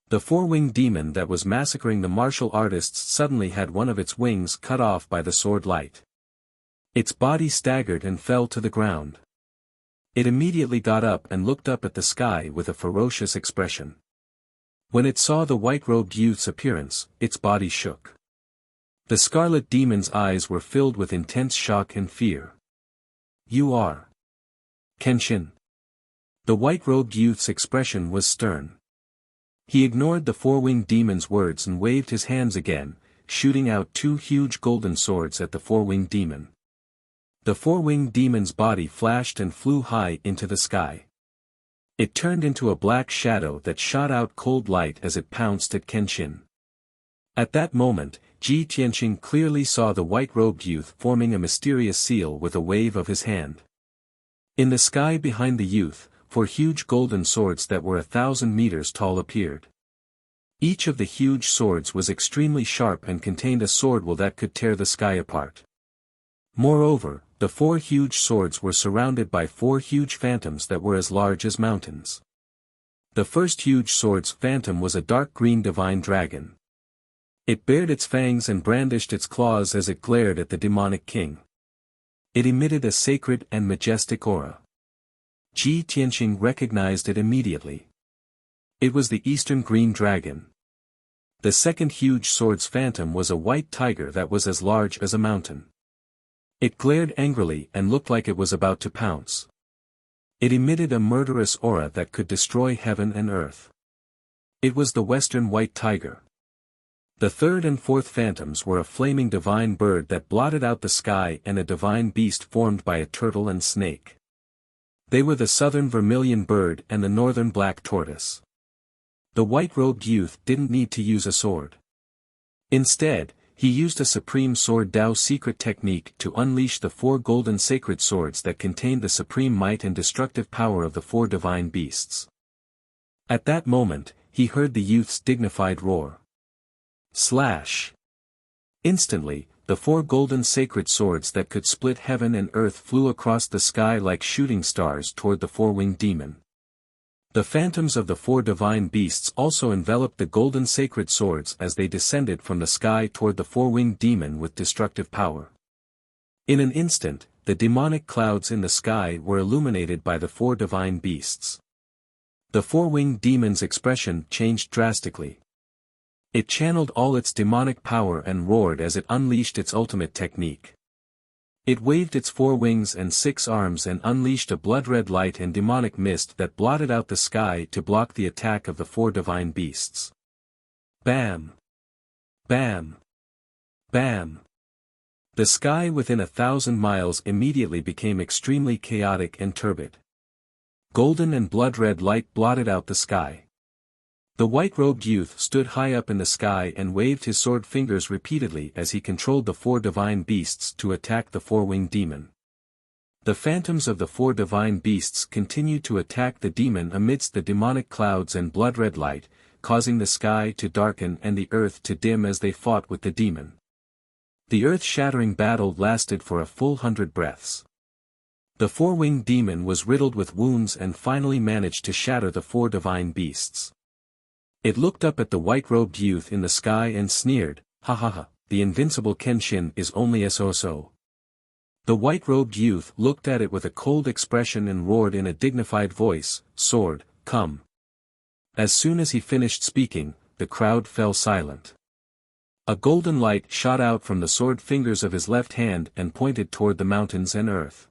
[SPEAKER 1] The four-winged demon that was massacring the martial artists suddenly had one of its wings cut off by the sword light. Its body staggered and fell to the ground. It immediately got up and looked up at the sky with a ferocious expression. When it saw the white-robed youth's appearance, its body shook. The scarlet demon's eyes were filled with intense shock and fear. "You are Kenshin." The white-robed youth's expression was stern. He ignored the four-winged demon's words and waved his hands again, shooting out two huge golden swords at the four-winged demon. The four-winged demon's body flashed and flew high into the sky. It turned into a black shadow that shot out cold light as it pounced at Kenshin. At that moment, Ji Tianqing clearly saw the white-robed youth forming a mysterious seal with a wave of his hand. In the sky behind the youth, four huge golden swords that were 1,000 meters tall appeared. Each of the huge swords was extremely sharp and contained a swordwill that could tear the sky apart. Moreover, the four huge swords were surrounded by four huge phantoms that were as large as mountains. The first huge sword's phantom was a dark green divine dragon. It bared its fangs and brandished its claws as it glared at the demonic king. It emitted a sacred and majestic aura. Ji Tianqing recognized it immediately. It was the Eastern Green Dragon. The second huge sword's phantom was a white tiger that was as large as a mountain. It glared angrily and looked like it was about to pounce. It emitted a murderous aura that could destroy heaven and earth. It was the Western White Tiger. The third and fourth phantoms were a flaming divine bird that blotted out the sky and a divine beast formed by a turtle and snake. They were the Southern Vermilion Bird and the Northern Black Tortoise. The white-robed youth didn't need to use a sword. Instead, he used a supreme sword Dao secret technique to unleash the four golden sacred swords that contained the supreme might and destructive power of the four divine beasts. At that moment, he heard the youth's dignified roar. Slash! Instantly, the 4 golden sacred swords that could split heaven and earth flew across the sky like shooting stars toward the 4-winged demon. The phantoms of the 4 divine beasts also enveloped the golden sacred swords as they descended from the sky toward the 4-winged demon with destructive power. In an instant, the demonic clouds in the sky were illuminated by the 4 divine beasts. The 4-winged demon's expression changed drastically. It channeled all its demonic power and roared as it unleashed its ultimate technique. It waved its 4 wings and 6 arms and unleashed a blood-red light and demonic mist that blotted out the sky to block the attack of the 4 divine beasts. Bam! Bam! Bam! The sky within 1,000 miles immediately became extremely chaotic and turbid. Golden and blood-red light blotted out the sky. The white-robed youth stood high up in the sky and waved his sword fingers repeatedly as he controlled the 4 divine beasts to attack the 4-winged demon. The phantoms of the 4 divine beasts continued to attack the demon amidst the demonic clouds and blood-red light, causing the sky to darken and the earth to dim as they fought with the demon. The earth-shattering battle lasted for a full 100 breaths. The 4-winged demon was riddled with wounds and finally managed to shatter the 4 divine beasts. It looked up at the white-robed youth in the sky and sneered, "Ha ha ha, the invincible Kenshin is only a so-so." The white-robed youth looked at it with a cold expression and roared in a dignified voice, "Sword, come." As soon as he finished speaking, the crowd fell silent. A golden light shot out from the sword fingers of his left hand and pointed toward the mountains and earth.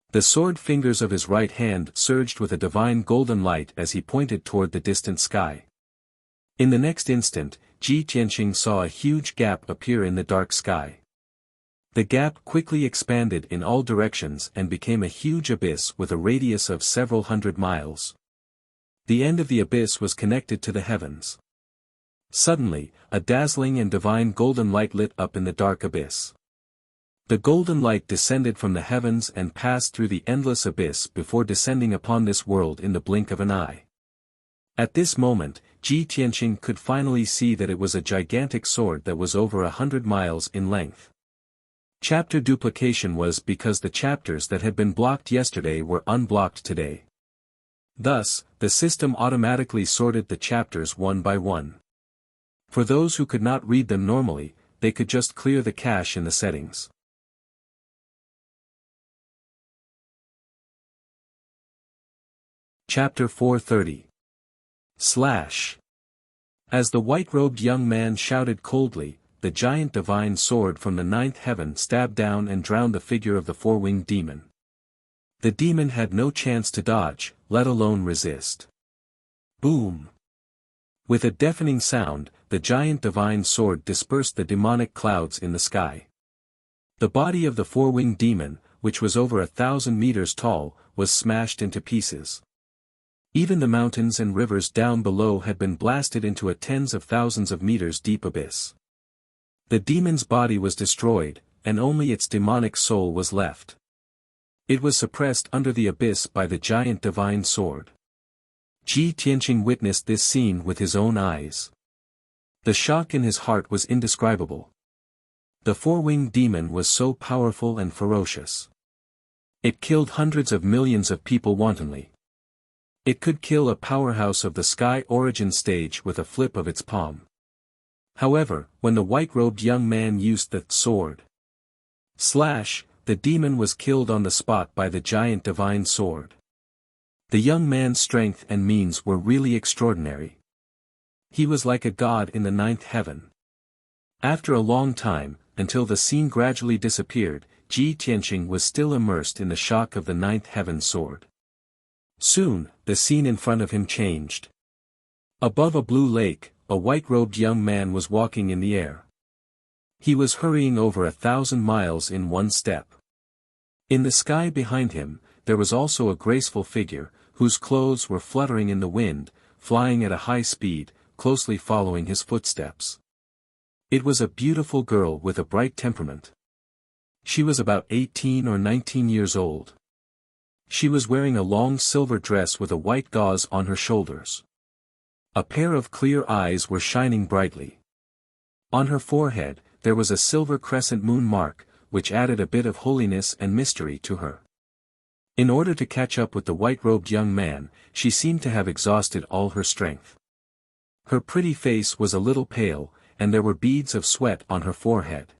[SPEAKER 1] The sword fingers of his right hand surged with a divine golden light as he pointed toward the distant sky. In the next instant, Ji Tianqing saw a huge gap appear in the dark sky. The gap quickly expanded in all directions and became a huge abyss with a radius of several hundred miles. The end of the abyss was connected to the heavens. Suddenly, a dazzling and divine golden light lit up in the dark abyss. The golden light descended from the heavens and passed through the endless abyss before descending upon this world in the blink of an eye. At this moment, Ji Tianqing could finally see that it was a gigantic sword that was over 100 miles in length. Chapter duplication was because the chapters that had been blocked yesterday were unblocked today. Thus, the system automatically sorted the chapters one by one. For those who could not read them normally, they could just clear the cache in the settings. Chapter 430. As the white-robed young man shouted coldly, the giant divine sword from the 9th heaven stabbed down and drowned the figure of the 4-winged demon. The demon had no chance to dodge, let alone resist. Boom! With a deafening sound, the giant divine sword dispersed the demonic clouds in the sky. The body of the 4-winged demon, which was over 1,000 meters tall, was smashed into pieces. Even the mountains and rivers down below had been blasted into a tens of thousands of meters deep abyss. The demon's body was destroyed, and only its demonic soul was left. It was suppressed under the abyss by the giant divine sword. Ji Tianqing witnessed this scene with his own eyes. The shock in his heart was indescribable. The 4-winged demon was so powerful and ferocious. It killed hundreds of millions of people wantonly. It could kill a powerhouse of the Sky Origin stage with a flip of its palm. However, when the white-robed young man used the sword, the demon was killed on the spot by the giant divine sword. The young man's strength and means were really extraordinary. He was like a god in the 9th heaven. After a long time, until the scene gradually disappeared, Ji Tianqing was still immersed in the shock of the 9th heaven sword. Soon, the scene in front of him changed. Above a blue lake, a white-robed young man was walking in the air. He was hurrying over 1,000 miles in one step. In the sky behind him, there was also a graceful figure, whose clothes were fluttering in the wind, flying at a high speed, closely following his footsteps. It was a beautiful girl with a bright temperament. She was about 18 or 19 years old. She was wearing a long silver dress with a white gauze on her shoulders. A pair of clear eyes were shining brightly. On her forehead, there was a silver crescent moon mark, which added a bit of holiness and mystery to her. In order to catch up with the white-robed young man, she seemed to have exhausted all her strength. Her pretty face was a little pale, and there were beads of sweat on her forehead.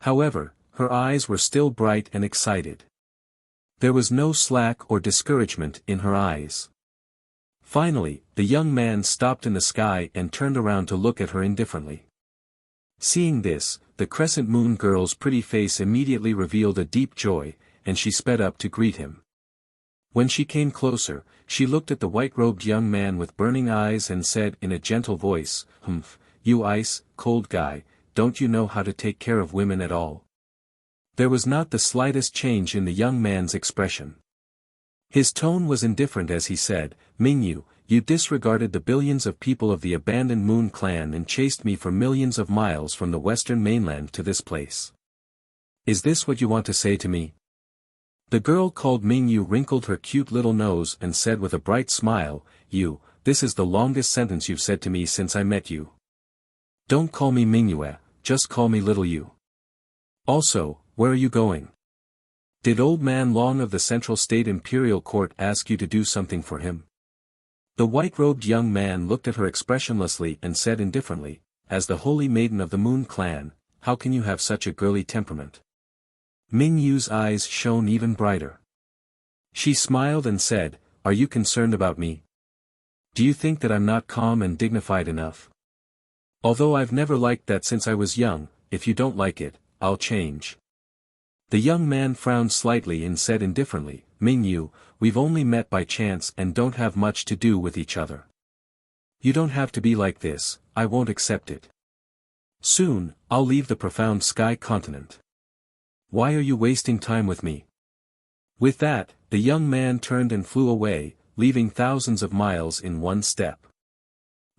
[SPEAKER 1] However, her eyes were still bright and excited. There was no slack or discouragement in her eyes. Finally, the young man stopped in the sky and turned around to look at her indifferently. Seeing this, the crescent moon girl's pretty face immediately revealed a deep joy, and she sped up to greet him. When she came closer, she looked at the white-robed young man with burning eyes and said in a gentle voice, "Humph, you ice-cold guy, don't you know how to take care of women at all?" There was not the slightest change in the young man's expression. His tone was indifferent as he said, "Mingyu, you disregarded the billions of people of the abandoned Moon Clan and chased me for millions of miles from the western mainland to this place. Is this what you want to say to me?" The girl called Mingyu wrinkled her cute little nose and said with a bright smile, This is the longest sentence you've said to me since I met you. Don't call me Mingyue, just call me little you. Also, where are you going? Did old man Long of the Central State Imperial Court ask you to do something for him?" The white-robed young man looked at her expressionlessly and said indifferently, "As the holy maiden of the Moon Clan, how can you have such a girly temperament?" Mingyu's eyes shone even brighter. She smiled and said, "Are you concerned about me? Do you think that I'm not calm and dignified enough? Although I've never liked that since I was young, if you don't like it, I'll change." The young man frowned slightly and said indifferently, "Mingyu, we've only met by chance and don't have much to do with each other. You don't have to be like this, I won't accept it. Soon, I'll leave the profound sky continent. Why are you wasting time with me?" With that, the young man turned and flew away, leaving thousands of miles in one step.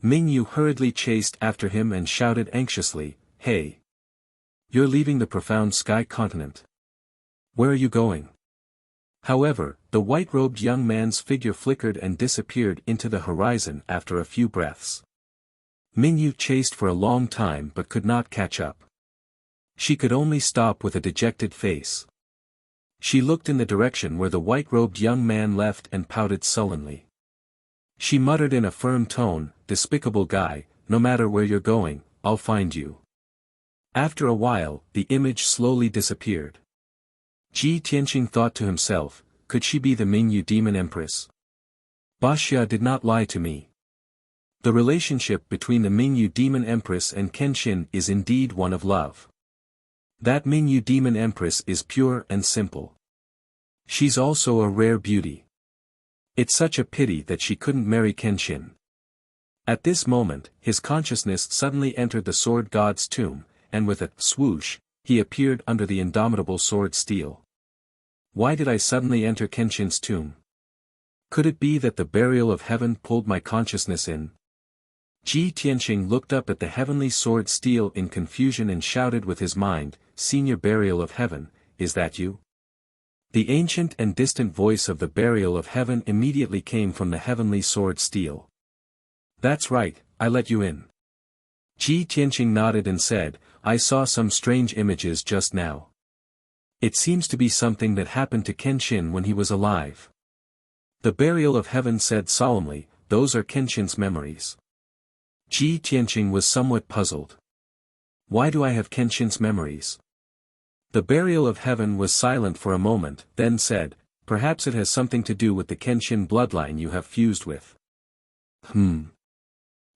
[SPEAKER 1] Mingyu hurriedly chased after him and shouted anxiously, "Hey! You're leaving the profound sky continent. Where are you going?" However, the white-robed young man's figure flickered and disappeared into the horizon after a few breaths. Mingyu chased for a long time but could not catch up. She could only stop with a dejected face. She looked in the direction where the white-robed young man left and pouted sullenly. She muttered in a firm tone, "Despicable guy, no matter where you're going, I'll find you." After a while, the image slowly disappeared. Ji Tianqing thought to himself, could she be the Mingyu demon empress? Baxia did not lie to me. The relationship between the Mingyu demon empress and Kenshin is indeed one of love. That Mingyu demon empress is pure and simple. She's also a rare beauty. It's such a pity that she couldn't marry Kenshin. At this moment, his consciousness suddenly entered the sword god's tomb, and with a swoosh, he appeared under the indomitable sword steel. Why did I suddenly enter Kenshin's tomb? Could it be that the burial of heaven pulled my consciousness in? Ji Tianqing looked up at the heavenly sword steel in confusion and shouted with his mind, "Senior burial of heaven, is that you?" The ancient and distant voice of the burial of heaven immediately came from the heavenly sword steel. "That's right, I let you in." Ji Tianqing nodded and said, "I saw some strange images just now. It seems to be something that happened to Kenshin when he was alive." The burial of heaven said solemnly, "Those are Kenshin's memories." Ji Tianqing was somewhat puzzled. Why do I have Kenshin's memories? The burial of heaven was silent for a moment, then said, "Perhaps it has something to do with the Kenshin bloodline you have fused with."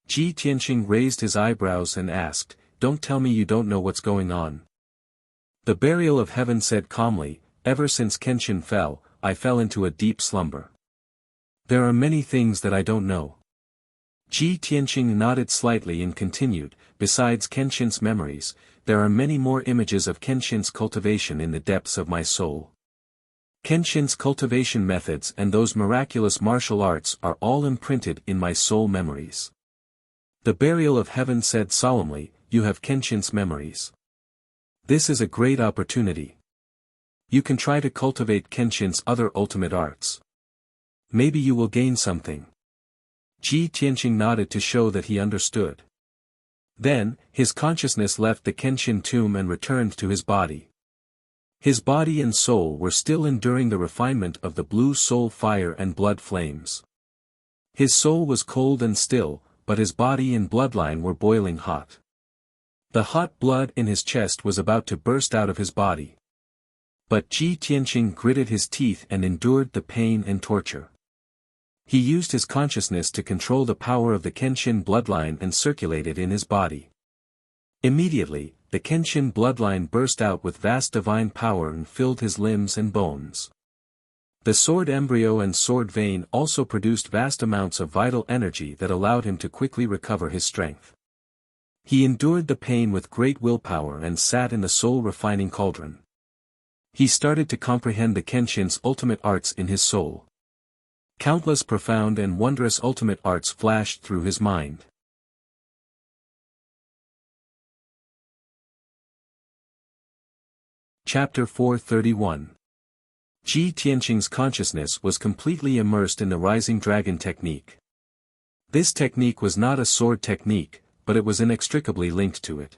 [SPEAKER 1] Ji Tianqing raised his eyebrows and asked, "Don't tell me you don't know what's going on." The burial of heaven said calmly, "Ever since Kenshin fell, I fell into a deep slumber. There are many things that I don't know." Ji Tianqing nodded slightly and continued, "Besides Kenshin's memories, there are many more images of Kenshin's cultivation in the depths of my soul. Kenshin's cultivation methods and those miraculous martial arts are all imprinted in my soul memories." The burial of heaven said solemnly, "You have Kenshin's memories. This is a great opportunity. You can try to cultivate Kenshin's other ultimate arts. Maybe you will gain something." Ji Tianqing nodded to show that he understood. Then, his consciousness left the Kenshin tomb and returned to his body. His body and soul were still enduring the refinement of the blue soul fire and blood flames. His soul was cold and still, but his body and bloodline were boiling hot. The hot blood in his chest was about to burst out of his body. But Ji Tianqing gritted his teeth and endured the pain and torture. He used his consciousness to control the power of the Kenshin bloodline and circulate it in his body. Immediately, the Kenshin bloodline burst out with vast divine power and filled his limbs and bones. The sword embryo and sword vein also produced vast amounts of vital energy that allowed him to quickly recover his strength. He endured the pain with great willpower and sat in the soul-refining cauldron. He started to comprehend the Kenshin's ultimate arts in his soul. Countless profound and wondrous ultimate arts flashed through his mind. Chapter 431. Ji Tianqing's consciousness was completely immersed in the Rising Dragon technique. This technique was not a sword technique, but it was inextricably linked to it.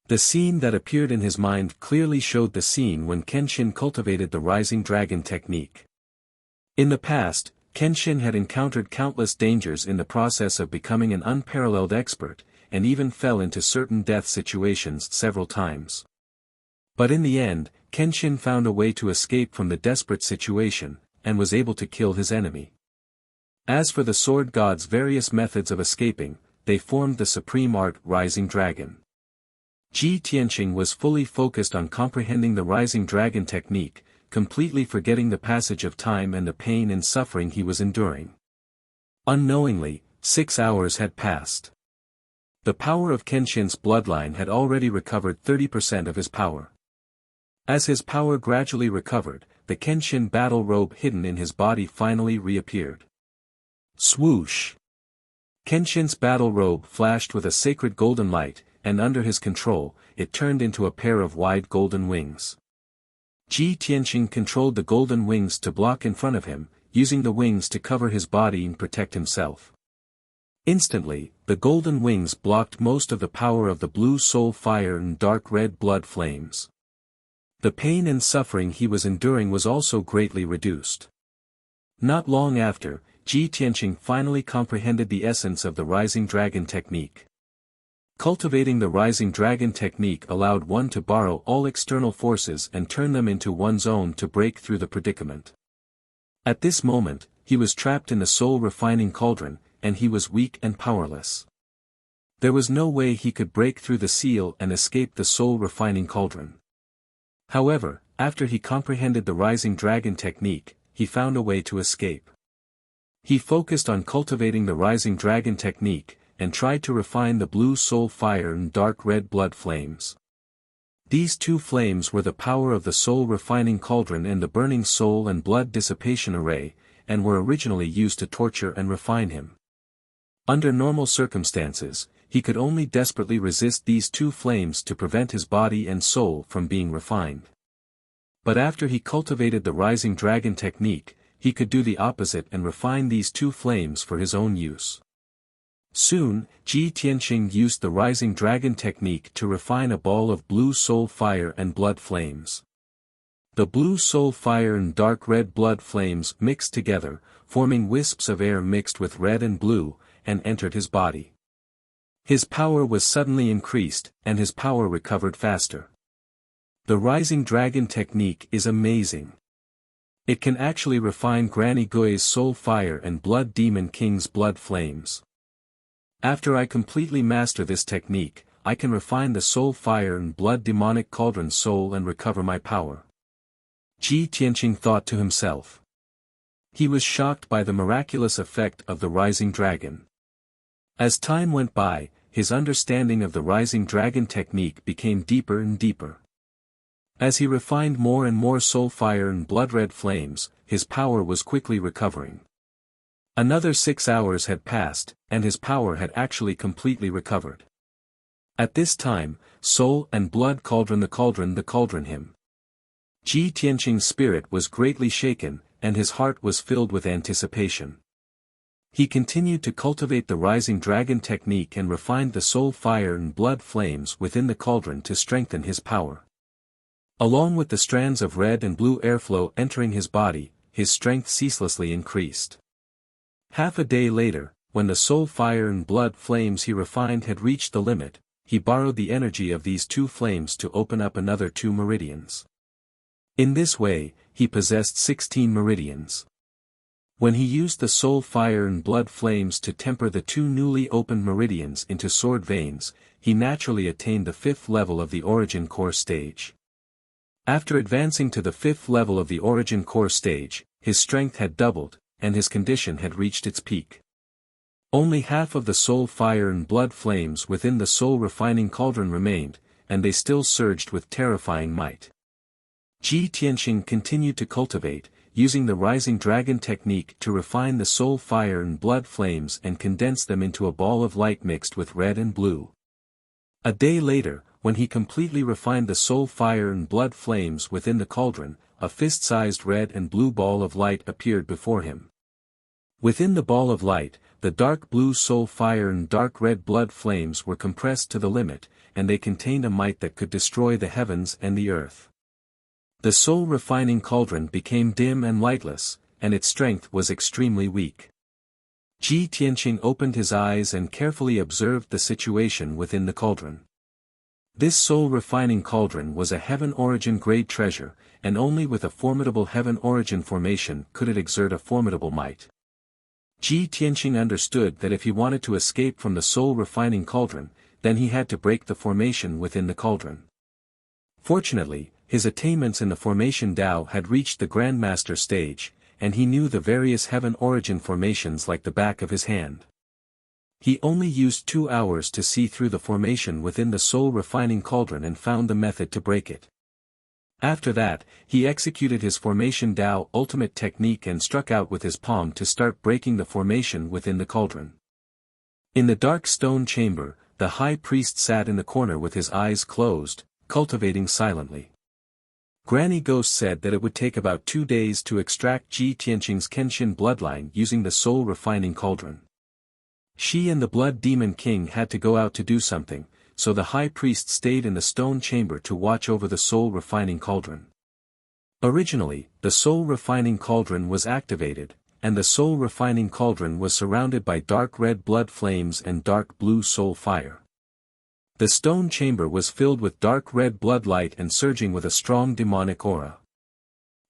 [SPEAKER 1] The scene that appeared in his mind clearly showed the scene when Kenshin cultivated the Rising Dragon technique. In the past, Kenshin had encountered countless dangers in the process of becoming an unparalleled expert, and even fell into certain death situations several times. But in the end, Kenshin found a way to escape from the desperate situation, and was able to kill his enemy. As for the sword god's various methods of escaping, they formed the supreme art Rising Dragon. Ji Tianqing was fully focused on comprehending the Rising Dragon technique, completely forgetting the passage of time and the pain and suffering he was enduring. Unknowingly, 6 hours had passed. The power of Kenshin's bloodline had already recovered 30% of his power. As his power gradually recovered, the Kenshin battle robe hidden in his body finally reappeared. Swoosh! Kenshin's battle robe flashed with a sacred golden light, and under his control, it turned into a pair of wide golden wings. Ji Tianqing controlled the golden wings to block in front of him, using the wings to cover his body and protect himself. Instantly, the golden wings blocked most of the power of the blue soul fire and dark red blood flames. The pain and suffering he was enduring was also greatly reduced. Not long after, Ji Tianqing finally comprehended the essence of the Rising Dragon technique. Cultivating the Rising Dragon technique allowed one to borrow all external forces and turn them into one's own to break through the predicament. At this moment, he was trapped in the soul-refining cauldron, and he was weak and powerless. There was no way he could break through the seal and escape the soul-refining cauldron. However, after he comprehended the Rising Dragon technique, he found a way to escape. He focused on cultivating the Rising Dragon technique, and tried to refine the blue soul fire and dark red blood flames. These two flames were the power of the soul-refining cauldron and the burning soul and blood dissipation array, and were originally used to torture and refine him. Under normal circumstances, he could only desperately resist these two flames to prevent his body and soul from being refined. But after he cultivated the Rising Dragon technique, he could do the opposite and refine these two flames for his own use. Soon, Ji Tianqing used the Rising Dragon technique to refine a ball of blue soul fire and blood flames. The blue soul fire and dark red blood flames mixed together, forming wisps of air mixed with red and blue, and entered his body. His power was suddenly increased, and his power recovered faster. The Rising Dragon technique is amazing. It can actually refine Granny Gui's soul fire and Blood Demon King's blood flames. After I completely master this technique, I can refine the soul fire and blood demonic cauldron soul and recover my power. Ji Tianqing thought to himself. He was shocked by the miraculous effect of the Rising Dragon. As time went by, his understanding of the Rising Dragon technique became deeper and deeper. As he refined more and more soul fire and blood red flames, his power was quickly recovering. Another 6 hours had passed, and his power had actually completely recovered. At this time, soul and blood cauldron him. Ji Tianqing's spirit was greatly shaken, and his heart was filled with anticipation. He continued to cultivate the rising dragon technique and refined the soul fire and blood flames within the cauldron to strengthen his power. Along with the strands of red and blue airflow entering his body, his strength ceaselessly increased. Half a day later, when the soul fire and blood flames he refined had reached the limit, he borrowed the energy of these two flames to open up another 2 meridians. In this way, he possessed 16 meridians. When he used the soul fire and blood flames to temper the 2 newly opened meridians into sword veins, he naturally attained the 5th level of the origin core stage. After advancing to the 5th level of the origin core stage, his strength had doubled, and his condition had reached its peak. Only half of the soul fire and blood flames within the soul refining cauldron remained, and they still surged with terrifying might. Ji Tianxing continued to cultivate, using the rising dragon technique to refine the soul fire and blood flames and condense them into a ball of light mixed with red and blue. A day later, when he completely refined the soul fire and blood flames within the cauldron, a fist-sized red and blue ball of light appeared before him. Within the ball of light, the dark blue soul fire and dark red blood flames were compressed to the limit, and they contained a might that could destroy the heavens and the earth. The soul refining cauldron became dim and lightless, and its strength was extremely weak. Ji Tianxing opened his eyes and carefully observed the situation within the cauldron. This soul refining cauldron was a heaven origin grade treasure, and only with a formidable heaven origin formation could it exert a formidable might. Ji Tianxing understood that if he wanted to escape from the soul refining cauldron, then he had to break the formation within the cauldron. Fortunately, his attainments in the formation Dao had reached the Grandmaster stage, and he knew the various heaven origin formations like the back of his hand. He only used 2 hours to see through the formation within the soul refining cauldron and found the method to break it. After that, he executed his formation Dao ultimate technique and struck out with his palm to start breaking the formation within the cauldron. In the dark stone chamber, the high priest sat in the corner with his eyes closed, cultivating silently. Granny Ghost said that it would take about 2 days to extract Ji Tianxing's Kenshin bloodline using the soul refining cauldron. She and the Blood Demon King had to go out to do something, so the high priest stayed in the stone chamber to watch over the soul refining cauldron. Originally, the soul refining cauldron was activated, and the soul refining cauldron was surrounded by dark red blood flames and dark blue soul fire. The stone chamber was filled with dark red blood light and surging with a strong demonic aura.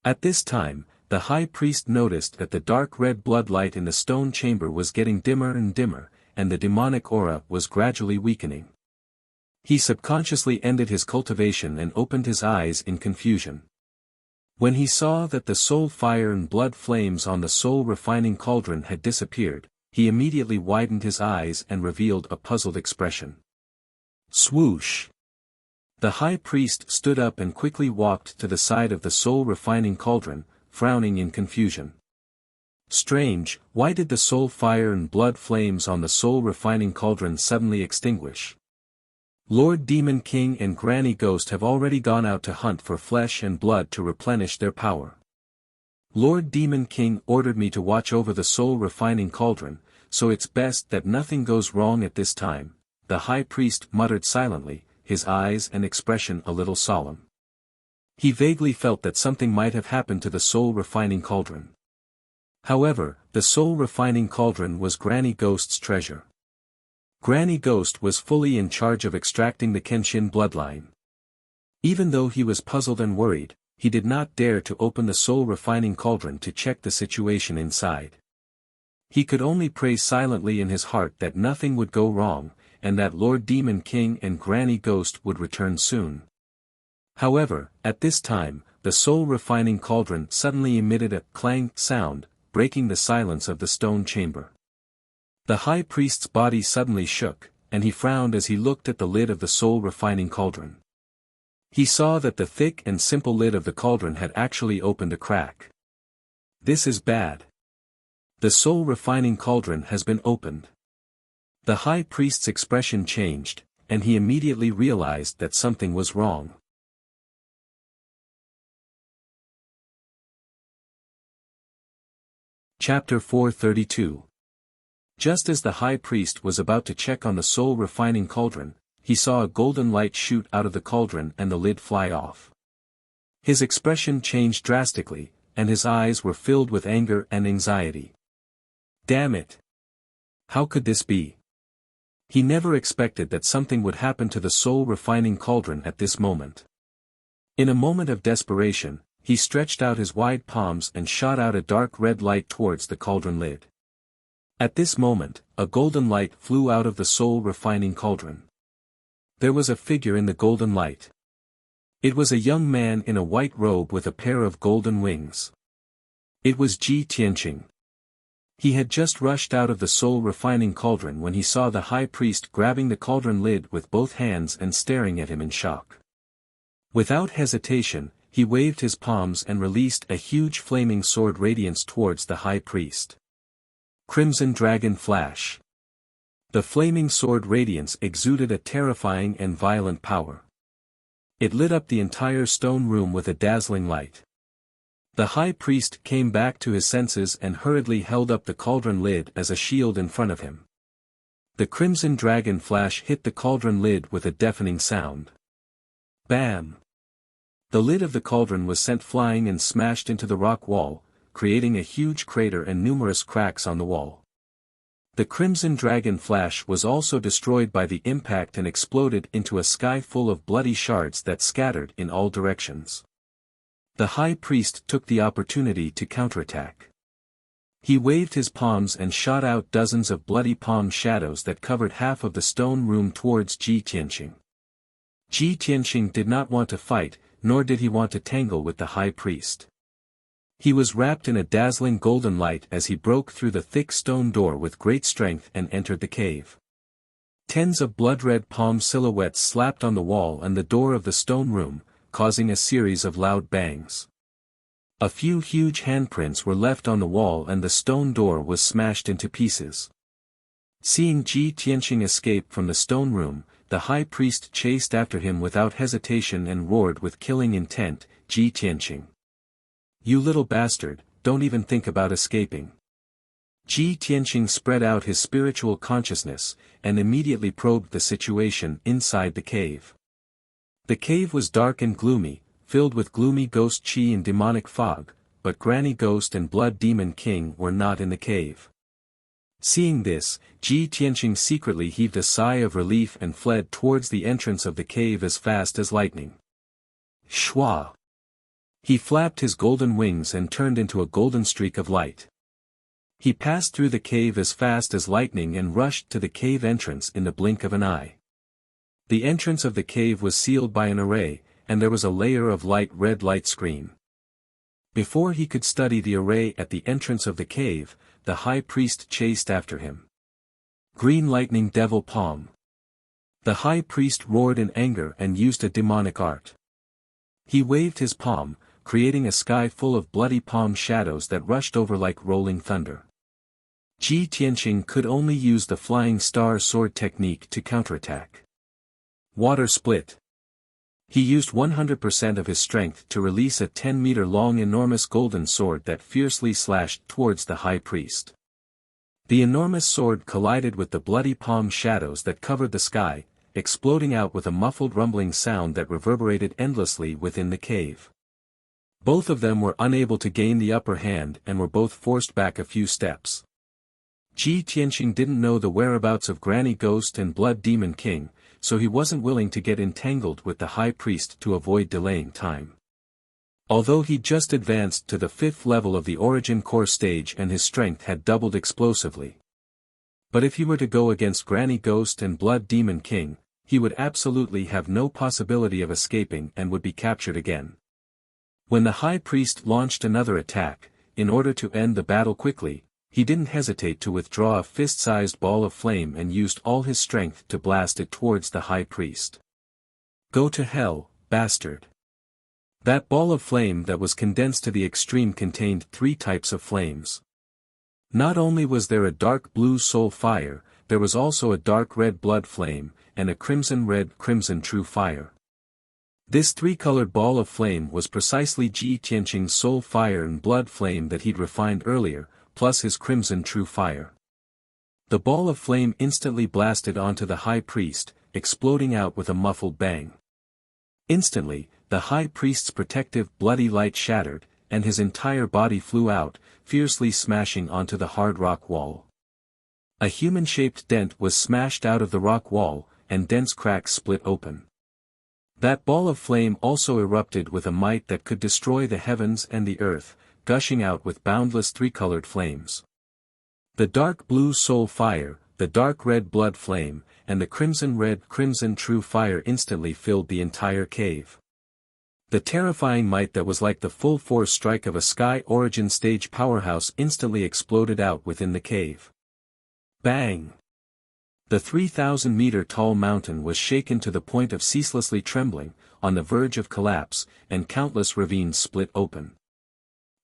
[SPEAKER 1] At this time, the high priest noticed that the dark red blood light in the stone chamber was getting dimmer and dimmer, and the demonic aura was gradually weakening. He subconsciously ended his cultivation and opened his eyes in confusion. When he saw that the soul fire and blood flames on the soul refining cauldron had disappeared, he immediately widened his eyes and revealed a puzzled expression. Swoosh! The high priest stood up and quickly walked to the side of the soul refining cauldron, frowning in confusion. Strange, why did the soul fire and blood flames on the soul refining cauldron suddenly extinguish? Lord Demon King and Granny Ghost have already gone out to hunt for flesh and blood to replenish their power. Lord Demon King ordered me to watch over the soul refining cauldron, so it's best that nothing goes wrong at this time, the high priest muttered silently, his eyes and expression a little solemn. He vaguely felt that something might have happened to the soul refining cauldron. However, the soul refining cauldron was Granny Ghost's treasure. Granny Ghost was fully in charge of extracting the Kenshin bloodline. Even though he was puzzled and worried, he did not dare to open the soul refining cauldron to check the situation inside. He could only pray silently in his heart that nothing would go wrong, and that Lord Demon King and Granny Ghost would return soon. However, at this time, the soul refining cauldron suddenly emitted a clang sound, breaking the silence of the stone chamber. The high priest's body suddenly shook, and he frowned as he looked at the lid of the soul refining cauldron. He saw that the thick and simple lid of the cauldron had actually opened a crack. This is bad. The soul refining cauldron has been opened. The high priest's expression changed, and he immediately realized that something was wrong. Chapter 432. Just as the high priest was about to check on the soul-refining cauldron, he saw a golden light shoot out of the cauldron and the lid fly off. His expression changed drastically, and his eyes were filled with anger and anxiety. Damn it! How could this be? He never expected that something would happen to the soul-refining cauldron at this moment. In a moment of desperation, he stretched out his wide palms and shot out a dark red light towards the cauldron lid. At this moment, a golden light flew out of the soul-refining cauldron. There was a figure in the golden light. It was a young man in a white robe with a pair of golden wings. It was Ji Tianqing. He had just rushed out of the soul-refining cauldron when he saw the high priest grabbing the cauldron lid with both hands and staring at him in shock. Without hesitation, he waved his palms and released a huge flaming sword radiance towards the high priest. Crimson Dragon Flash. The flaming sword radiance exuded a terrifying and violent power. It lit up the entire stone room with a dazzling light. The high priest came back to his senses and hurriedly held up the cauldron lid as a shield in front of him. The crimson dragon flash hit the cauldron lid with a deafening sound. Bam! The lid of the cauldron was sent flying and smashed into the rock wall, creating a huge crater and numerous cracks on the wall. The crimson dragon flash was also destroyed by the impact and exploded into a sky full of bloody shards that scattered in all directions. The high priest took the opportunity to counterattack. He waved his palms and shot out dozens of bloody palm shadows that covered half of the stone room towards Ji Tianqing. Ji Tianqing did not want to fight, nor did he want to tangle with the high priest. He was wrapped in a dazzling golden light as he broke through the thick stone door with great strength and entered the cave. Tens of blood-red palm silhouettes slapped on the wall and the door of the stone room, causing a series of loud bangs. A few huge handprints were left on the wall and the stone door was smashed into pieces. Seeing Ji Tianqing escape from the stone room, the high priest chased after him without hesitation and roared with killing intent, "Ji Tianqing! You little bastard, don't even think about escaping." Ji Tianqing spread out his spiritual consciousness, and immediately probed the situation inside the cave. The cave was dark and gloomy, filled with gloomy ghost chi and demonic fog, but Granny Ghost and Blood Demon King were not in the cave. Seeing this, Ji Tianqing secretly heaved a sigh of relief and fled towards the entrance of the cave as fast as lightning. Shwa! He flapped his golden wings and turned into a golden streak of light. He passed through the cave as fast as lightning and rushed to the cave entrance in the blink of an eye. The entrance of the cave was sealed by an array, and there was a layer of light red light screen. Before he could study the array at the entrance of the cave, the high priest chased after him. Green Lightning Devil Palm. The high priest roared in anger and used a demonic art. He waved his palm, creating a sky full of bloody palm shadows that rushed over like rolling thunder. Ji Tianqing could only use the flying star sword technique to counterattack. Water Split. He used 100% of his strength to release a 10-meter-long enormous golden sword that fiercely slashed towards the high priest. The enormous sword collided with the bloody palm shadows that covered the sky, exploding out with a muffled rumbling sound that reverberated endlessly within the cave. Both of them were unable to gain the upper hand and were both forced back a few steps. Ji Tianqing didn't know the whereabouts of Granny Ghost and Blood Demon King, so he wasn't willing to get entangled with the high priest to avoid delaying time. Although he'd just advanced to the 5th level of the Origin Core stage and his strength had doubled explosively. But if he were to go against Granny Ghost and Blood Demon King, he would absolutely have no possibility of escaping and would be captured again. When the high priest launched another attack, in order to end the battle quickly, he didn't hesitate to withdraw a fist-sized ball of flame and used all his strength to blast it towards the high priest. Go to hell, bastard. That ball of flame that was condensed to the extreme contained 3 types of flames. Not only was there a dark blue soul fire, there was also a dark red blood flame, and a crimson red crimson true fire. This 3-colored ball of flame was precisely Ji Tianqing's soul fire and blood flame that he'd refined earlier, plus his crimson true fire. The ball of flame instantly blasted onto the high priest, exploding out with a muffled bang. Instantly, the high priest's protective bloody light shattered, and his entire body flew out, fiercely smashing onto the hard rock wall. A human-shaped dent was smashed out of the rock wall, and dense cracks split open. That ball of flame also erupted with a might that could destroy the heavens and the earth, gushing out with boundless three-colored flames. The dark blue soul fire, the dark red blood flame, and the crimson-red crimson true fire instantly filled the entire cave. The terrifying might that was like the full-force strike of a Sky Origin stage powerhouse instantly exploded out within the cave. Bang! The 3,000-meter-tall mountain was shaken to the point of ceaselessly trembling, on the verge of collapse, and countless ravines split open.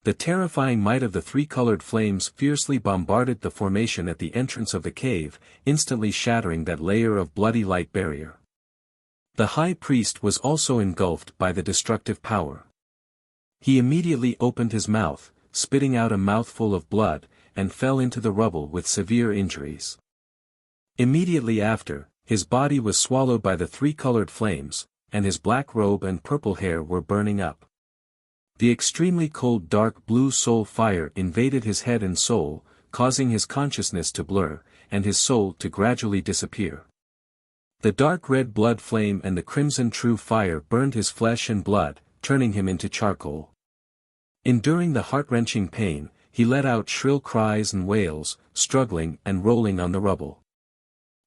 [SPEAKER 1] The terrifying might of the three-colored flames fiercely bombarded the formation at the entrance of the cave, instantly shattering that layer of bloody light barrier. The high priest was also engulfed by the destructive power. He immediately opened his mouth, spitting out a mouthful of blood, and fell into the rubble with severe injuries. Immediately after, his body was swallowed by the three-colored flames, and his black robe and purple hair were burning up. The extremely cold dark blue soul fire invaded his head and soul, causing his consciousness to blur, and his soul to gradually disappear. The dark red blood flame and the crimson true fire burned his flesh and blood, turning him into charcoal. Enduring the heart-wrenching pain, he let out shrill cries and wails, struggling and rolling on the rubble.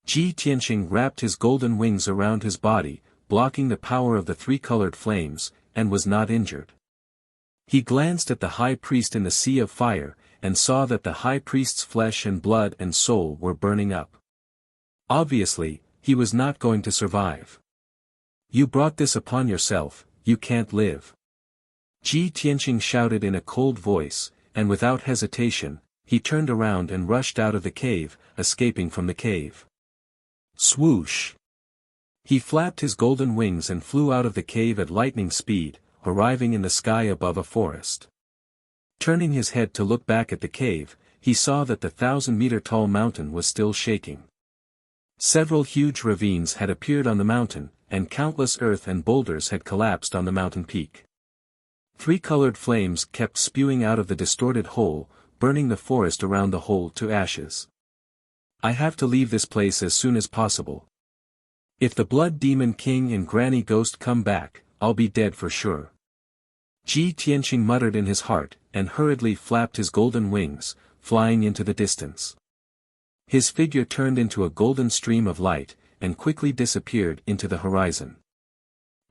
[SPEAKER 1] Ji Tianqing wrapped his golden wings around his body, blocking the power of the three-colored flames, and was not injured. He glanced at the high priest in the sea of fire, and saw that the high priest's flesh and blood and soul were burning up. Obviously, he was not going to survive. "You brought this upon yourself, you can't live." Ji Tianqing shouted in a cold voice, and without hesitation, he turned around and rushed out of the cave, escaping from the cave. Swoosh! He flapped his golden wings and flew out of the cave at lightning speed, arriving in the sky above a forest. Turning his head to look back at the cave, he saw that the 1,000-meter-tall mountain was still shaking. Several huge ravines had appeared on the mountain, and countless earth and boulders had collapsed on the mountain peak. Three-colored flames kept spewing out of the distorted hole, burning the forest around the hole to ashes. "I have to leave this place as soon as possible. If the Blood Demon King and Granny Ghost come back, I'll be dead for sure." Ji Tianqing muttered in his heart, and hurriedly flapped his golden wings, flying into the distance. His figure turned into a golden stream of light, and quickly disappeared into the horizon.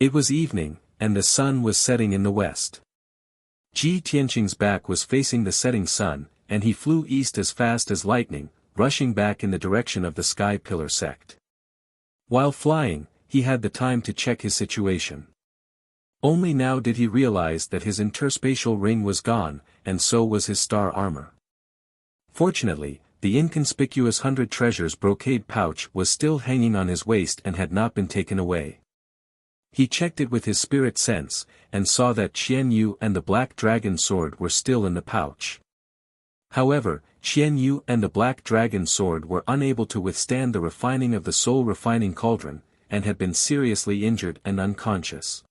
[SPEAKER 1] It was evening, and the sun was setting in the west. Ji Tianqing's back was facing the setting sun, and he flew east as fast as lightning, rushing back in the direction of the Sky Pillar sect. While flying, he had the time to check his situation. Only now did he realize that his interspatial ring was gone, and so was his star armor. Fortunately, the inconspicuous 100 treasures brocade pouch was still hanging on his waist and had not been taken away. He checked it with his spirit sense, and saw that Qian Yu and the Black Dragon Sword were still in the pouch. However, Qian Yu and the Black Dragon Sword were unable to withstand the refining of the soul refining cauldron, and had been seriously injured and unconscious.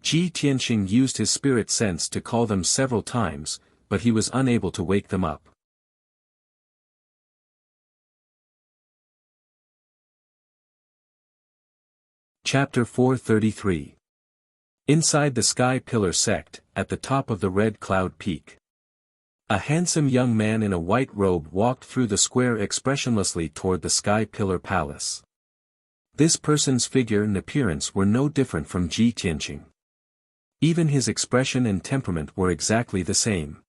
[SPEAKER 1] Ji Tianqing used his spirit sense to call them several times, but he was unable to wake them up. Chapter 433. Inside the Sky Pillar sect, at the top of the Red Cloud Peak. A handsome young man in a white robe walked through the square expressionlessly toward the Sky Pillar Palace. This person's figure and appearance were no different from Ji Tianqing. Even his expression and temperament were exactly the same.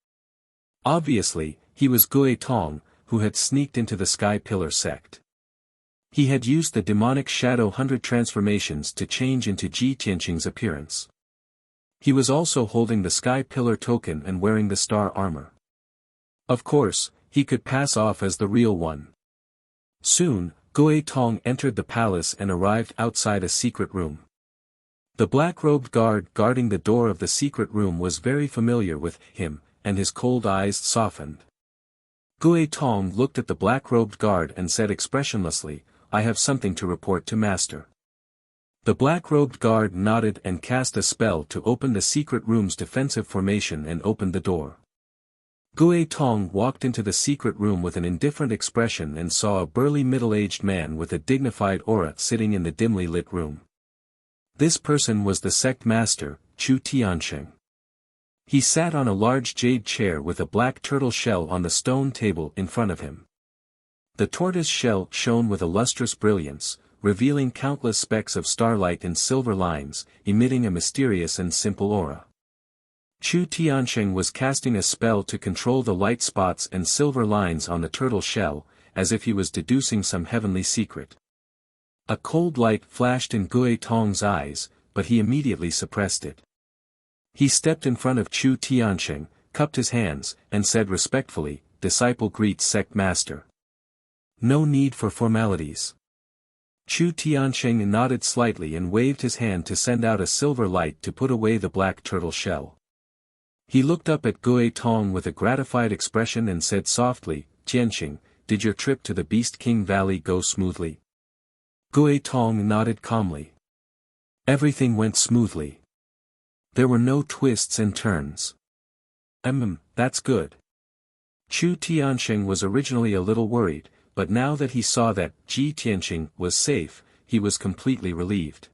[SPEAKER 1] Obviously, he was Gui Tong, who had sneaked into the Sky Pillar sect. He had used the demonic Shadow 100 transformations to change into Ji Tianqing's appearance. He was also holding the Sky Pillar token and wearing the star armor. Of course, he could pass off as the real one. Soon, Gui Tong entered the palace and arrived outside a secret room. The black-robed guard guarding the door of the secret room was very familiar with him, and his cold eyes softened. Gui Tong looked at the black-robed guard and said expressionlessly, "I have something to report to Master." The black-robed guard nodded and cast a spell to open the secret room's defensive formation and opened the door. Gui Tong walked into the secret room with an indifferent expression and saw a burly middle-aged man with a dignified aura sitting in the dimly lit room. This person was the sect master, Chu Tiansheng. He sat on a large jade chair with a black turtle shell on the stone table in front of him. The tortoise shell shone with a lustrous brilliance, revealing countless specks of starlight and silver lines, emitting a mysterious and simple aura. Chu Tiansheng was casting a spell to control the light spots and silver lines on the turtle shell, as if he was deducing some heavenly secret. A cold light flashed in Gui Tong's eyes, but he immediately suppressed it. He stepped in front of Chu Tiansheng, cupped his hands, and said respectfully, "Disciple greets sect master." No need for formalities. Chu Tiansheng nodded slightly and waved his hand to send out a silver light to put away the black turtle shell. He looked up at Gui Tong with a gratified expression and said softly, "Tiansheng, did your trip to the Beast King Valley go smoothly?" Gui Tong nodded calmly. Everything went smoothly. There were no twists and turns. That's good. Chu Tiansheng was originally a little worried, but now that he saw that Ji Tianqing was safe, he was completely relieved.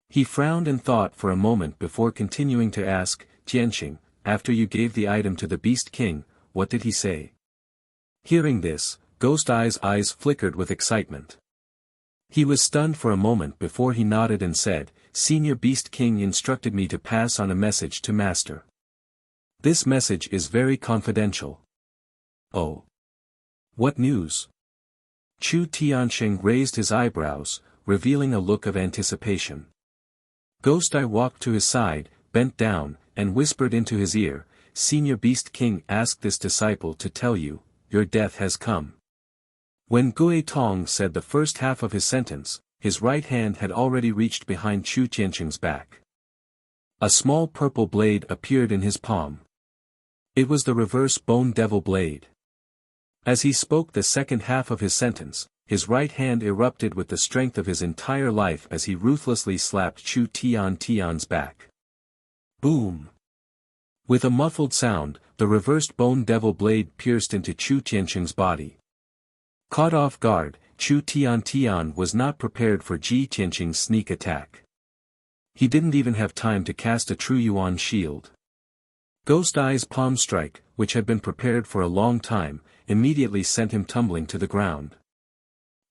[SPEAKER 1] He frowned and thought for a moment before continuing to ask, "Tianqing, after you gave the item to the Beast King, what did he say?" Hearing this, Ghost Eye's eyes flickered with excitement. He was stunned for a moment before he nodded and said, "Senior Beast King instructed me to pass on a message to Master. This message is very confidential." "Oh. What news?" Chu Tiansheng raised his eyebrows, revealing a look of anticipation. Ghost Eye walked to his side, bent down, and whispered into his ear, "Senior Beast King asked this disciple to tell you, your death has come." When Gui Tong said the first half of his sentence, his right hand had already reached behind Chu Tiansheng's back. A small purple blade appeared in his palm. It was the reverse bone devil blade. As he spoke the second half of his sentence, his right hand erupted with the strength of his entire life as he ruthlessly slapped Chu Tian's back. Boom! With a muffled sound, the reversed bone devil blade pierced into Chu Tiansheng's body. Caught off guard, Chu Tian was not prepared for Ji Tianqing's sneak attack. He didn't even have time to cast a true Yuan shield. Ghost Eye's palm strike, which had been prepared for a long time, immediately sent him tumbling to the ground.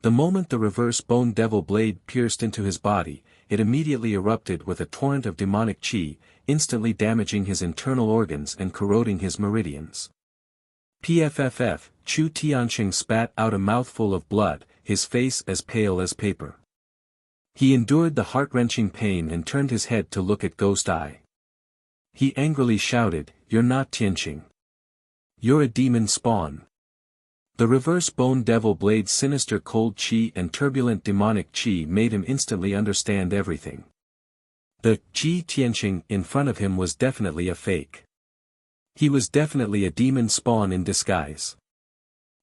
[SPEAKER 1] The moment the reverse bone devil blade pierced into his body, it immediately erupted with a torrent of demonic qi, instantly damaging his internal organs and corroding his meridians. Pfff, Chu Tiansheng spat out a mouthful of blood, his face as pale as paper. He endured the heart-wrenching pain and turned his head to look at Ghost Eye. He angrily shouted, "You're not Tianqing. You're a demon spawn." The reverse bone devil blade's sinister cold qi and turbulent demonic qi made him instantly understand everything. The Ji Tianqing in front of him was definitely a fake. He was definitely a demon spawn in disguise.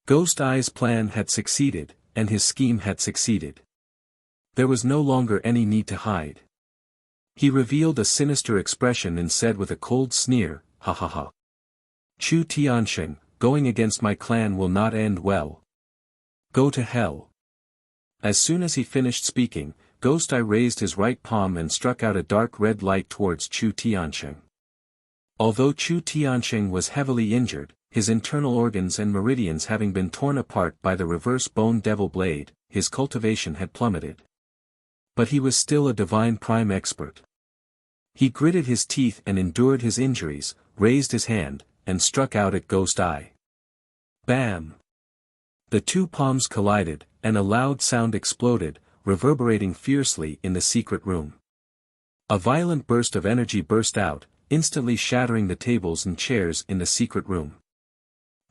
[SPEAKER 1] Ghost Eye's plan had succeeded, and his scheme had succeeded. There was no longer any need to hide. He revealed a sinister expression and said with a cold sneer, "Ha ha ha. Chu Tiansheng, going against my clan will not end well. Go to hell." As soon as he finished speaking, Ghost Eye raised his right palm and struck out a dark red light towards Chu Tiansheng. Although Chu Tiansheng was heavily injured, his internal organs and meridians having been torn apart by the reverse bone devil blade, his cultivation had plummeted. But he was still a divine prime expert. He gritted his teeth and endured his injuries, raised his hand, and struck out at Ghost Eye. Bam! The two palms collided, and a loud sound exploded, reverberating fiercely in the secret room. A violent burst of energy burst out, instantly shattering the tables and chairs in the secret room.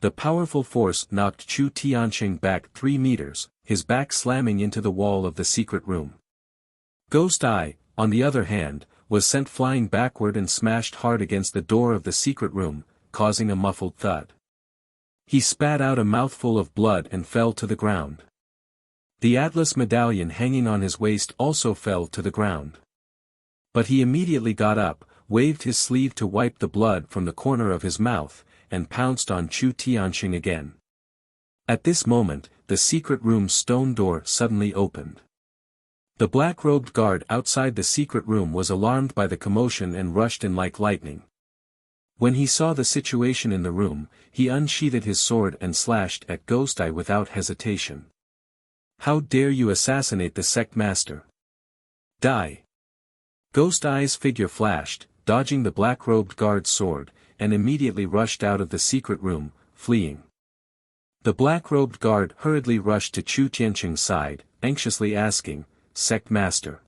[SPEAKER 1] The powerful force knocked Chu Tiansheng back 3 meters, his back slamming into the wall of the secret room. Ghost Eye, on the other hand, was sent flying backward and smashed hard against the door of the secret room, causing a muffled thud. He spat out a mouthful of blood and fell to the ground. The Atlas medallion hanging on his waist also fell to the ground. But he immediately got up, waved his sleeve to wipe the blood from the corner of his mouth, and pounced on Chu Tianqing again. At this moment, the secret room's stone door suddenly opened. The black-robed guard outside the secret room was alarmed by the commotion and rushed in like lightning. When he saw the situation in the room, he unsheathed his sword and slashed at Ghost Eye without hesitation. "How dare you assassinate the sect master? Die!" Ghost Eye's figure flashed, dodging the black-robed guard's sword, and immediately rushed out of the secret room, fleeing. The black-robed guard hurriedly rushed to Chu Tianqing's side, anxiously asking, "Sect master,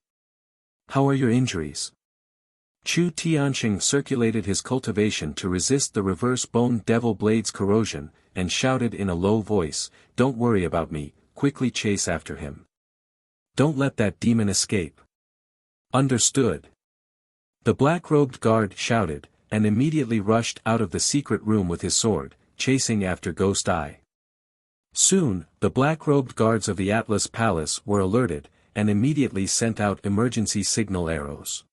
[SPEAKER 1] how are your injuries?" Chu Tianqing circulated his cultivation to resist the reverse bone devil blade's corrosion, and shouted in a low voice, "Don't worry about me, quickly chase after him. Don't let that demon escape." "Understood." The black-robed guard shouted, and immediately rushed out of the secret room with his sword, chasing after Ghost Eye. Soon, the black-robed guards of the Atlas Palace were alerted, and immediately sent out emergency signal arrows.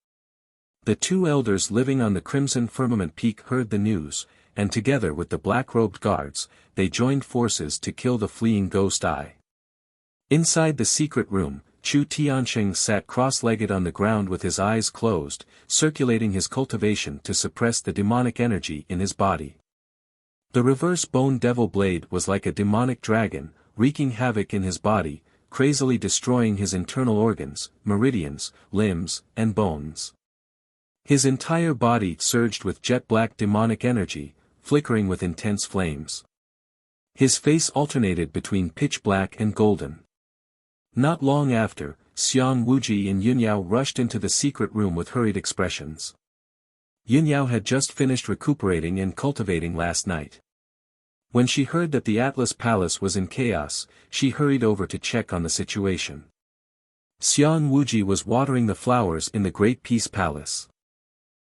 [SPEAKER 1] The two elders living on the Crimson Firmament Peak heard the news, and together with the black-robed guards, they joined forces to kill the fleeing Ghost Eye. Inside the secret room, Chu Tianqing sat cross-legged on the ground with his eyes closed, circulating his cultivation to suppress the demonic energy in his body. The reverse bone devil blade was like a demonic dragon, wreaking havoc in his body, crazily destroying his internal organs, meridians, limbs, and bones. His entire body surged with jet-black demonic energy, flickering with intense flames. His face alternated between pitch black and golden. Not long after, Xiang Wuji and Yunyao rushed into the secret room with hurried expressions. Yunyao had just finished recuperating and cultivating last night. When she heard that the Atlas Palace was in chaos, she hurried over to check on the situation. Xiang Wuji was watering the flowers in the Great Peace Palace.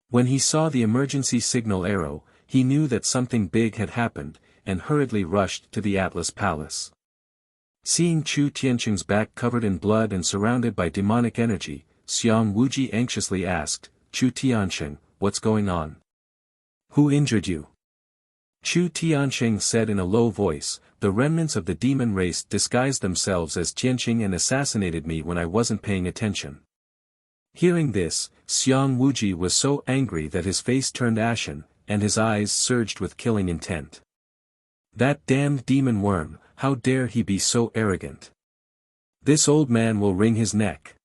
[SPEAKER 1] When he saw the emergency signal arrow, he knew that something big had happened, and hurriedly rushed to the Atlas Palace. Seeing Chu Tianqing's back covered in blood and surrounded by demonic energy, Xiang Wuji anxiously asked, "Chu Tianqing, what's going on? Who injured you?" Chu Tianqing said in a low voice, "The remnants of the demon race disguised themselves as Tianqing and assassinated me when I wasn't paying attention." Hearing this, Xiang Wuji was so angry that his face turned ashen, and his eyes surged with killing intent. "That damned demon worm, how dare he be so arrogant? This old man will wring his neck."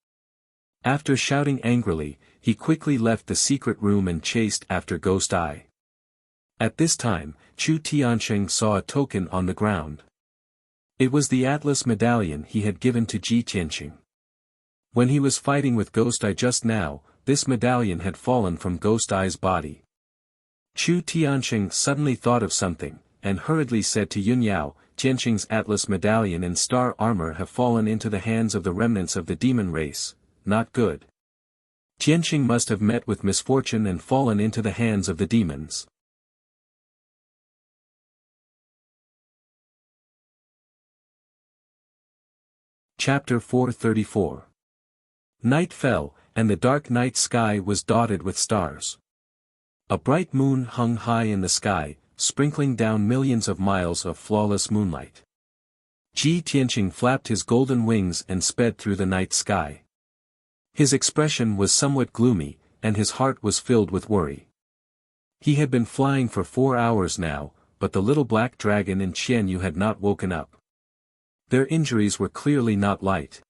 [SPEAKER 1] After shouting angrily, he quickly left the secret room and chased after Ghost Eye. At this time, Chu Tianqing saw a token on the ground. It was the Atlas medallion he had given to Ji Tianqing. When he was fighting with Ghost Eye just now, this medallion had fallen from Ghost Eye's body. Chu Tianqing suddenly thought of something, and hurriedly said to Yunyao, "Tianqing's Atlas medallion and star armor have fallen into the hands of the remnants of the demon race, not good. Tianqing must have met with misfortune and fallen into the hands of the demons." Chapter 434. Night fell, and the dark night sky was dotted with stars. A bright moon hung high in the sky, sprinkling down millions of miles of flawless moonlight. Ji Tianqing flapped his golden wings and sped through the night sky. His expression was somewhat gloomy, and his heart was filled with worry. He had been flying for 4 hours now, but the little black dragon and Qianyu had not woken up. Their injuries were clearly not light.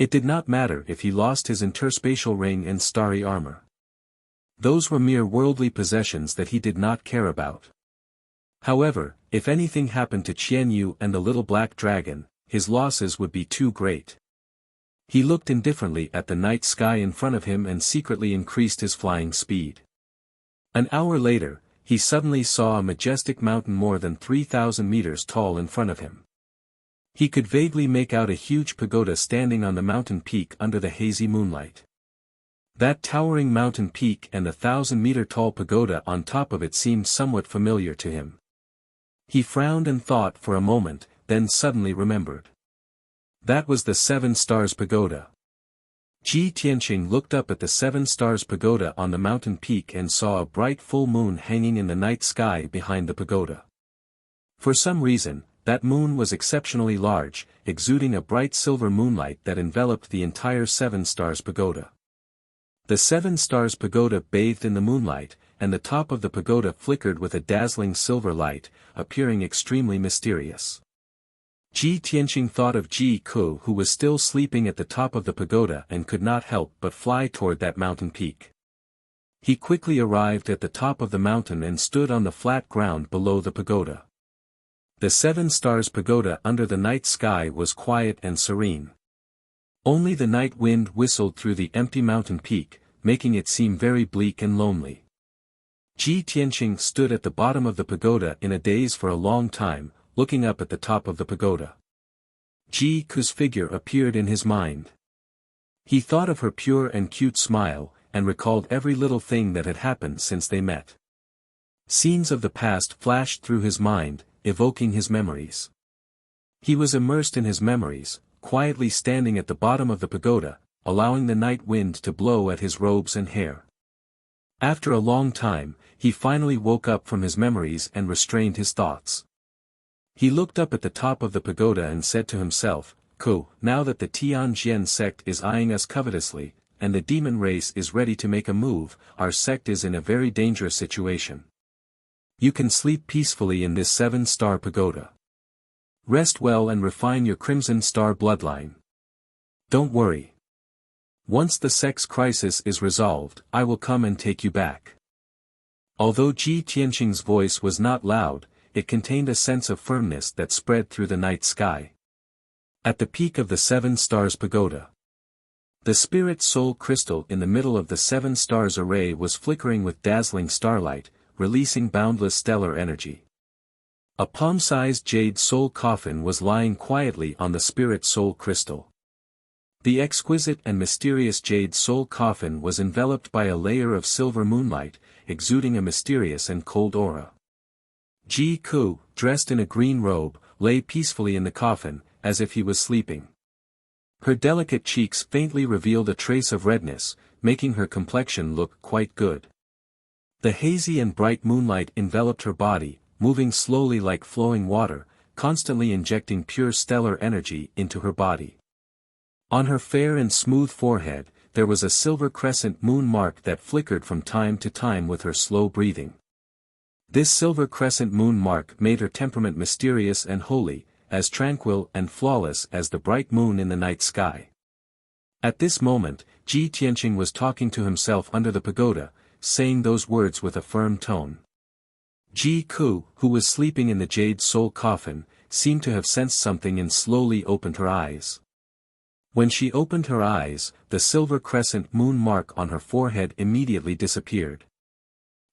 [SPEAKER 1] It did not matter if he lost his interspatial ring and starry armor. Those were mere worldly possessions that he did not care about. However, if anything happened to Qianyu and the little black dragon, his losses would be too great. He looked indifferently at the night sky in front of him and secretly increased his flying speed. An hour later, he suddenly saw a majestic mountain more than 3,000 meters tall in front of him. He could vaguely make out a huge pagoda standing on the mountain peak under the hazy moonlight. That towering mountain peak and the 1,000-meter tall pagoda on top of it seemed somewhat familiar to him. He frowned and thought for a moment, then suddenly remembered. That was the Seven Stars Pagoda. Ji Tianqing looked up at the Seven Stars Pagoda on the mountain peak and saw a bright full moon hanging in the night sky behind the pagoda. For some reason, that moon was exceptionally large, exuding a bright silver moonlight that enveloped the entire Seven Stars Pagoda. The Seven Stars Pagoda bathed in the moonlight, and the top of the pagoda flickered with a dazzling silver light, appearing extremely mysterious. Ji Tianqing thought of Ji Ku, who was still sleeping at the top of the pagoda and could not help but fly toward that mountain peak. He quickly arrived at the top of the mountain and stood on the flat ground below the pagoda. The Seven Stars Pagoda under the night sky was quiet and serene. Only the night wind whistled through the empty mountain peak, making it seem very bleak and lonely. Ji Tianqing stood at the bottom of the pagoda in a daze for a long time, looking up at the top of the pagoda. Ji Ku's figure appeared in his mind. He thought of her pure and cute smile, and recalled every little thing that had happened since they met. Scenes of the past flashed through his mind, evoking his memories. He was immersed in his memories, quietly standing at the bottom of the pagoda, allowing the night wind to blow at his robes and hair. After a long time, he finally woke up from his memories and restrained his thoughts. He looked up at the top of the pagoda and said to himself, "Ko, now that the Tianjian sect is eyeing us covetously, and the demon race is ready to make a move, our sect is in a very dangerous situation. You can sleep peacefully in this seven-star pagoda. Rest well and refine your Crimson Star bloodline. Don't worry. Once the sect's crisis is resolved, I will come and take you back." Although Ji Tianqing's voice was not loud, it contained a sense of firmness that spread through the night sky. At the peak of the Seven Stars Pagoda, the spirit soul crystal in the middle of the Seven Stars array was flickering with dazzling starlight, releasing boundless stellar energy. A palm-sized jade soul coffin was lying quietly on the spirit soul crystal. The exquisite and mysterious jade soul coffin was enveloped by a layer of silver moonlight, exuding a mysterious and cold aura. Ji Ku, dressed in a green robe, lay peacefully in the coffin, as if he was sleeping. Her delicate cheeks faintly revealed a trace of redness, making her complexion look quite good. The hazy and bright moonlight enveloped her body, moving slowly like flowing water, constantly injecting pure stellar energy into her body. On her fair and smooth forehead, there was a silver crescent moon mark that flickered from time to time with her slow breathing. This silver crescent moon mark made her temperament mysterious and holy, as tranquil and flawless as the bright moon in the night sky. At this moment, Ji Tianqing was talking to himself under the pagoda, saying those words with a firm tone. Ji Ku, who was sleeping in the jade soul coffin, seemed to have sensed something and slowly opened her eyes. When she opened her eyes, the silver crescent moon mark on her forehead immediately disappeared.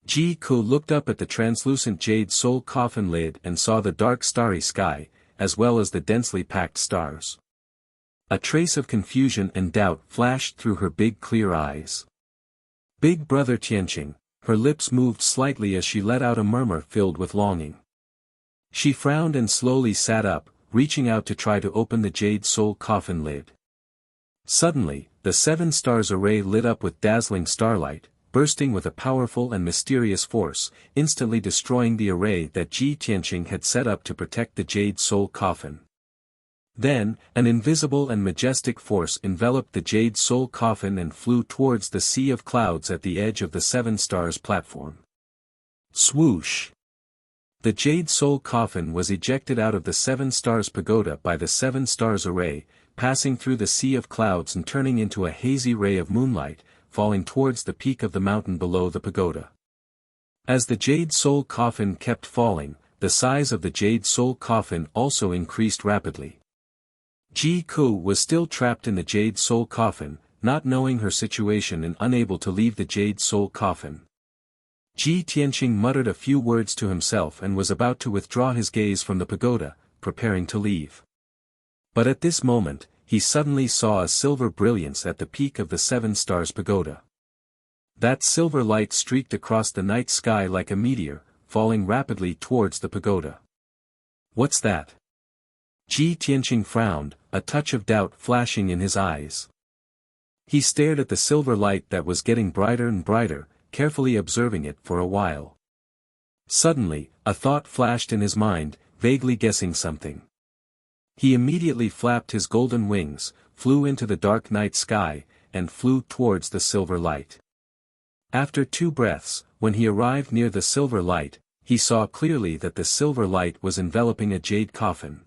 [SPEAKER 1] Ji Ku looked up at the translucent jade soul coffin lid and saw the dark starry sky, as well as the densely packed stars. A trace of confusion and doubt flashed through her big clear eyes. "Big brother Tianqing," her lips moved slightly as she let out a murmur filled with longing. She frowned and slowly sat up, reaching out to try to open the jade soul coffin lid. Suddenly, the Seven Stars array lit up with dazzling starlight, bursting with a powerful and mysterious force, instantly destroying the array that Ji Tianqing had set up to protect the jade soul coffin. Then, an invisible and majestic force enveloped the jade soul coffin and flew towards the sea of clouds at the edge of the Seven Stars platform. Swoosh! The jade soul coffin was ejected out of the Seven Stars pagoda by the Seven Stars array, passing through the sea of clouds and turning into a hazy ray of moonlight, falling towards the peak of the mountain below the pagoda. As the jade soul coffin kept falling, the size of the jade soul coffin also increased rapidly. Ji Ku was still trapped in the jade soul coffin, not knowing her situation and unable to leave the jade soul coffin. Ji Tianqing muttered a few words to himself and was about to withdraw his gaze from the pagoda, preparing to leave. But at this moment, he suddenly saw a silver brilliance at the peak of the Seven Stars pagoda. That silver light streaked across the night sky like a meteor, falling rapidly towards the pagoda. What's that? Ji Tianqing frowned, a touch of doubt flashing in his eyes. He stared at the silver light that was getting brighter and brighter, carefully observing it for a while. Suddenly, a thought flashed in his mind, vaguely guessing something. He immediately flapped his golden wings, flew into the dark night sky, and flew towards the silver light. After 2 breaths, when he arrived near the silver light, he saw clearly that the silver light was enveloping a jade coffin.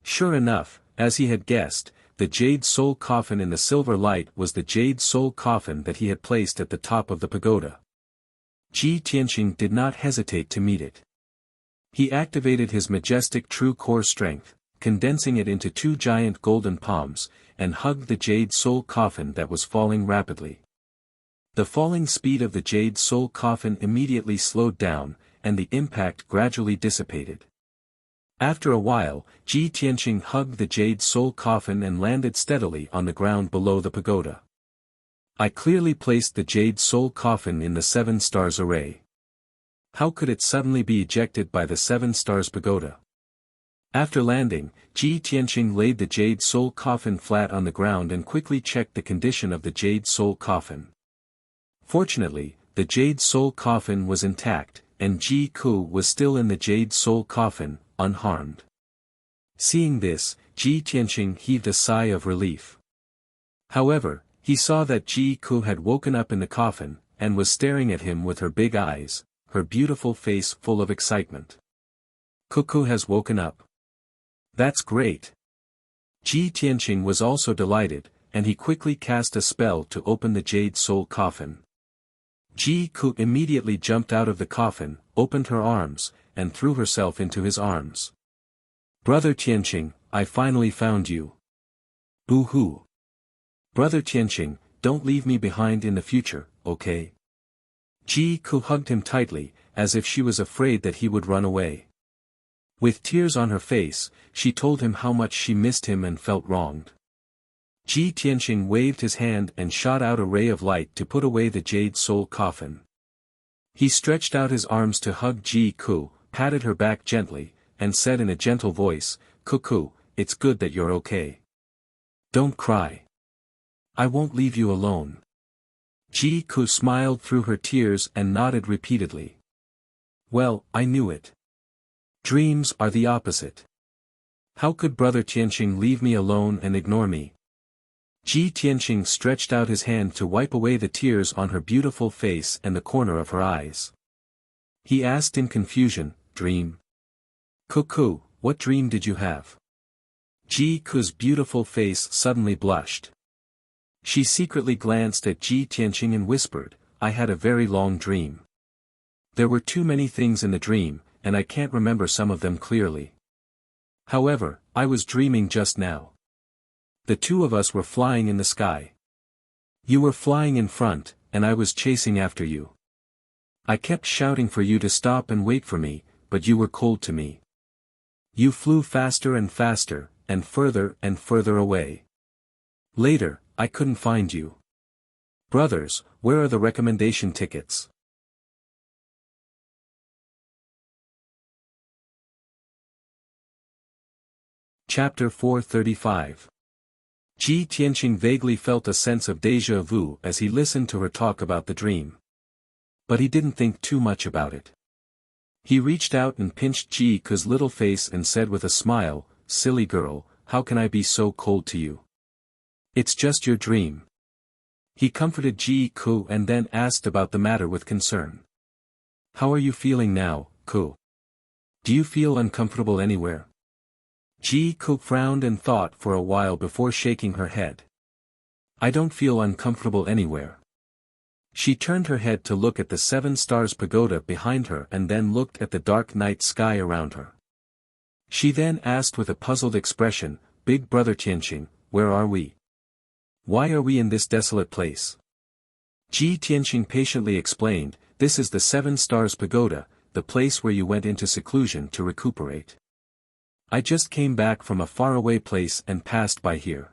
[SPEAKER 1] Sure enough, as he had guessed, the jade soul coffin in the silver light was the jade soul coffin that he had placed at the top of the pagoda. Ji Tianqing did not hesitate to meet it. He activated his majestic true core strength, condensing it into 2 giant golden palms, and hugged the jade soul coffin that was falling rapidly. The falling speed of the jade soul coffin immediately slowed down, and the impact gradually dissipated. After a while, Ji Tianqing hugged the jade soul coffin and landed steadily on the ground below the pagoda. I clearly placed the jade soul coffin in the 7 stars array. How could it suddenly be ejected by the 7 stars pagoda? After landing, Ji Tianqing laid the jade soul coffin flat on the ground and quickly checked the condition of the jade soul coffin. Fortunately, the jade soul coffin was intact, and Ji Ku was still in the jade soul coffin, unharmed. Seeing this, Ji Tianqing heaved a sigh of relief. However, he saw that Ji Ku had woken up in the coffin, and was staring at him with her big eyes, her beautiful face full of excitement. Cuckoo has woken up. That's great. Ji Tianqing was also delighted, and he quickly cast a spell to open the jade soul coffin. Ji Ku immediately jumped out of the coffin, opened her arms, and threw herself into his arms. Brother Tianqing, I finally found you. Boo-hoo. Brother Tianqing, don't leave me behind in the future, okay? Ji Ku hugged him tightly, as if she was afraid that he would run away. With tears on her face, she told him how much she missed him and felt wronged. Ji Tianqing waved his hand and shot out a ray of light to put away the jade soul coffin. He stretched out his arms to hug Ji Ku, patted her back gently, and said in a gentle voice, Cuckoo, it's good that you're okay. Don't cry. I won't leave you alone. Ji Ku smiled through her tears and nodded repeatedly. Well, I knew it. Dreams are the opposite. How could Brother Tianqing leave me alone and ignore me? Ji Tianqing stretched out his hand to wipe away the tears on her beautiful face and the corner of her eyes. He asked in confusion, Dream? Cuckoo, what dream did you have? Ji Ku's beautiful face suddenly blushed. She secretly glanced at Ji Tianqing and whispered, I had a very long dream. There were too many things in the dream, and I can't remember some of them clearly. However, I was dreaming just now. The 2 of us were flying in the sky. You were flying in front, and I was chasing after you. I kept shouting for you to stop and wait for me, but you were cold to me. You flew faster and faster, and further away. Later, I couldn't find you. Brothers, where are the recommendation tickets? Chapter 435. Ji Tianqing vaguely felt a sense of déjà vu as he listened to her talk about the dream. But he didn't think too much about it. He reached out and pinched Ji Ku's little face and said with a smile, Silly girl, how can I be so cold to you? It's just your dream. He comforted Ji Ku and then asked about the matter with concern. How are you feeling now, Ku? Do you feel uncomfortable anywhere? Ji Ku frowned and thought for a while before shaking her head. I don't feel uncomfortable anywhere. She turned her head to look at the 7 stars pagoda behind her and then looked at the dark night sky around her. She then asked with a puzzled expression, Big Brother Tianqing, where are we? Why are we in this desolate place? Ji Tianqing patiently explained, this is the 7 stars pagoda, the place where you went into seclusion to recuperate. I just came back from a faraway place and passed by here.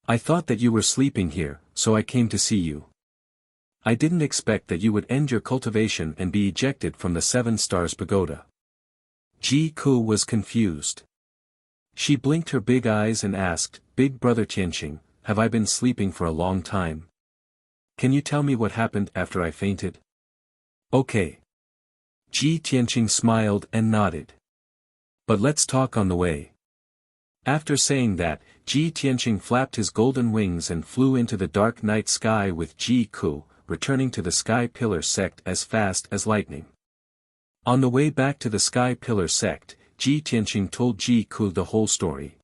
[SPEAKER 1] I thought that you were sleeping here, so I came to see you. I didn't expect that you would end your cultivation and be ejected from the 7 stars pagoda. Ji Ku was confused. She blinked her big eyes and asked, "Big brother Tianqing, have I been sleeping for a long time? Can you tell me what happened after I fainted?" "Okay." Ji Tianqing smiled and nodded. "But let's talk on the way." After saying that, Ji Tianqing flapped his golden wings and flew into the dark night sky with Ji Ku, returning to the Sky Pillar sect as fast as lightning. On the way back to the Sky Pillar sect, Ji Tianqing told Ji Ku the whole story.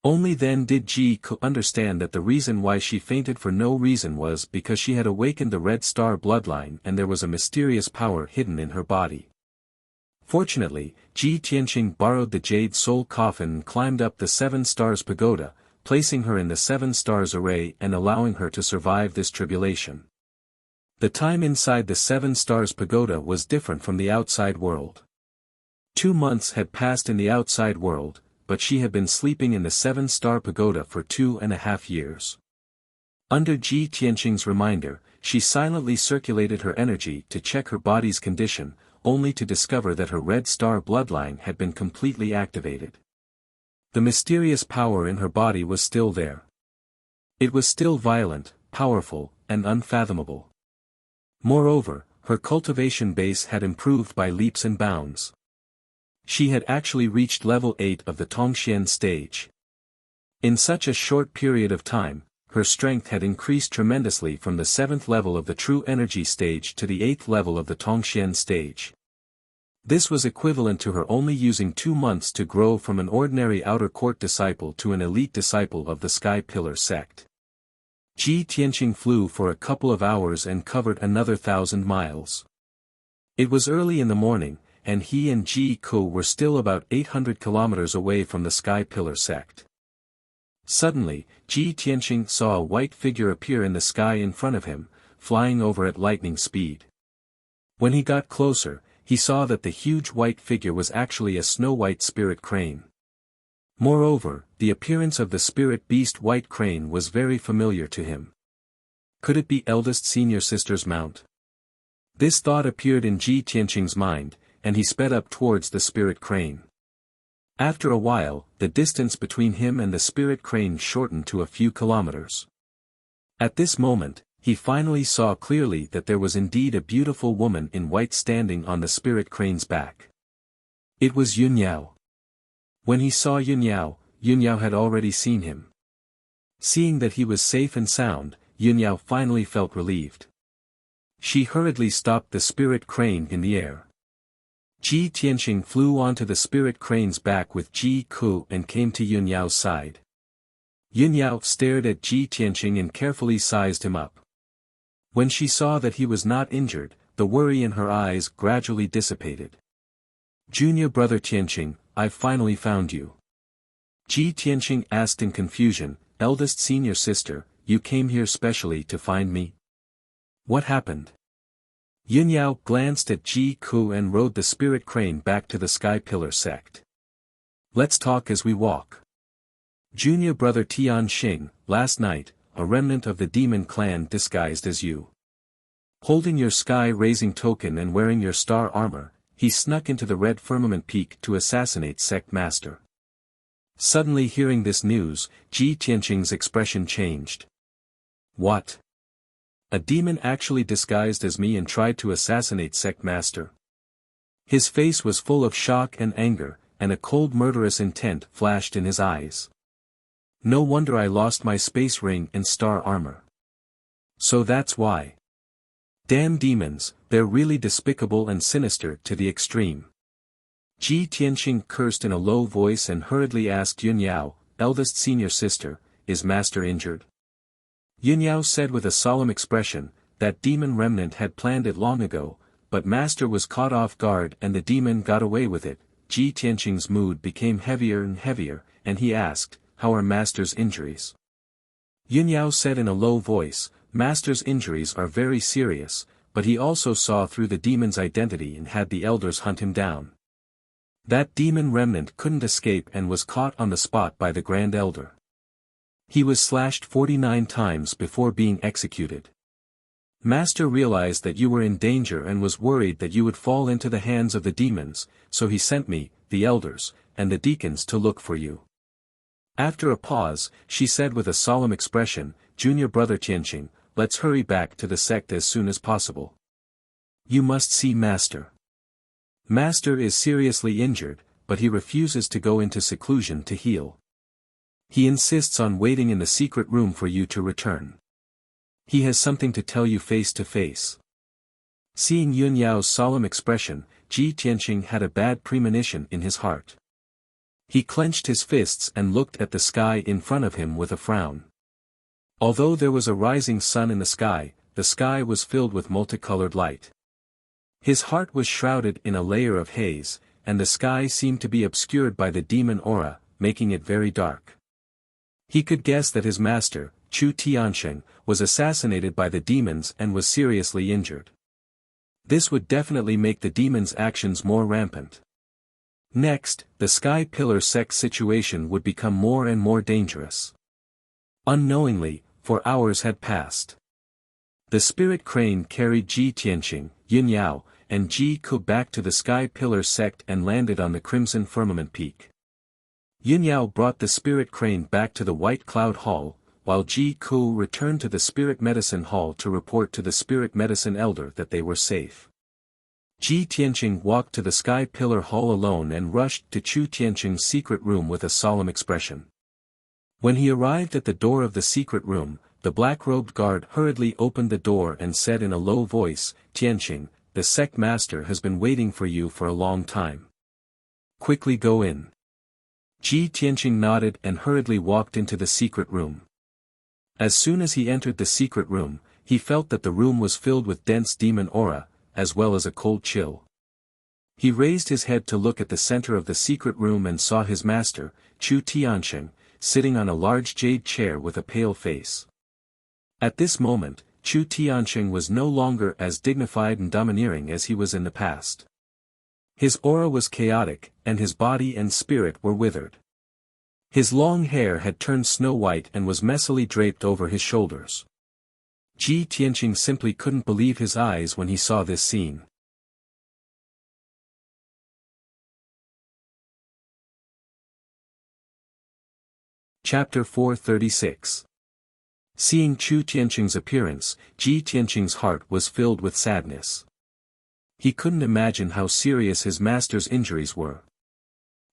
[SPEAKER 1] Only then did Ji Ku understand that the reason why she fainted for no reason was because she had awakened the Red Star bloodline and there was a mysterious power hidden in her body. Fortunately, Ji Tianqing borrowed the Jade Soul Coffin and climbed up the Seven Stars Pagoda, placing her in the Seven Stars array and allowing her to survive this tribulation. The time inside the Seven Stars Pagoda was different from the outside world. 2 months had passed in the outside world, but she had been sleeping in the Seven Star Pagoda for 2.5 years. Under Ji Tianqing's reminder, she silently circulated her energy to check her body's condition, only to discover that her Red Star bloodline had been completely activated. The mysterious power in her body was still there. It was still violent, powerful, and unfathomable. Moreover, her cultivation base had improved by leaps and bounds. She had actually reached level 8 of the Tongxian stage. In such a short period of time, her strength had increased tremendously from the 7th level of the True Energy stage to the 8th level of the Tongxian stage. This was equivalent to her only using 2 months to grow from an ordinary outer court disciple to an elite disciple of the Sky Pillar sect. Ji Tianqing flew for a couple of hours and covered another 1,000 miles. It was early in the morning, and he and Ji Ku were still about 800 kilometers away from the Sky Pillar sect. Suddenly, Ji Tianqing saw a white figure appear in the sky in front of him, flying over at lightning speed. When he got closer, he saw that the huge white figure was actually a snow-white spirit crane. Moreover, the appearance of the spirit beast white crane was very familiar to him. Could it be eldest senior sister's mount? This thought appeared in Ji Tianqing's mind, and he sped up towards the spirit crane. After a while, the distance between him and the spirit crane shortened to a few kilometers. At this moment, he finally saw clearly that there was indeed a beautiful woman in white standing on the spirit crane's back. It was Yunyao. When he saw Yunyao, Yunyao had already seen him. Seeing that he was safe and sound, Yunyao finally felt relieved. She hurriedly stopped the spirit crane in the air. Ji Tianqing flew onto the spirit crane's back with Ji Ku and came to Yunyao's side. Yunyao stared at Ji Tianqing and carefully sized him up. When she saw that he was not injured, the worry in her eyes gradually dissipated. "Junior brother Tianqing, I've finally found you." Ji Tianqing asked in confusion, "Eldest senior sister, you came here specially to find me? What happened?" Yunyao glanced at Ji Ku and rode the spirit crane back to the Sky Pillar sect. "Let's talk as we walk. Junior brother Tianqing, last night, a remnant of the demon clan disguised as you. Holding your sky-raising token and wearing your star armor, he snuck into the red firmament peak to assassinate sect master." Suddenly hearing this news, Ji Tianqing's expression changed. "What? A demon actually disguised as me and tried to assassinate sect master?" His face was full of shock and anger, and a cold murderous intent flashed in his eyes. "No wonder I lost my space ring and star armor. So that's why. Damn demons, they're really despicable and sinister to the extreme." Ji Tianqing cursed in a low voice and hurriedly asked Yunyao, "Eldest senior sister, is master injured?" Yunyao said with a solemn expression, "That demon remnant had planned it long ago, but master was caught off guard and the demon got away with it." Ji Tianqing's mood became heavier and heavier, and he asked, "How are master's injuries?" Yunyao said in a low voice, "Master's injuries are very serious, but he also saw through the demon's identity and had the elders hunt him down. That demon remnant couldn't escape and was caught on the spot by the Grand Elder. He was slashed 49 times before being executed. Master realized that you were in danger and was worried that you would fall into the hands of the demons, so he sent me, the elders, and the deacons to look for you. After a pause, she said with a solemn expression, Junior brother Tianqing, let's hurry back to the sect as soon as possible. You must see Master. Master is seriously injured, but he refuses to go into seclusion to heal. He insists on waiting in the secret room for you to return. He has something to tell you face to face. Seeing Yun Yao's solemn expression, Ji Tianqing had a bad premonition in his heart. He clenched his fists and looked at the sky in front of him with a frown. Although there was a rising sun in the sky was filled with multicolored light. His heart was shrouded in a layer of haze, and the sky seemed to be obscured by the demon aura, making it very dark. He could guess that his master, Chu Tiansheng, was assassinated by the demons and was seriously injured. This would definitely make the demons' actions more rampant. Next, the Sky Pillar sect situation would become more and more dangerous. Unknowingly, for hours had passed. The spirit crane carried Ji Tianqing, Yun Yao, and Ji Ku back to the Sky Pillar sect and landed on the Crimson Firmament Peak. Yun Yao brought the spirit crane back to the White Cloud Hall, while Ji Ku returned to the Spirit Medicine Hall to report to the Spirit Medicine Elder that they were safe. Ji Tianqing walked to the Sky Pillar Hall alone and rushed to Chu Tianqing's secret room with a solemn expression. When he arrived at the door of the secret room, the black-robed guard hurriedly opened the door and said in a low voice, Tianqing, the sect master has been waiting for you for a long time. Quickly go in. Ji Tianqing nodded and hurriedly walked into the secret room. As soon as he entered the secret room, he felt that the room was filled with dense demon aura, as well as a cold chill. He raised his head to look at the center of the secret room and saw his master, Chu Tiansheng, sitting on a large jade chair with a pale face. At this moment, Chu Tiansheng was no longer as dignified and domineering as he was in the past. His aura was chaotic, and his body and spirit were withered. His long hair had turned snow white and was messily draped over his shoulders. Ji Tianqing simply couldn't believe his eyes when he saw this scene. Chapter 436. Seeing Chu Tianqing's appearance, Ji Tianqing's heart was filled with sadness. He couldn't imagine how serious his master's injuries were.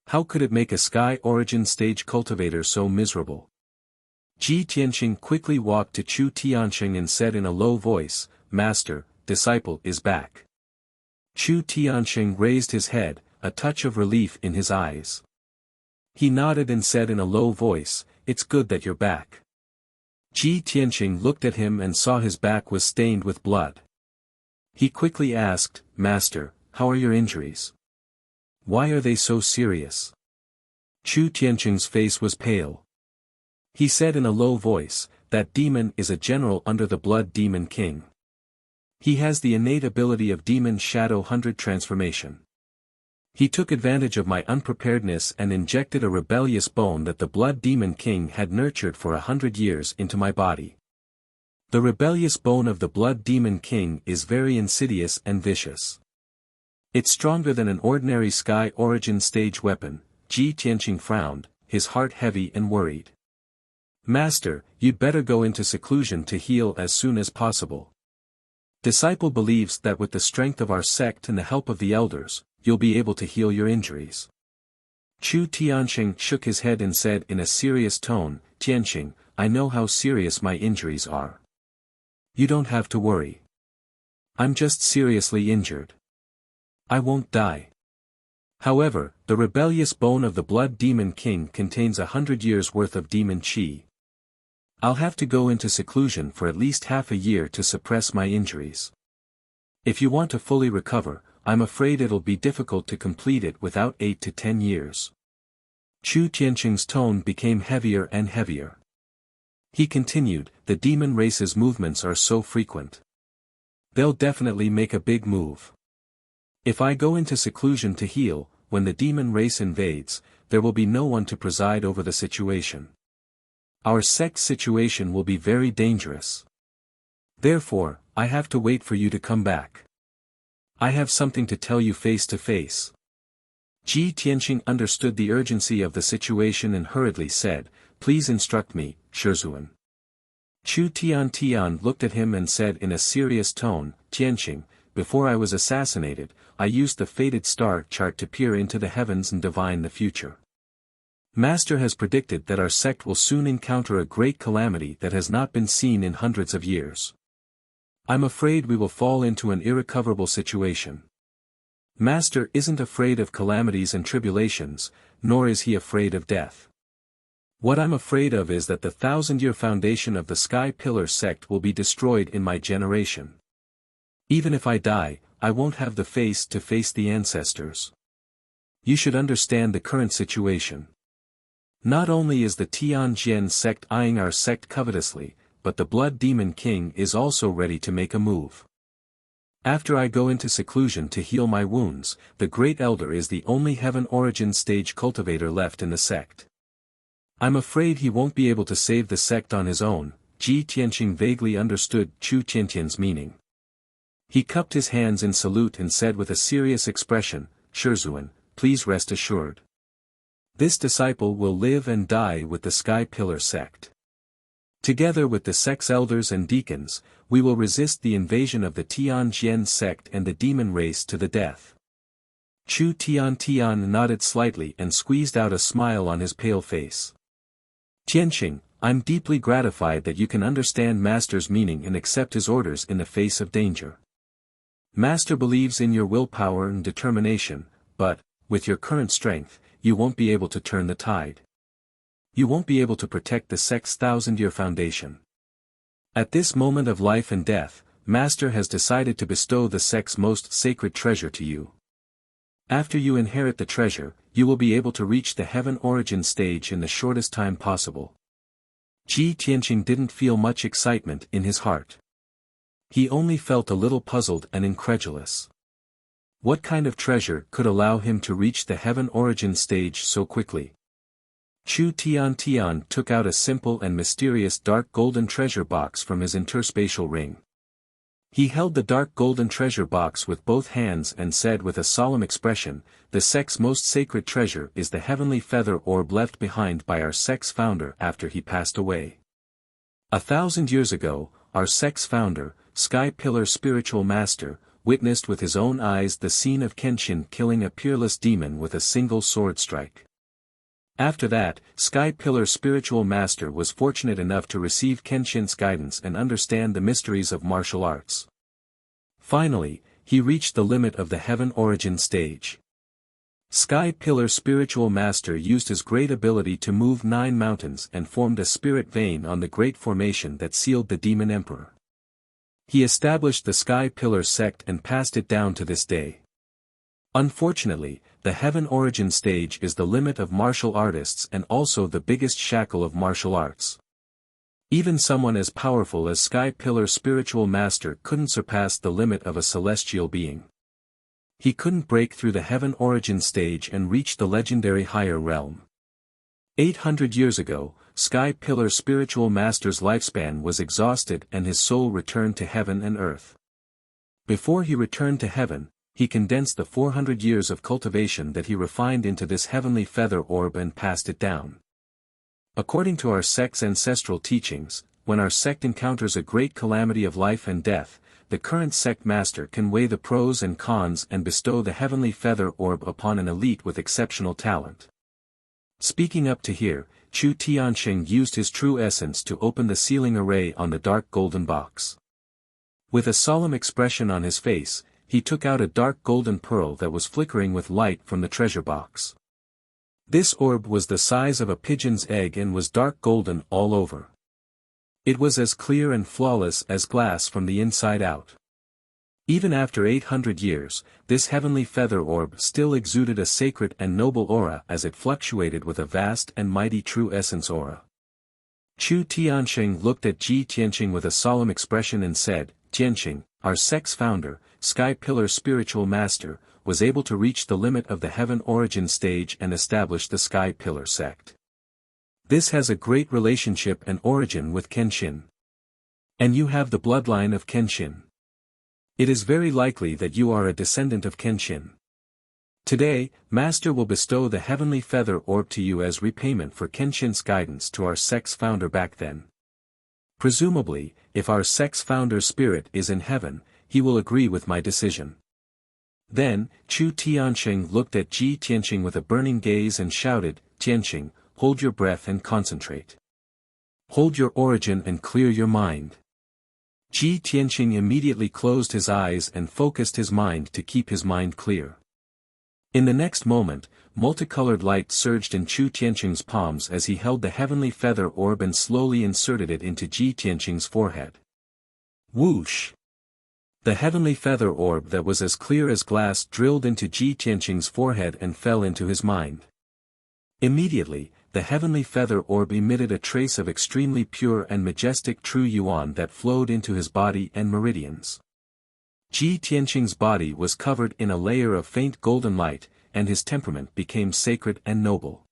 [SPEAKER 1] How could it make a Sky Origin stage cultivator so miserable? Ji Tianqing quickly walked to Chu Tiansheng and said in a low voice, Master, disciple is back. Chu Tiansheng raised his head, a touch of relief in his eyes. He nodded and said in a low voice, It's good that you're back. Ji Tianqing looked at him and saw his back was stained with blood. He quickly asked, Master, how are your injuries? Why are they so serious? Chu Tianqing's face was pale. He said in a low voice, that demon is a general under the Blood Demon King. He has the innate ability of Demon Shadow 100 transformation. He took advantage of my unpreparedness and injected a rebellious bone that the Blood Demon King had nurtured for 100 years into my body. The rebellious bone of the Blood Demon King is very insidious and vicious. It's stronger than an ordinary Sky Origin stage weapon. Ji Tianqing frowned, his heart heavy and worried. Master, you'd better go into seclusion to heal as soon as possible. Disciple believes that with the strength of our sect and the help of the elders, you'll be able to heal your injuries. Chu Tiansheng shook his head and said in a serious tone, Tianqing, I know how serious my injuries are. You don't have to worry. I'm just seriously injured. I won't die. However, the rebellious bone of the Blood Demon King contains 100 years' worth of demon qi. I'll have to go into seclusion for at least half a year to suppress my injuries. If you want to fully recover, I'm afraid it'll be difficult to complete it without 8 to 10 years. Chu Tianqing's tone became heavier and heavier. He continued, the demon race's movements are so frequent. They'll definitely make a big move. If I go into seclusion to heal, when the demon race invades, there will be no one to preside over the situation. Our sect's situation will be very dangerous. Therefore, I have to wait for you to come back. I have something to tell you face to face. Ji Tianqing understood the urgency of the situation and hurriedly said, Please instruct me, Shizuan. Chu Tian looked at him and said in a serious tone, Tianqing, before I was assassinated, I used the fated star chart to peer into the heavens and divine the future. Master has predicted that our sect will soon encounter a great calamity that has not been seen in hundreds of years. I'm afraid we will fall into an irrecoverable situation. Master isn't afraid of calamities and tribulations, nor is he afraid of death. What I'm afraid of is that the 1,000-year foundation of the Sky Pillar sect will be destroyed in my generation. Even if I die, I won't have the face to face the ancestors. You should understand the current situation. Not only is the Tianjian sect eyeing our sect covetously, but the Blood Demon King is also ready to make a move. After I go into seclusion to heal my wounds, the Great Elder is the only Heaven Origin stage cultivator left in the sect. I'm afraid he won't be able to save the sect on his own. Ji Tianqing vaguely understood Chu Tiantian's meaning. He cupped his hands in salute and said with a serious expression, Shizuan, please rest assured. This disciple will live and die with the Sky Pillar sect. Together with the sect's elders and deacons, we will resist the invasion of the Tianjian sect and the demon race to the death. Chu Tian nodded slightly and squeezed out a smile on his pale face. Tianqing, I'm deeply gratified that you can understand Master's meaning and accept his orders in the face of danger. Master believes in your willpower and determination, but, with your current strength, you won't be able to turn the tide. You won't be able to protect the sect's 1,000-year foundation. At this moment of life and death, Master has decided to bestow the sect's most sacred treasure to you. After you inherit the treasure, you will be able to reach the Heaven Origin stage in the shortest time possible. Ji Tianqing didn't feel much excitement in his heart. He only felt a little puzzled and incredulous. What kind of treasure could allow him to reach the Heaven Origin stage so quickly? Chu Tian took out a simple and mysterious dark golden treasure box from his interspatial ring. He held the dark golden treasure box with both hands and said with a solemn expression, The sect's most sacred treasure is the heavenly feather orb left behind by our sect's founder after he passed away. 1,000 years ago, our sect's founder, Sky Pillar Spiritual Master, witnessed with his own eyes the scene of Kenshin killing a peerless demon with a single sword strike. After that, Sky Pillar Spiritual Master was fortunate enough to receive Kenshin's guidance and understand the mysteries of martial arts. Finally, he reached the limit of the Heaven Origin stage. Sky Pillar Spiritual Master used his great ability to move 9 mountains and formed a spirit vein on the great formation that sealed the Demon Emperor. He established the Sky Pillar sect and passed it down to this day. Unfortunately, the Heaven Origin stage is the limit of martial artists and also the biggest shackle of martial arts. Even someone as powerful as Sky Pillar Spiritual Master couldn't surpass the limit of a celestial being. He couldn't break through the Heaven Origin stage and reach the legendary higher realm. 800 years ago, Sky Pillar Spiritual Master's lifespan was exhausted and his soul returned to heaven and earth. Before he returned to heaven, he condensed the 400 years of cultivation that he refined into this heavenly feather orb and passed it down. According to our sect's ancestral teachings, when our sect encounters a great calamity of life and death, the current sect master can weigh the pros and cons and bestow the heavenly feather orb upon an elite with exceptional talent. Speaking up to here, Chu Tianqing used his true essence to open the sealing array on the dark golden box. With a solemn expression on his face, he took out a dark golden pearl that was flickering with light from the treasure box. This orb was the size of a pigeon's egg and was dark golden all over. It was as clear and flawless as glass from the inside out. Even after 800 years, this heavenly feather orb still exuded a sacred and noble aura as it fluctuated with a vast and mighty true essence aura. Chu Tianqing looked at Ji Tianqing with a solemn expression and said, Tianqing, our sect's founder, Sky Pillar Spiritual Master, was able to reach the limit of the Heaven Origin stage and establish the Sky Pillar sect. This has a great relationship and origin with Kenshin. And you have the bloodline of Kenshin. It is very likely that you are a descendant of Kenshin. Today, Master will bestow the heavenly feather orb to you as repayment for Kenshin's guidance to our sect's founder back then. Presumably, if our sect's founder's spirit is in heaven, he will agree with my decision. Then, Chu Tianxing looked at Ji Tianxing with a burning gaze and shouted, Tianxing, hold your breath and concentrate. Hold your origin and clear your mind. Ji Tianxing immediately closed his eyes and focused his mind to keep his mind clear. In the next moment, multicolored light surged in Chu Tianxing's palms as he held the heavenly feather orb and slowly inserted it into Ji Tianxing's forehead. Whoosh! The heavenly feather orb that was as clear as glass drilled into Ji Tianxing's forehead and fell into his mind. Immediately, the heavenly feather orb emitted a trace of extremely pure and majestic true yuan that flowed into his body and meridians. Ji Tianxing's body was covered in a layer of faint golden light, and his temperament became sacred and noble.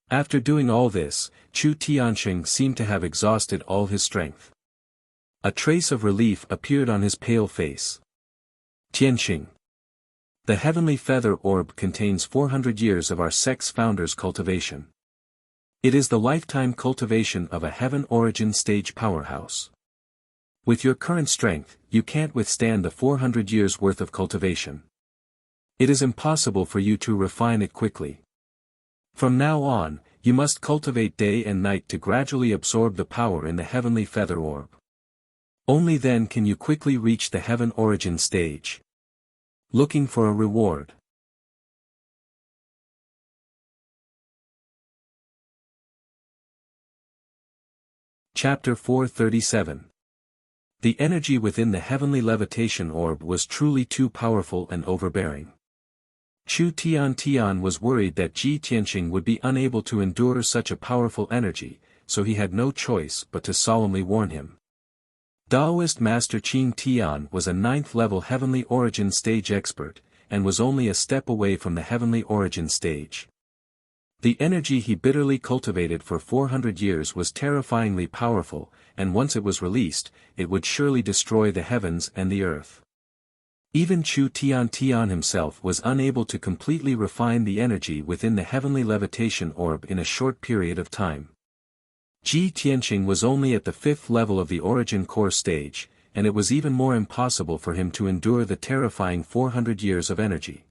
[SPEAKER 1] After doing all this, Chu Tianxing seemed to have exhausted all his strength. A trace of relief appeared on his pale face. Tianxing. The heavenly feather orb contains 400 years of our sect's founder's cultivation. It is the lifetime cultivation of a heaven origin stage powerhouse. With your current strength, you can't withstand the 400 years worth of cultivation. It is impossible for you to refine it quickly. From now on, you must cultivate day and night to gradually absorb the power in the heavenly feather orb. Only then can you quickly reach the heaven origin stage. Looking for a reward. Chapter 437. The energy within the heavenly levitation orb was truly too powerful and overbearing. Chu Tian was worried that Ji Tianxing would be unable to endure such a powerful energy, so he had no choice but to solemnly warn him. Daoist Master Qing Tian was a 9th-level heavenly origin stage expert, and was only a step away from the heavenly origin stage. The energy he bitterly cultivated for 400 years was terrifyingly powerful, and once it was released, it would surely destroy the heavens and the earth. Even Chu Tian himself was unable to completely refine the energy within the heavenly levitation orb in a short period of time. Ji Tianxing was only at the 5th level of the origin core stage, and it was even more impossible for him to endure the terrifying 400 years of energy.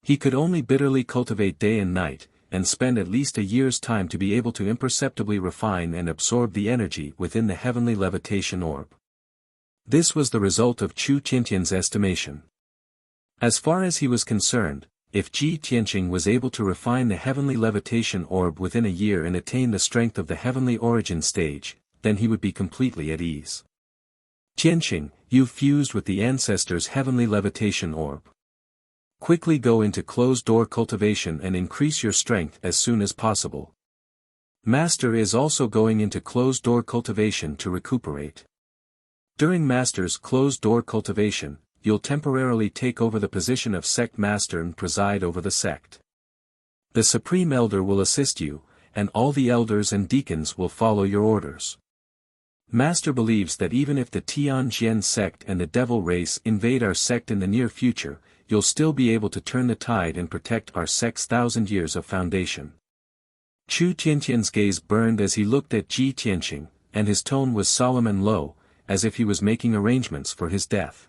[SPEAKER 1] He could only bitterly cultivate day and night, and spend at least a year's time to be able to imperceptibly refine and absorb the energy within the heavenly levitation orb. This was the result of Chu Tiantian's estimation. As far as he was concerned, if Ji Tianxing was able to refine the heavenly levitation orb within a year and attain the strength of the heavenly origin stage, then he would be completely at ease. Tianxing, you fused with the ancestors' heavenly levitation orb. Quickly go into closed-door cultivation and increase your strength as soon as possible. Master is also going into closed-door cultivation to recuperate. During Master's closed-door cultivation, you'll temporarily take over the position of sect master and preside over the sect. The Supreme Elder will assist you, and all the elders and deacons will follow your orders. Master believes that even if the Tianjian sect and the devil race invade our sect in the near future, you'll still be able to turn the tide and protect our sect's 1,000 years of foundation. Chu Tiantian's gaze burned as he looked at Ji Tianxing, and his tone was solemn and low, as if he was making arrangements for his death.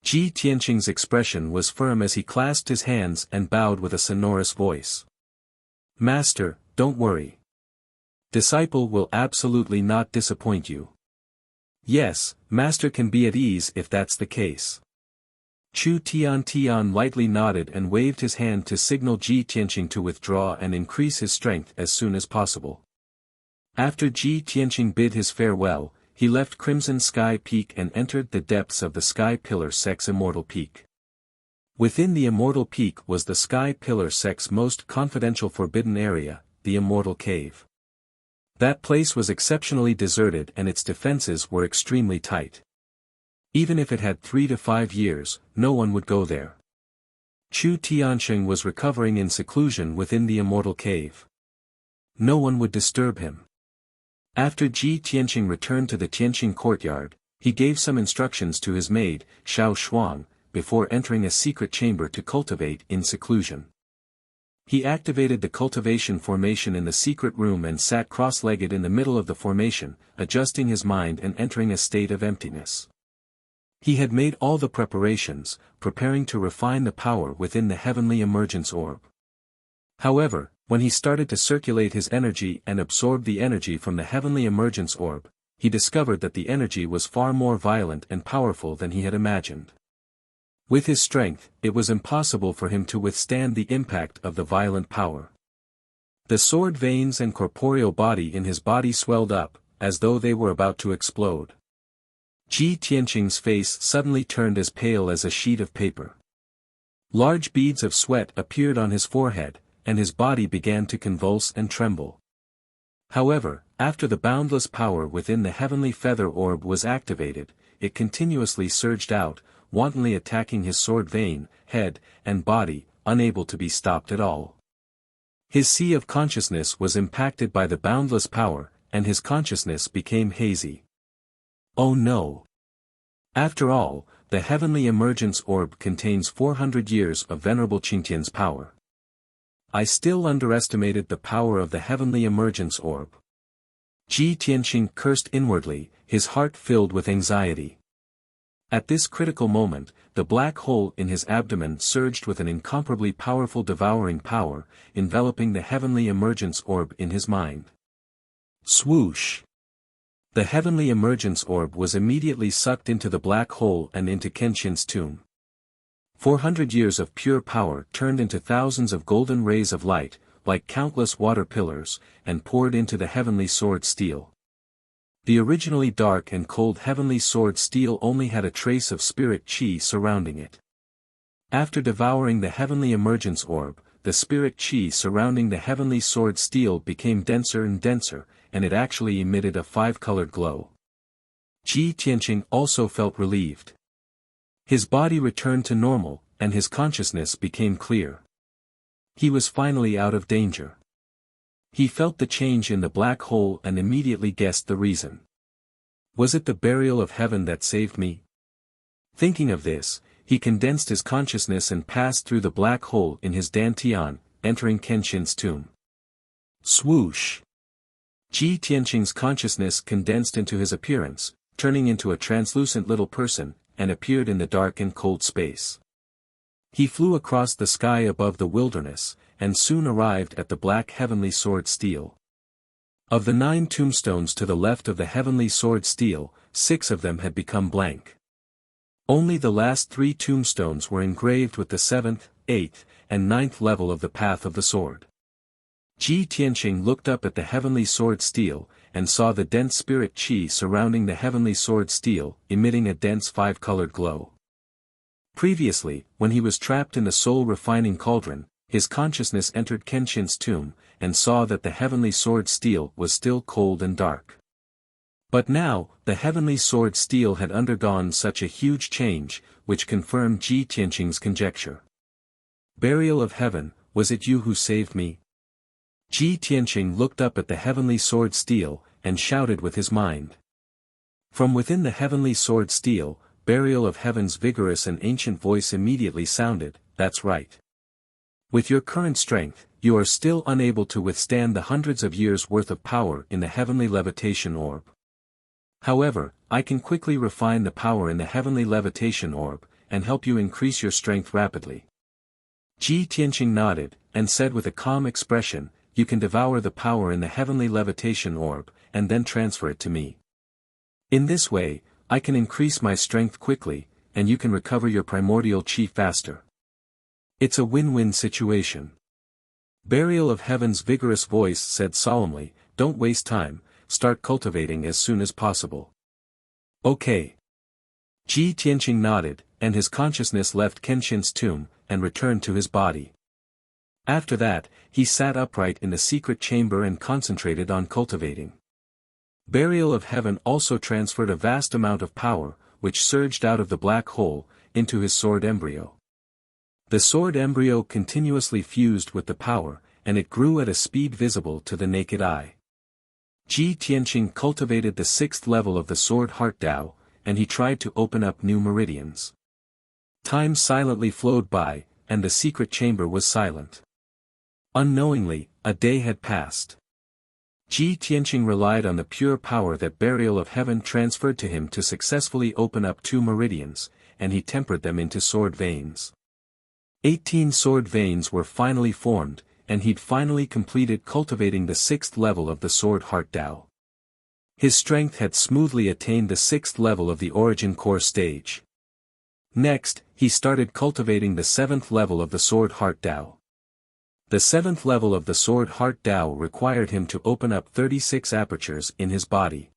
[SPEAKER 1] Ji Tianxing's expression was firm as he clasped his hands and bowed with a sonorous voice. Master, don't worry. Disciple will absolutely not disappoint you. Yes, Master can be at ease if that's the case. Chu Tian lightly nodded and waved his hand to signal Ji Tianxing to withdraw and increase his strength as soon as possible. After Ji Tianxing bid his farewell, he left Crimson Sky Peak and entered the depths of the Sky Pillar Sect's Immortal Peak. Within the Immortal Peak was the Sky Pillar Sect's most confidential forbidden area, the Immortal Cave. That place was exceptionally deserted and its defenses were extremely tight. Even if it had 3 to 5 years, no one would go there. Chu Tianxing was recovering in seclusion within the Immortal Cave. No one would disturb him. After Ji Tianqing returned to the Tianqing courtyard, he gave some instructions to his maid, Xiao Shuang, before entering a secret chamber to cultivate in seclusion. He activated the cultivation formation in the secret room and sat cross-legged in the middle of the formation, adjusting his mind and entering a state of emptiness. He had made all the preparations, preparing to refine the power within the heavenly emergence orb. However, when he started to circulate his energy and absorb the energy from the heavenly emergence orb, he discovered that the energy was far more violent and powerful than he had imagined. With his strength, it was impossible for him to withstand the impact of the violent power. The sword veins and corporeal body in his body swelled up, as though they were about to explode. Ji Tianqing's face suddenly turned as pale as a sheet of paper. Large beads of sweat appeared on his forehead, and his body began to convulse and tremble. However, after the boundless power within the heavenly feather orb was activated, it continuously surged out, wantonly attacking his sword vein, head, and body, unable to be stopped at all. His sea of consciousness was impacted by the boundless power, and his consciousness became hazy. Oh no! After all, the heavenly emergence orb contains 400 years of Venerable Qingtian's power. I still underestimated the power of the heavenly emergence orb. Ji Tianqing cursed inwardly, his heart filled with anxiety. At this critical moment, the black hole in his abdomen surged with an incomparably powerful devouring power, enveloping the heavenly emergence orb in his mind. Swoosh! The heavenly emergence orb was immediately sucked into the black hole and into Kenshin's tomb. 400 years of pure power turned into thousands of golden rays of light, like countless water pillars, and poured into the heavenly sword steel. The originally dark and cold heavenly sword steel only had a trace of spirit chi surrounding it. After devouring the heavenly emergence orb, the spirit chi surrounding the heavenly sword steel became denser and denser, and it actually emitted a 5-colored glow. Ji Tianqing also felt relieved. His body returned to normal, and his consciousness became clear. He was finally out of danger. He felt the change in the black hole and immediately guessed the reason. Was it the burial of heaven that saved me? Thinking of this, he condensed his consciousness and passed through the black hole in his dantian, entering Kenshin's tomb. Swoosh! Ji Tianqing's consciousness condensed into his appearance, turning into a translucent little person, and appeared in the dark and cold space. He flew across the sky above the wilderness, and soon arrived at the black heavenly sword steel. Of the 9 tombstones to the left of the heavenly sword steel, 6 of them had become blank. Only the last 3 tombstones were engraved with the 7th, 8th, and 9th level of the path of the sword. Ji Tianqing looked up at the heavenly sword steel, and saw the dense spirit chi surrounding the heavenly sword steel, emitting a dense 5-colored glow. Previously, when he was trapped in the soul-refining cauldron, his consciousness entered Kenshin's tomb, and saw that the heavenly sword steel was still cold and dark. But now, the heavenly sword steel had undergone such a huge change, which confirmed Ji Tianqing's conjecture. Burial of heaven, was it you who saved me? Ji Tianqing looked up at the heavenly sword steel, and shouted with his mind. From within the heavenly sword steel, Burial of Heaven's vigorous and ancient voice immediately sounded, that's right. With your current strength, you are still unable to withstand the hundreds of years' worth of power in the heavenly levitation orb. However, I can quickly refine the power in the heavenly levitation orb, and help you increase your strength rapidly. Ji Tianqing nodded, and said with a calm expression, you can devour the power in the heavenly levitation orb, and then transfer it to me. In this way, I can increase my strength quickly, and you can recover your primordial chi faster. It's a win-win situation. Burial of Heaven's vigorous voice said solemnly, don't waste time, start cultivating as soon as possible. Okay. Ji Tianqing nodded, and his consciousness left Kenshin's tomb, and returned to his body. After that, he sat upright in the secret chamber and concentrated on cultivating. Burial of Heaven also transferred a vast amount of power, which surged out of the black hole, into his sword embryo. The sword embryo continuously fused with the power, and it grew at a speed visible to the naked eye. Ji Tianqing cultivated the sixth level of the Sword Heart Tao, and he tried to open up new meridians. Time silently flowed by, and the secret chamber was silent. Unknowingly, a day had passed. Ji Tianqing relied on the pure power that Burial of Heaven transferred to him to successfully open up 2 meridians, and he tempered them into sword veins. 18 sword veins were finally formed, and he'd finally completed cultivating the 6th level of the Sword Heart Tao. His strength had smoothly attained the 6th level of the Origin Core stage. Next, he started cultivating the 7th level of the Sword Heart Tao. The 7th level of the Sword Heart Tao required him to open up 36 apertures in his body.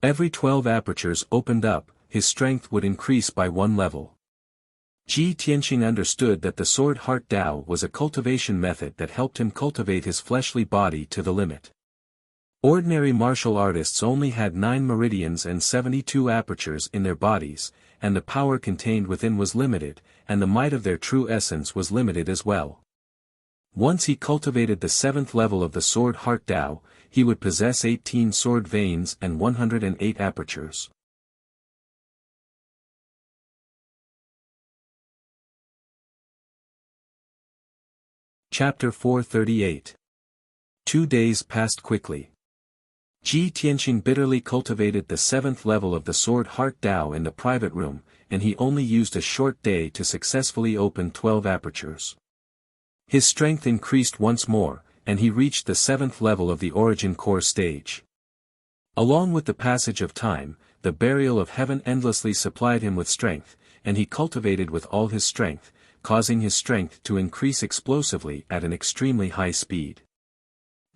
[SPEAKER 1] Every 12 apertures opened up, his strength would increase by 1 level. Ji Tianqing understood that the Sword Heart Tao was a cultivation method that helped him cultivate his fleshly body to the limit. Ordinary martial artists only had 9 meridians and 72 apertures in their bodies, and the power contained within was limited, and the might of their true essence was limited as well. Once he cultivated the 7th level of the Sword Heart Tao, he would possess 18 sword veins and 108 apertures. Chapter 438. 2 days passed quickly. Ji Tianqing bitterly cultivated the 7th level of the Sword Heart Tao in the private room, and he only used a short day to successfully open 12 apertures. His strength increased once more, and he reached the 7th level of the Origin Core stage. Along with the passage of time, the Burial of Heaven endlessly supplied him with strength, and he cultivated with all his strength, causing his strength to increase explosively at an extremely high speed.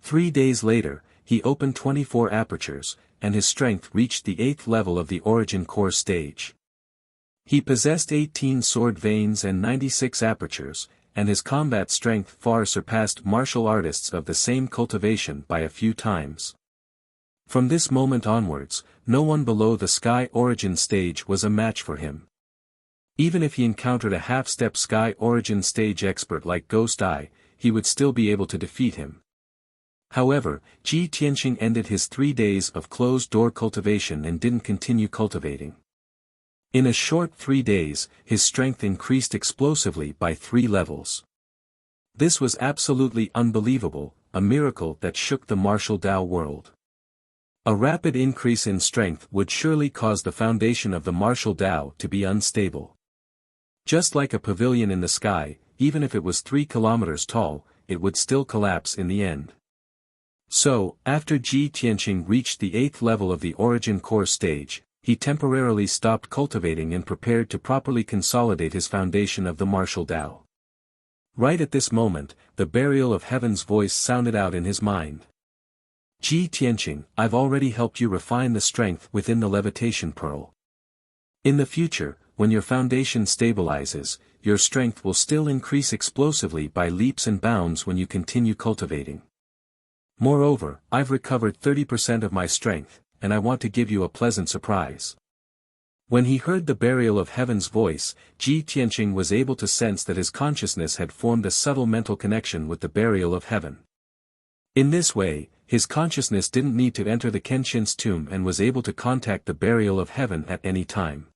[SPEAKER 1] 3 days later, he opened 24 apertures, and his strength reached the 8th level of the Origin Core stage. He possessed 18 sword veins and 96 apertures, and his combat strength far surpassed martial artists of the same cultivation by a few times. From this moment onwards, no one below the Sky Origin stage was a match for him. Even if he encountered a half-step Sky Origin stage expert like Ghost Eye, he would still be able to defeat him. However, Ji Tianqing ended his 3 days of closed-door cultivation and didn't continue cultivating. In a short 3 days, his strength increased explosively by 3 levels. This was absolutely unbelievable, a miracle that shook the martial Tao world. A rapid increase in strength would surely cause the foundation of the martial Tao to be unstable. Just like a pavilion in the sky, even if it was 3 kilometers tall, it would still collapse in the end. So, after Ji Tianqing reached the 8th level of the Origin Core stage, he temporarily stopped cultivating and prepared to properly consolidate his foundation of the martial Tao. Right at this moment, the Burial of Heaven's voice sounded out in his mind. Ji Tianqing, I've already helped you refine the strength within the levitation pearl. In the future, when your foundation stabilizes, your strength will still increase explosively by leaps and bounds when you continue cultivating. Moreover, I've recovered 30% of my strength, and I want to give you a pleasant surprise. When he heard the Burial of Heaven's voice, Ji Tianqing was able to sense that his consciousness had formed a subtle mental connection with the Burial of Heaven. In this way, his consciousness didn't need to enter the Kenshin's tomb and was able to contact the Burial of Heaven at any time.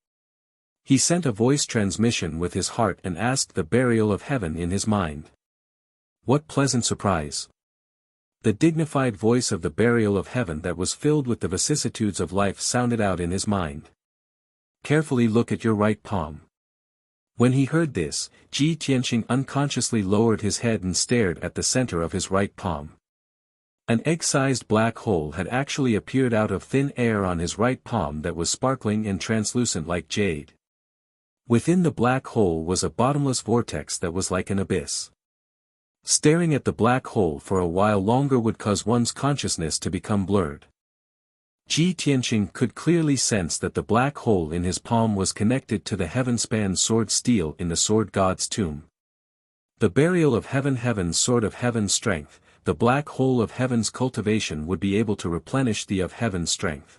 [SPEAKER 1] He sent a voice transmission with his heart and asked the Burial of Heaven in his mind. What pleasant surprise! The dignified voice of the Burial of Heaven that was filled with the vicissitudes of life sounded out in his mind. Carefully look at your right palm. When he heard this, Ji Tianqing unconsciously lowered his head and stared at the center of his right palm. An egg-sized black hole had actually appeared out of thin air on his right palm that was sparkling and translucent like jade. Within the black hole was a bottomless vortex that was like an abyss. Staring at the black hole for a while longer would cause one's consciousness to become blurred. Ji Tianqing could clearly sense that the black hole in his palm was connected to the heaven-span sword steel in the sword god's tomb. The Burial of Heaven, Heaven's sword of heaven's strength, the black hole of heaven's cultivation would be able to replenish the of heaven's strength.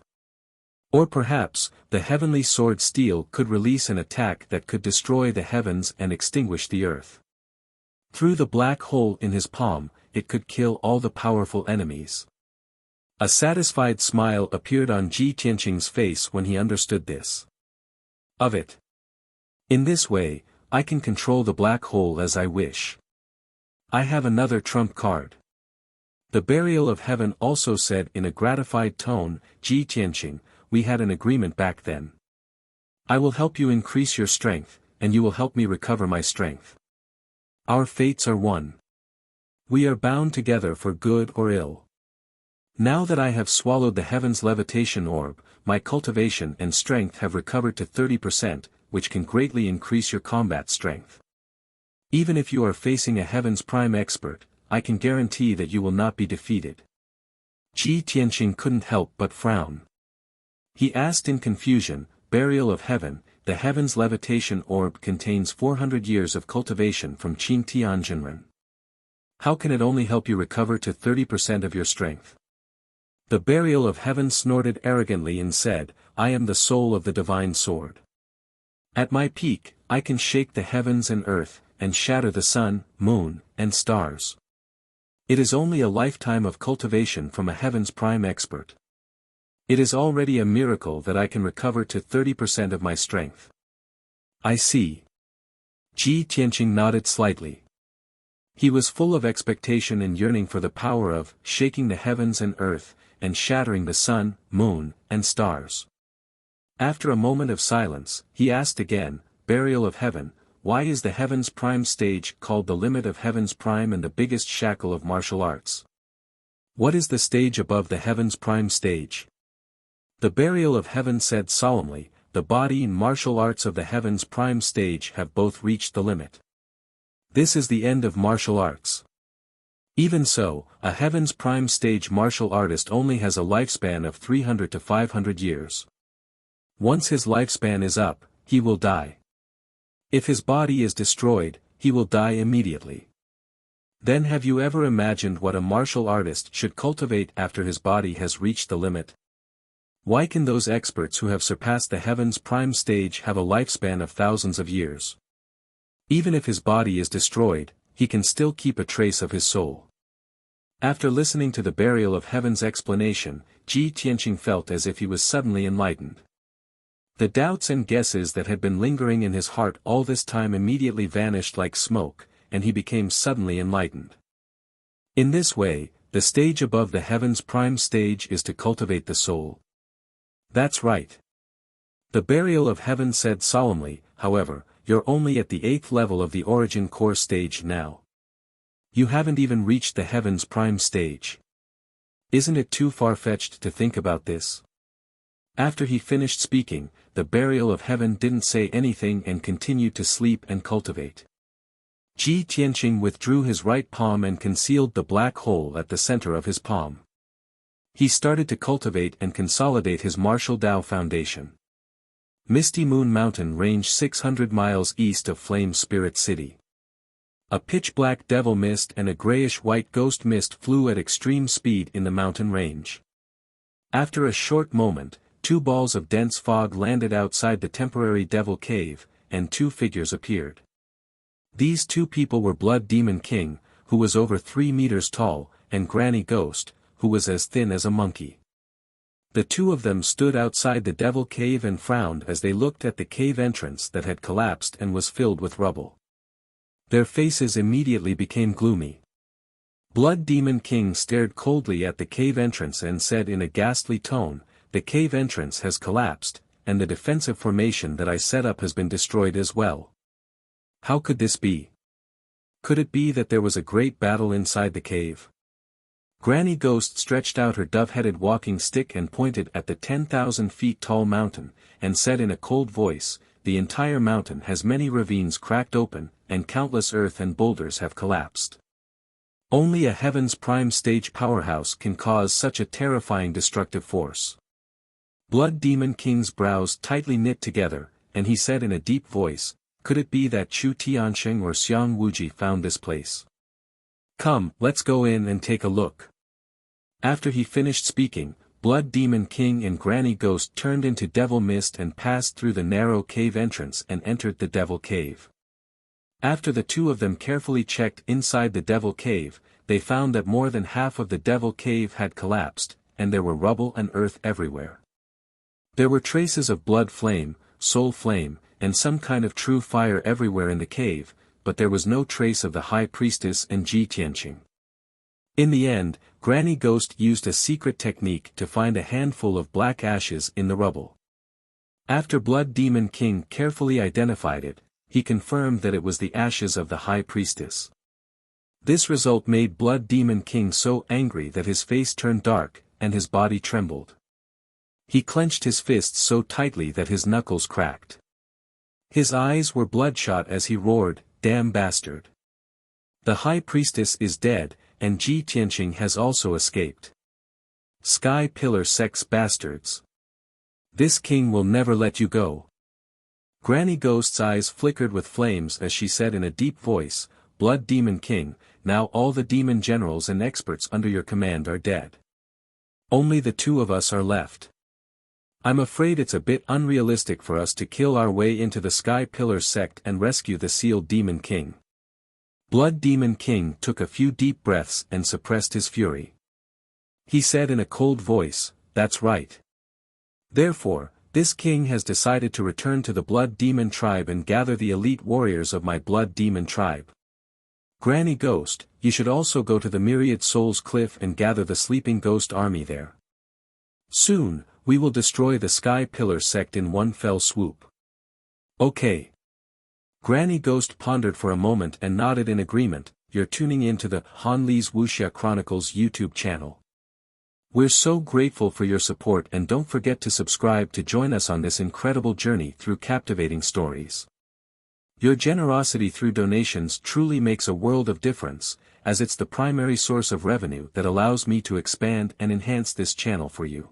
[SPEAKER 1] Or perhaps, the heavenly sword steel could release an attack that could destroy the heavens and extinguish the earth. Through the black hole in his palm, it could kill all the powerful enemies. A satisfied smile appeared on Ji Tianqing's face when he understood this. Of it. In this way, I can control the black hole as I wish. I have another trump card. The Burial of Heaven also said in a gratified tone, Ji Tianqing, we had an agreement back then. I will help you increase your strength, and you will help me recover my strength. Our fates are one. We are bound together for good or ill. Now that I have swallowed the heaven's levitation orb, my cultivation and strength have recovered to 30%, which can greatly increase your combat strength. Even if you are facing a heaven's prime expert, I can guarantee that you will not be defeated. Ji Tianqing couldn't help but frown. He asked in confusion, Burial of Heaven, the heaven's levitation orb contains 400 years of cultivation from Qing Tianjinren. How can it only help you recover to 30% of your strength? The Burial of Heaven snorted arrogantly and said, I am the soul of the divine sword. At my peak, I can shake the heavens and earth, and shatter the sun, moon, and stars. It is only a lifetime of cultivation from a heaven's prime expert. It is already a miracle that I can recover to 30% of my strength. I see. Ji Tianqing nodded slightly. He was full of expectation and yearning for the power of shaking the heavens and earth, and shattering the sun, moon, and stars. After a moment of silence, he asked again, Burial of Heaven, why is the heaven's prime stage called the limit of heaven's prime and the biggest shackle of martial arts? What is the stage above the heaven's prime stage? The Burial of Heaven said solemnly, the body and martial arts of the heaven's prime stage have both reached the limit. This is the end of martial arts. Even so, a heaven's prime stage martial artist only has a lifespan of 300 to 500 years. Once his lifespan is up, he will die. If his body is destroyed, he will die immediately. Then have you ever imagined what a martial artist should cultivate after his body has reached the limit? Why can those experts who have surpassed the heaven's prime stage have a lifespan of thousands of years? Even if his body is destroyed, he can still keep a trace of his soul. After listening to the Burial of Heaven's explanation, Ji Tianqing felt as if he was suddenly enlightened. The doubts and guesses that had been lingering in his heart all this time immediately vanished like smoke, and he became suddenly enlightened. In this way, the stage above the heaven's prime stage is to cultivate the soul. That's right. The Burial of Heaven said solemnly, however, you're only at the 8th level of the origin core stage now. You haven't even reached the heaven's prime stage. Isn't it too far-fetched to think about this? After he finished speaking, the Burial of Heaven didn't say anything and continued to sleep and cultivate. Ji Tianqing withdrew his right palm and concealed the black hole at the center of his palm. He started to cultivate and consolidate his martial Dao foundation. Misty Moon Mountain range 600 miles east of Flame Spirit City. A pitch-black devil mist and a grayish-white ghost mist flew at extreme speed in the mountain range. After a short moment, 2 balls of dense fog landed outside the temporary devil cave, and 2 figures appeared. These 2 people were Blood Demon King, who was over 3 meters tall, and Granny Ghost, who was as thin as a monkey. The 2 of them stood outside the devil cave and frowned as they looked at the cave entrance that had collapsed and was filled with rubble. Their faces immediately became gloomy. Blood Demon King stared coldly at the cave entrance and said in a ghastly tone, the cave entrance has collapsed, and the defensive formation that I set up has been destroyed as well. How could this be? Could it be that there was a great battle inside the cave? Granny Ghost stretched out her dove-headed walking stick and pointed at the 10,000 feet tall mountain, and said in a cold voice, the entire mountain has many ravines cracked open, and countless earth and boulders have collapsed. Only a heaven's prime stage powerhouse can cause such a terrifying destructive force. Blood Demon King's brows tightly knit together, and he said in a deep voice, could it be that Chu Tiansheng or Xiang Wuji found this place? Come, let's go in and take a look. After he finished speaking, Blood Demon King and Granny Ghost turned into devil mist and passed through the narrow cave entrance and entered the devil cave. After the 2 of them carefully checked inside the devil cave, they found that more than half of the devil cave had collapsed, and there were rubble and earth everywhere. There were traces of blood flame, soul flame, and some kind of true fire everywhere in the cave, but there was no trace of the high priestess and Ji Tianqing. In the end, Granny Ghost used a secret technique to find a handful of black ashes in the rubble. After Blood Demon King carefully identified it, he confirmed that it was the ashes of the high priestess. This result made Blood Demon King so angry that his face turned dark, and his body trembled. He clenched his fists so tightly that his knuckles cracked. His eyes were bloodshot as he roared, "Damn bastard! The high priestess is dead, and Ji Tianqing has also escaped. Sky Pillar sex bastards! This king will never let you go." Granny Ghost's eyes flickered with flames as she said in a deep voice, "Blood Demon King, now all the demon generals and experts under your command are dead. Only the two of us are left. I'm afraid it's a bit unrealistic for us to kill our way into the Sky Pillar sect and rescue the sealed Demon King." Blood Demon King took a few deep breaths and suppressed his fury. He said in a cold voice, "That's right. Therefore, this king has decided to return to the Blood Demon tribe and gather the elite warriors of my Blood Demon tribe. Granny Ghost, you should also go to the Myriad Souls Cliff and gather the Sleeping Ghost army there. Soon, we will destroy the Sky Pillar sect in one fell swoop." "Okay." Granny Ghost pondered for a moment and nodded in agreement. "You're tuning in to the Han Li's Wuxia Chronicles YouTube channel. We're so grateful for your support, and don't forget to subscribe to join us on this incredible journey through captivating stories. Your generosity through donations truly makes a world of difference, as it's the primary source of revenue that allows me to expand and enhance this channel for you.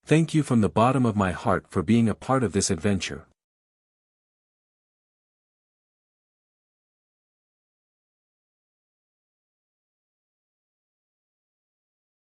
[SPEAKER 1] Thank you from the bottom of my heart for being a part of this adventure.